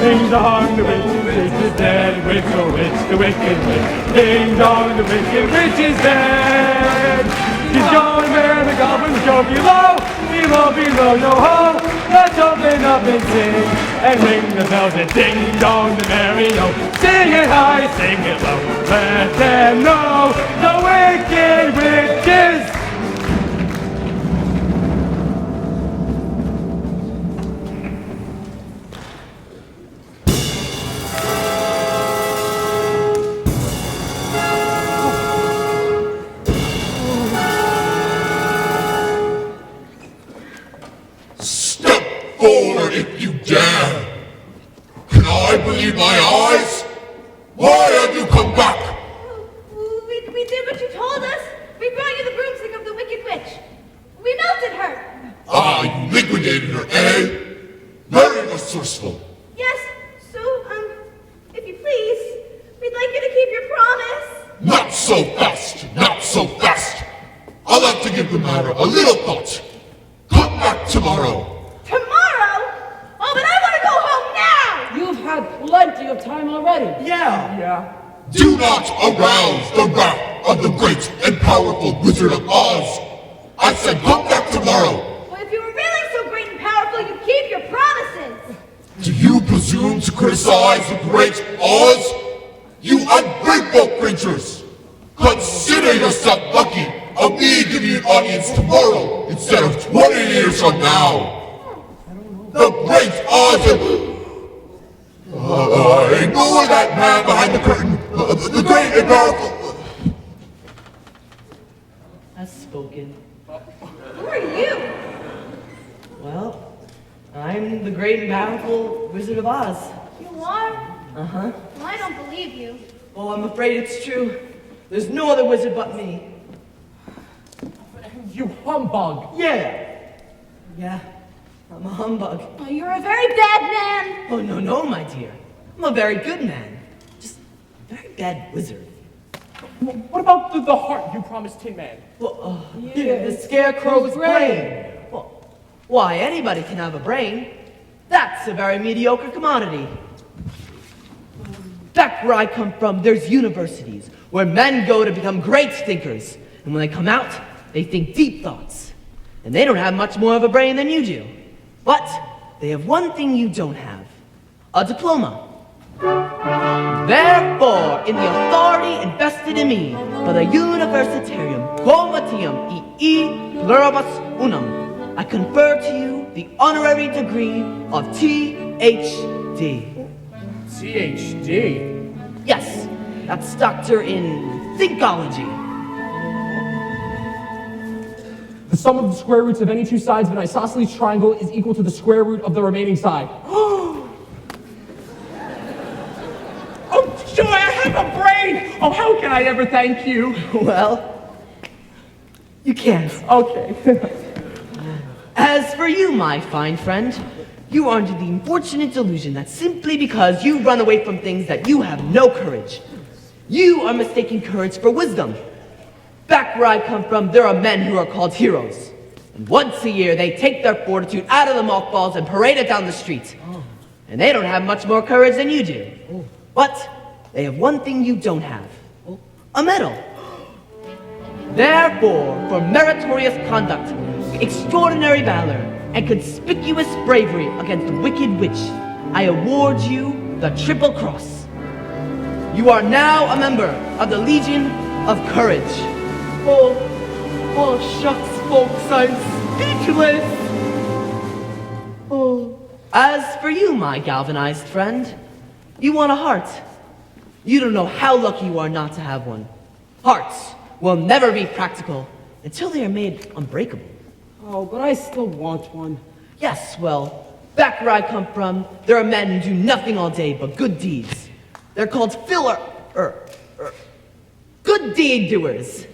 Speaker 3: Ding dong, the wicked witch is dead. Witch, oh witch, the wicked witch. Ding dong, the wicked witch is dead. She's gone where the goblins go below. Below, yo ho. Let's open up and sing. And ring the bells and ding dong, the merry-o. Sing it high, sing it low. Let them know the wicked witch is
Speaker 13: forward if you dare. Can I believe my eyes? Why have you come back?
Speaker 1: We did what you told us. We brought you the broomstick of the Wicked Witch. We melted her.
Speaker 13: Ah, you liquidated her, eh? Very resourceful.
Speaker 1: Yes, so, if you please, we'd like you to keep your promise.
Speaker 13: Not so fast, not so fast. I'll have to give the matter a little thought. Come back tomorrow.
Speaker 1: Tomorrow? Oh, but I want to go home now!
Speaker 11: You've had plenty of time already.
Speaker 8: Yeah.
Speaker 13: Do not arouse the wrath of the great and powerful Wizard of Oz. I said come back tomorrow.
Speaker 1: Well, if you were really so great and powerful, you'd keep your promises.
Speaker 13: Do you presume to criticize the great Oz? You ungrateful creatures! Consider yourself lucky of me giving you an audience tomorrow instead of 20 years from now. The great Oz ignore that man behind the curtain. The great and powerful.
Speaker 4: Has spoken.
Speaker 1: Who are you?
Speaker 4: Well, I'm the great and powerful Wizard of Oz.
Speaker 1: You are?
Speaker 4: Uh-huh.
Speaker 1: Well, I don't believe you.
Speaker 4: Oh, I'm afraid it's true. There's no other wizard but me.
Speaker 5: You humbug.
Speaker 4: Yeah, I'm a humbug.
Speaker 1: Oh, you're a very bad man.
Speaker 4: Oh, no, my dear. I'm a very good man. Just a very bad wizard.
Speaker 5: What about the heart you promised Tin Man?
Speaker 4: Well, the scarecrow's brain. Well, why, anybody can have a brain. That's a very mediocre commodity. Back where I come from, there's universities where men go to become great thinkers. And when they come out, they think deep thoughts. And they don't have much more of a brain than you do. But they have one thing you don't have. A diploma. Therefore, in the authority invested in me, by the Universitarium Quotidium e Pluribus Unum, I confer to you the honorary degree of Ph.D.
Speaker 5: THD?
Speaker 4: Yes, that's Doctor in Thinkology.
Speaker 5: The sum of the square roots of any two sides of an isosceles triangle is equal to the square root of the remaining side. Oh, joy, I have a brain! Oh, how can I ever thank you?
Speaker 4: Well, you can't.
Speaker 5: Okay.
Speaker 4: As for you, my fine friend, you are under the unfortunate delusion that simply because you run away from things that you have no courage. You are mistaking courage for wisdom. Back where I come from, there are men who are called heroes. And once a year, they take their fortitude out of the mothballs and parade it down the street. And they don't have much more courage than you do. But they have one thing you don't have. A medal. Therefore, for meritorious conduct, extraordinary valor, and conspicuous bravery against the wicked witch, I award you the Triple Cross. You are now a member of the Legion of Courage.
Speaker 8: Oh, shucks, folks, I'm speechless. Oh.
Speaker 4: As for you, my galvanized friend, you want a heart. You don't know how lucky you are not to have one. Hearts will never be practical until they are made unbreakable.
Speaker 11: Oh, but I still want one.
Speaker 4: Yes, well, back where I come from, there are men who do nothing all day but good deeds. They're called good deed doers.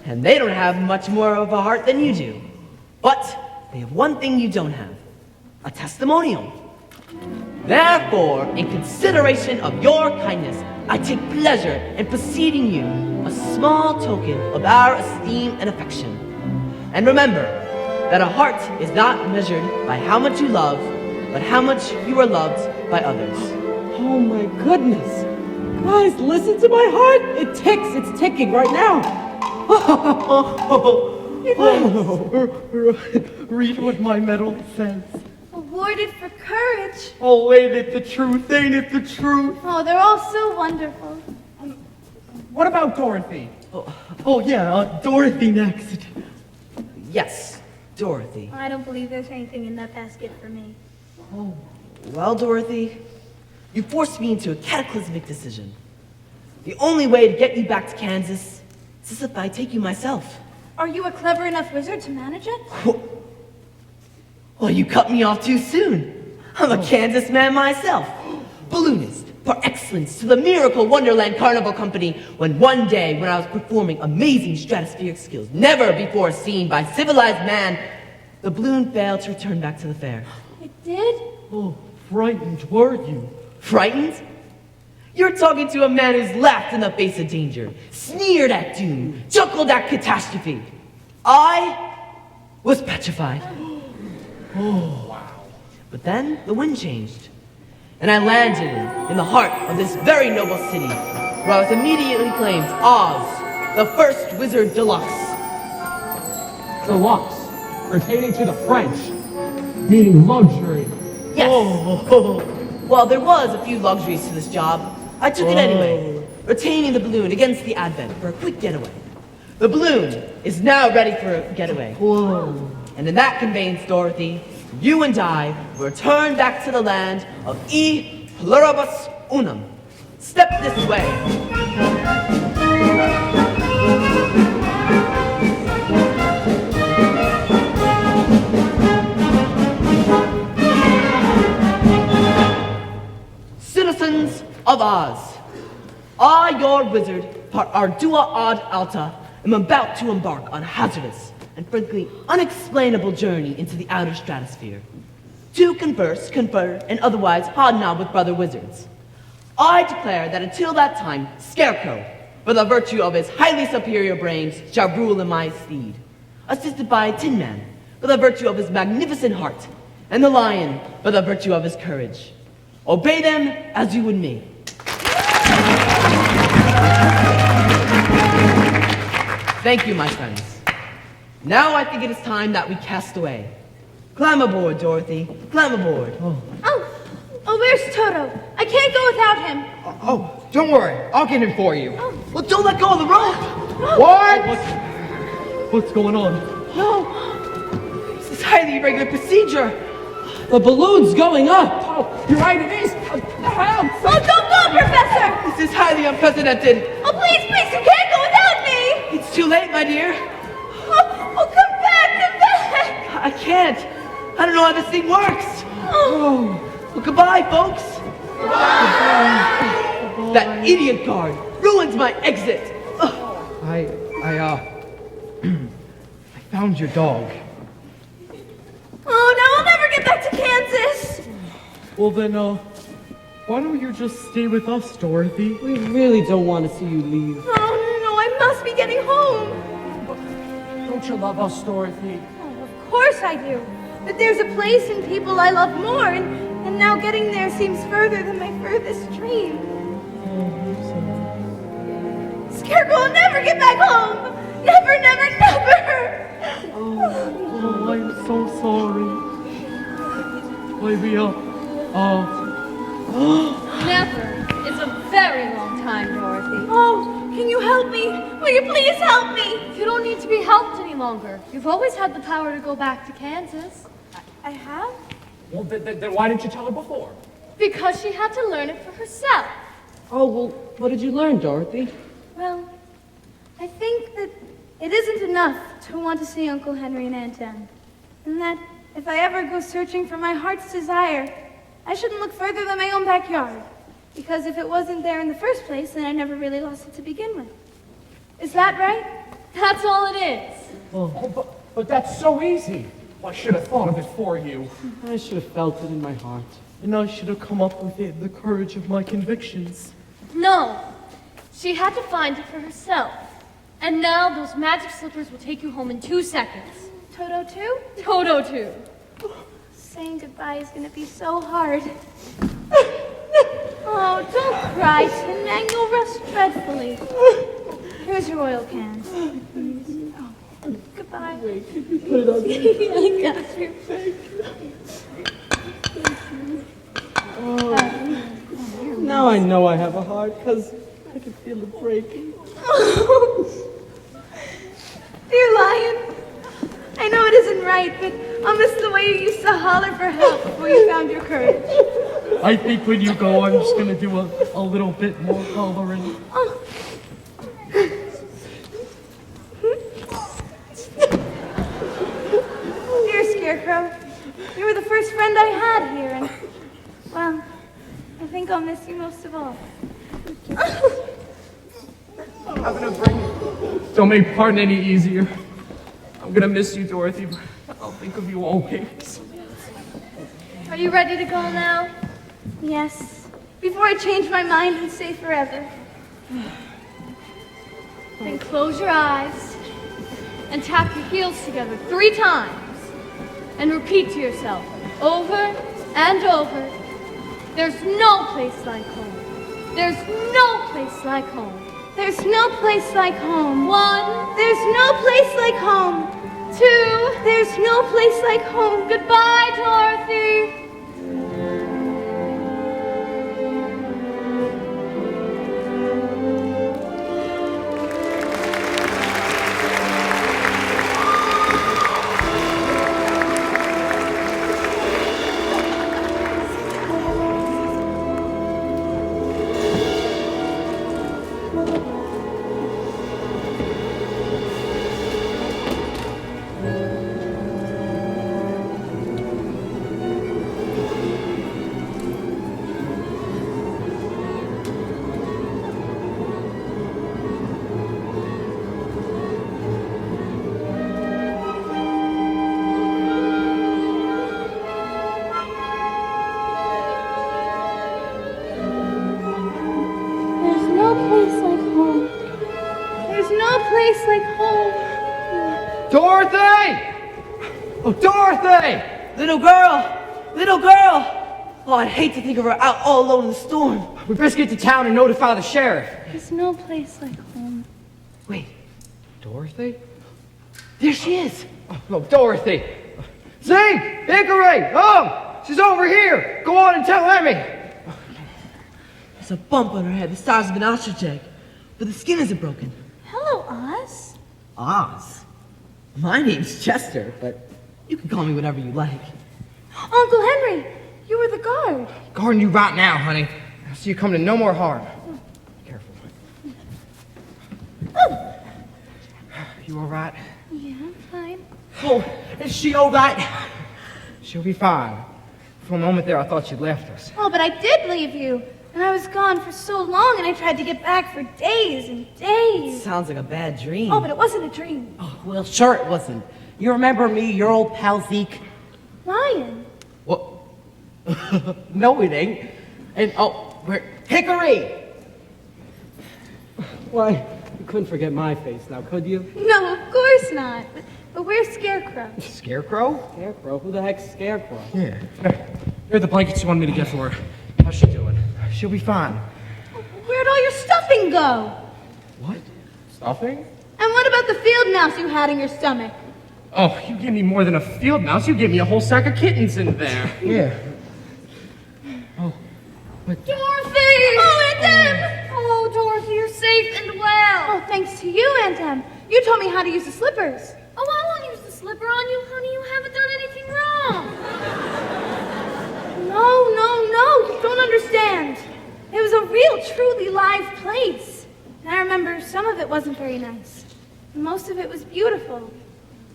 Speaker 4: And they don't have much more of a heart than you do. But they have one thing you don't have, a testimonial. Therefore, in consideration of your kindness, I take pleasure in preceding you a small token of our esteem and affection. And remember that a heart is not measured by how much you love, but how much you are loved by others.
Speaker 11: Oh my goodness. Guys, listen to my heart. It ticks. It's ticking right now.
Speaker 8: Read what my medal says.
Speaker 1: Awarded for courage.
Speaker 8: Oh, ain't it the truth? Ain't it the truth?
Speaker 1: Oh, they're all so wonderful.
Speaker 5: What about Dorothy?
Speaker 8: Oh yeah, Dorothy next.
Speaker 4: Yes, Dorothy.
Speaker 1: I don't believe there's anything in that basket for me.
Speaker 4: Oh, well, Dorothy, you forced me into a cataclysmic decision. The only way to get you back to Kansas is if I take you myself.
Speaker 1: Are you a clever enough wizard to manage it?
Speaker 4: Well, you cut me off too soon. I'm a Kansas man myself. Balloonist, par excellence, to the Miracle Wonderland Carnival Company, when one day, when I was performing amazing stratospheric skills never before seen by civilized man, the balloon failed to return back to the fair.
Speaker 1: It did?
Speaker 8: Oh, frightened, were you?
Speaker 4: Frightened? You're talking to a man who's laughed in the face of danger, sneered at doom, chuckled at catastrophe. I was petrified. Oh, wow. But then the wind changed, and I landed in the heart of this very noble city, where I was immediately claimed Oz, the first wizard deluxe.
Speaker 5: Deluxe, pertaining to the French, meaning luxury.
Speaker 4: Yes. Well, there was a few luxuries to this job. I took it anyway, retaining the balloon against the advent for a quick getaway. The balloon is now ready for a getaway.
Speaker 8: Whoa.
Speaker 4: And in that conveyance, Dorothy, you and I will return back to the land of E Pluribus Unum. Step this way. Citizens of Oz, I, your wizard, par ardua ad alta, am about to embark on a hazardous and frankly unexplainable journey into the outer stratosphere. To converse, confer, and otherwise hobnob with brother wizards. I declare that until that time, Scarecrow, for the virtue of his highly superior brains, shall rule in my stead, assisted by Tin Man, for the virtue of his magnificent heart, and the Lion, for the virtue of his courage. Obey them as you would me. Thank you, my friends. Now I think it is time that we cast away. Climb aboard, Dorothy. Climb aboard.
Speaker 1: Oh, where's Toto? I can't go without him.
Speaker 3: Don't worry, I'll get him for you.
Speaker 4: Well, don't let go of the rope.
Speaker 3: What?
Speaker 8: What's going on?
Speaker 4: No. This is highly irregular procedure.
Speaker 11: The balloon's going up.
Speaker 5: Oh, you're right, it is. Help!
Speaker 1: Oh, don't go, Professor!
Speaker 4: This is highly unprecedented.
Speaker 1: Oh, please, please, you can't go without me!
Speaker 4: It's too late, my dear.
Speaker 1: Oh, come back, come back!
Speaker 4: I can't. I don't know how this thing works. Oh. Well, goodbye, folks. Goodbye. That idiot guard ruins my exit.
Speaker 3: I found your dog.
Speaker 1: Oh, now I'll never get back to Kansas!
Speaker 8: Well then, why don't you just stay with us, Dorothy?
Speaker 11: We really don't want to see you leave.
Speaker 1: Oh, no, I must be getting home.
Speaker 5: Don't you love us, Dorothy?
Speaker 1: Oh, of course I do. But there's a place and people I love more, and now getting there seems further than my furthest dream. Scarecrow will never get back home! Never, never, never!
Speaker 8: Oh, I'm so sorry. Why,
Speaker 2: Never is a very long time, Dorothy.
Speaker 1: Oh, can you help me? Will you please help me?
Speaker 2: You don't need to be helped any longer. You've always had the power to go back to Kansas.
Speaker 1: I have?
Speaker 5: Well, then why didn't you tell her before?
Speaker 2: Because she had to learn it for herself.
Speaker 11: Oh, well, what did you learn, Dorothy?
Speaker 1: Well, I think that it isn't enough to want to see Uncle Henry and Aunt Em. And that if I ever go searching for my heart's desire, I shouldn't look further than my own backyard. Because if it wasn't there in the first place, then I never really lost it to begin with. Is that right?
Speaker 2: That's all it is.
Speaker 5: Oh, but that's so easy. I should have thought of it for you.
Speaker 11: I should have felt it in my heart.
Speaker 8: and I should have come up with the courage of my convictions.
Speaker 2: No, she had to find it for herself. And now those magic slippers will take you home in 2 seconds.
Speaker 1: Toto too?
Speaker 2: Toto too.
Speaker 1: Saying goodbye is going to be so hard. Oh, don't cry, Tin Man. You'll rust dreadfully. Here's your oil can. Oh, goodbye.
Speaker 8: Wait, put it on.
Speaker 1: I got you.
Speaker 8: Oh, now I know I have a heart, because I can feel it breaking.
Speaker 1: Dear Lion, I know it isn't right, but I'll miss the way you used to holler for help before you found your courage.
Speaker 8: I think when you go, I'm just going to do a little bit more hollering.
Speaker 1: Oh. Dear Scarecrow, you were the first friend I had here, and, well, I think I'll miss you most of all.
Speaker 5: Having a break. Don't make pardon any easier. I'm gonna miss you, Dorothy, but I'll think of you always.
Speaker 2: Are you ready to go now?
Speaker 1: Yes, before I change my mind and say forever.
Speaker 2: Then close your eyes and tap your heels together 3 times and repeat to yourself over and over, there's no place like home. There's no place like home.
Speaker 1: There's no place like home.
Speaker 2: 1.
Speaker 1: There's no place like home.
Speaker 2: 2.
Speaker 1: There's no place like home.
Speaker 2: Goodbye, Dorothy.
Speaker 3: Dorothy! Oh, Dorothy!
Speaker 4: Little girl! Little girl! Oh, I'd hate to think of her out all alone in the storm.
Speaker 3: We best get to town and notify the sheriff.
Speaker 1: There's no place like home.
Speaker 3: Wait, Dorothy?
Speaker 4: There she is.
Speaker 3: Oh, no, Dorothy! Zeke! Hickory! Oh! She's over here! Go on and tell Emmy!
Speaker 4: There's a bump on her head the size of an ostrich egg, but the skin isn't broken.
Speaker 1: Hello, Oz.
Speaker 4: Oz? My name's Chester, but you can call me whatever you like.
Speaker 1: Uncle Henry, you were the guard.
Speaker 3: Guarding you right now, honey. So you come to no more harm. Careful.
Speaker 1: Oh.
Speaker 3: You all right?
Speaker 1: Yeah, I'm fine.
Speaker 4: Oh, is she all right?
Speaker 3: She'll be fine. For a moment there, I thought you'd left us.
Speaker 1: Oh, but I did leave you. And I was gone for so long, and I tried to get back for days and days.
Speaker 4: Sounds like a bad dream.
Speaker 1: Oh, but it wasn't a dream.
Speaker 4: Oh, well, sure it wasn't. You remember me, your old pal Zeke?
Speaker 1: Lion.
Speaker 4: What? No, it ain't. And, oh, we're Hickory!
Speaker 11: Why, you couldn't forget my face now, could you?
Speaker 1: No, of course not. But where's Scarecrow?
Speaker 3: Scarecrow?
Speaker 11: Scarecrow? Who the heck's Scarecrow?
Speaker 3: Yeah.
Speaker 5: Here are the blankets you wanted me to get for her. How's she doing?
Speaker 3: She'll be fine.
Speaker 1: Where'd all your stuffing go?
Speaker 3: What? Stuffing?
Speaker 1: And what about the field mouse you had in your stomach?
Speaker 5: Oh, you gave me more than a field mouse. You gave me a whole sack of kittens in there.
Speaker 3: Yeah.
Speaker 2: Dorothy!
Speaker 1: Oh, Aunt Em!
Speaker 2: Oh, Dorothy, you're safe and well.
Speaker 1: Oh, thanks to you, Aunt Em. You told me how to use the slippers.
Speaker 2: Oh, I won't use the slipper on you, honey. You haven't done anything wrong.
Speaker 1: No, you don't understand. It was a real, truly live place. And I remember some of it wasn't very nice. Most of it was beautiful.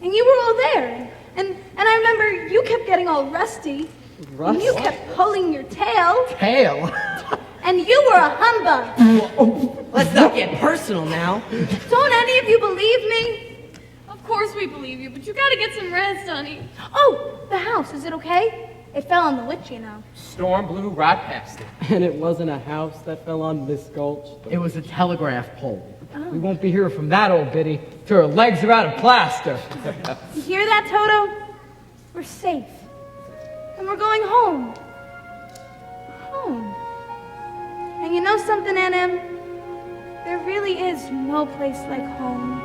Speaker 1: And you were all there. And I remember you kept getting all rusty.
Speaker 11: Rusty?
Speaker 1: You kept pulling your tail.
Speaker 3: Tail?
Speaker 1: And you were a humbug.
Speaker 4: Let's not get personal now.
Speaker 1: Don't any of you believe me?
Speaker 2: Of course we believe you, but you gotta get some rest, honey.
Speaker 1: Oh, the house, is it okay? It fell on the witch, you know.
Speaker 5: Storm blew right past it.
Speaker 11: And it wasn't a house that fell on this gulch.
Speaker 4: It was a telegraph pole.
Speaker 3: We won't be here from that old biddy till her legs are out of plaster.
Speaker 1: You hear that, Toto? We're safe. And we're going home. Home. And you know something, Aunt Em? There really is no place like home.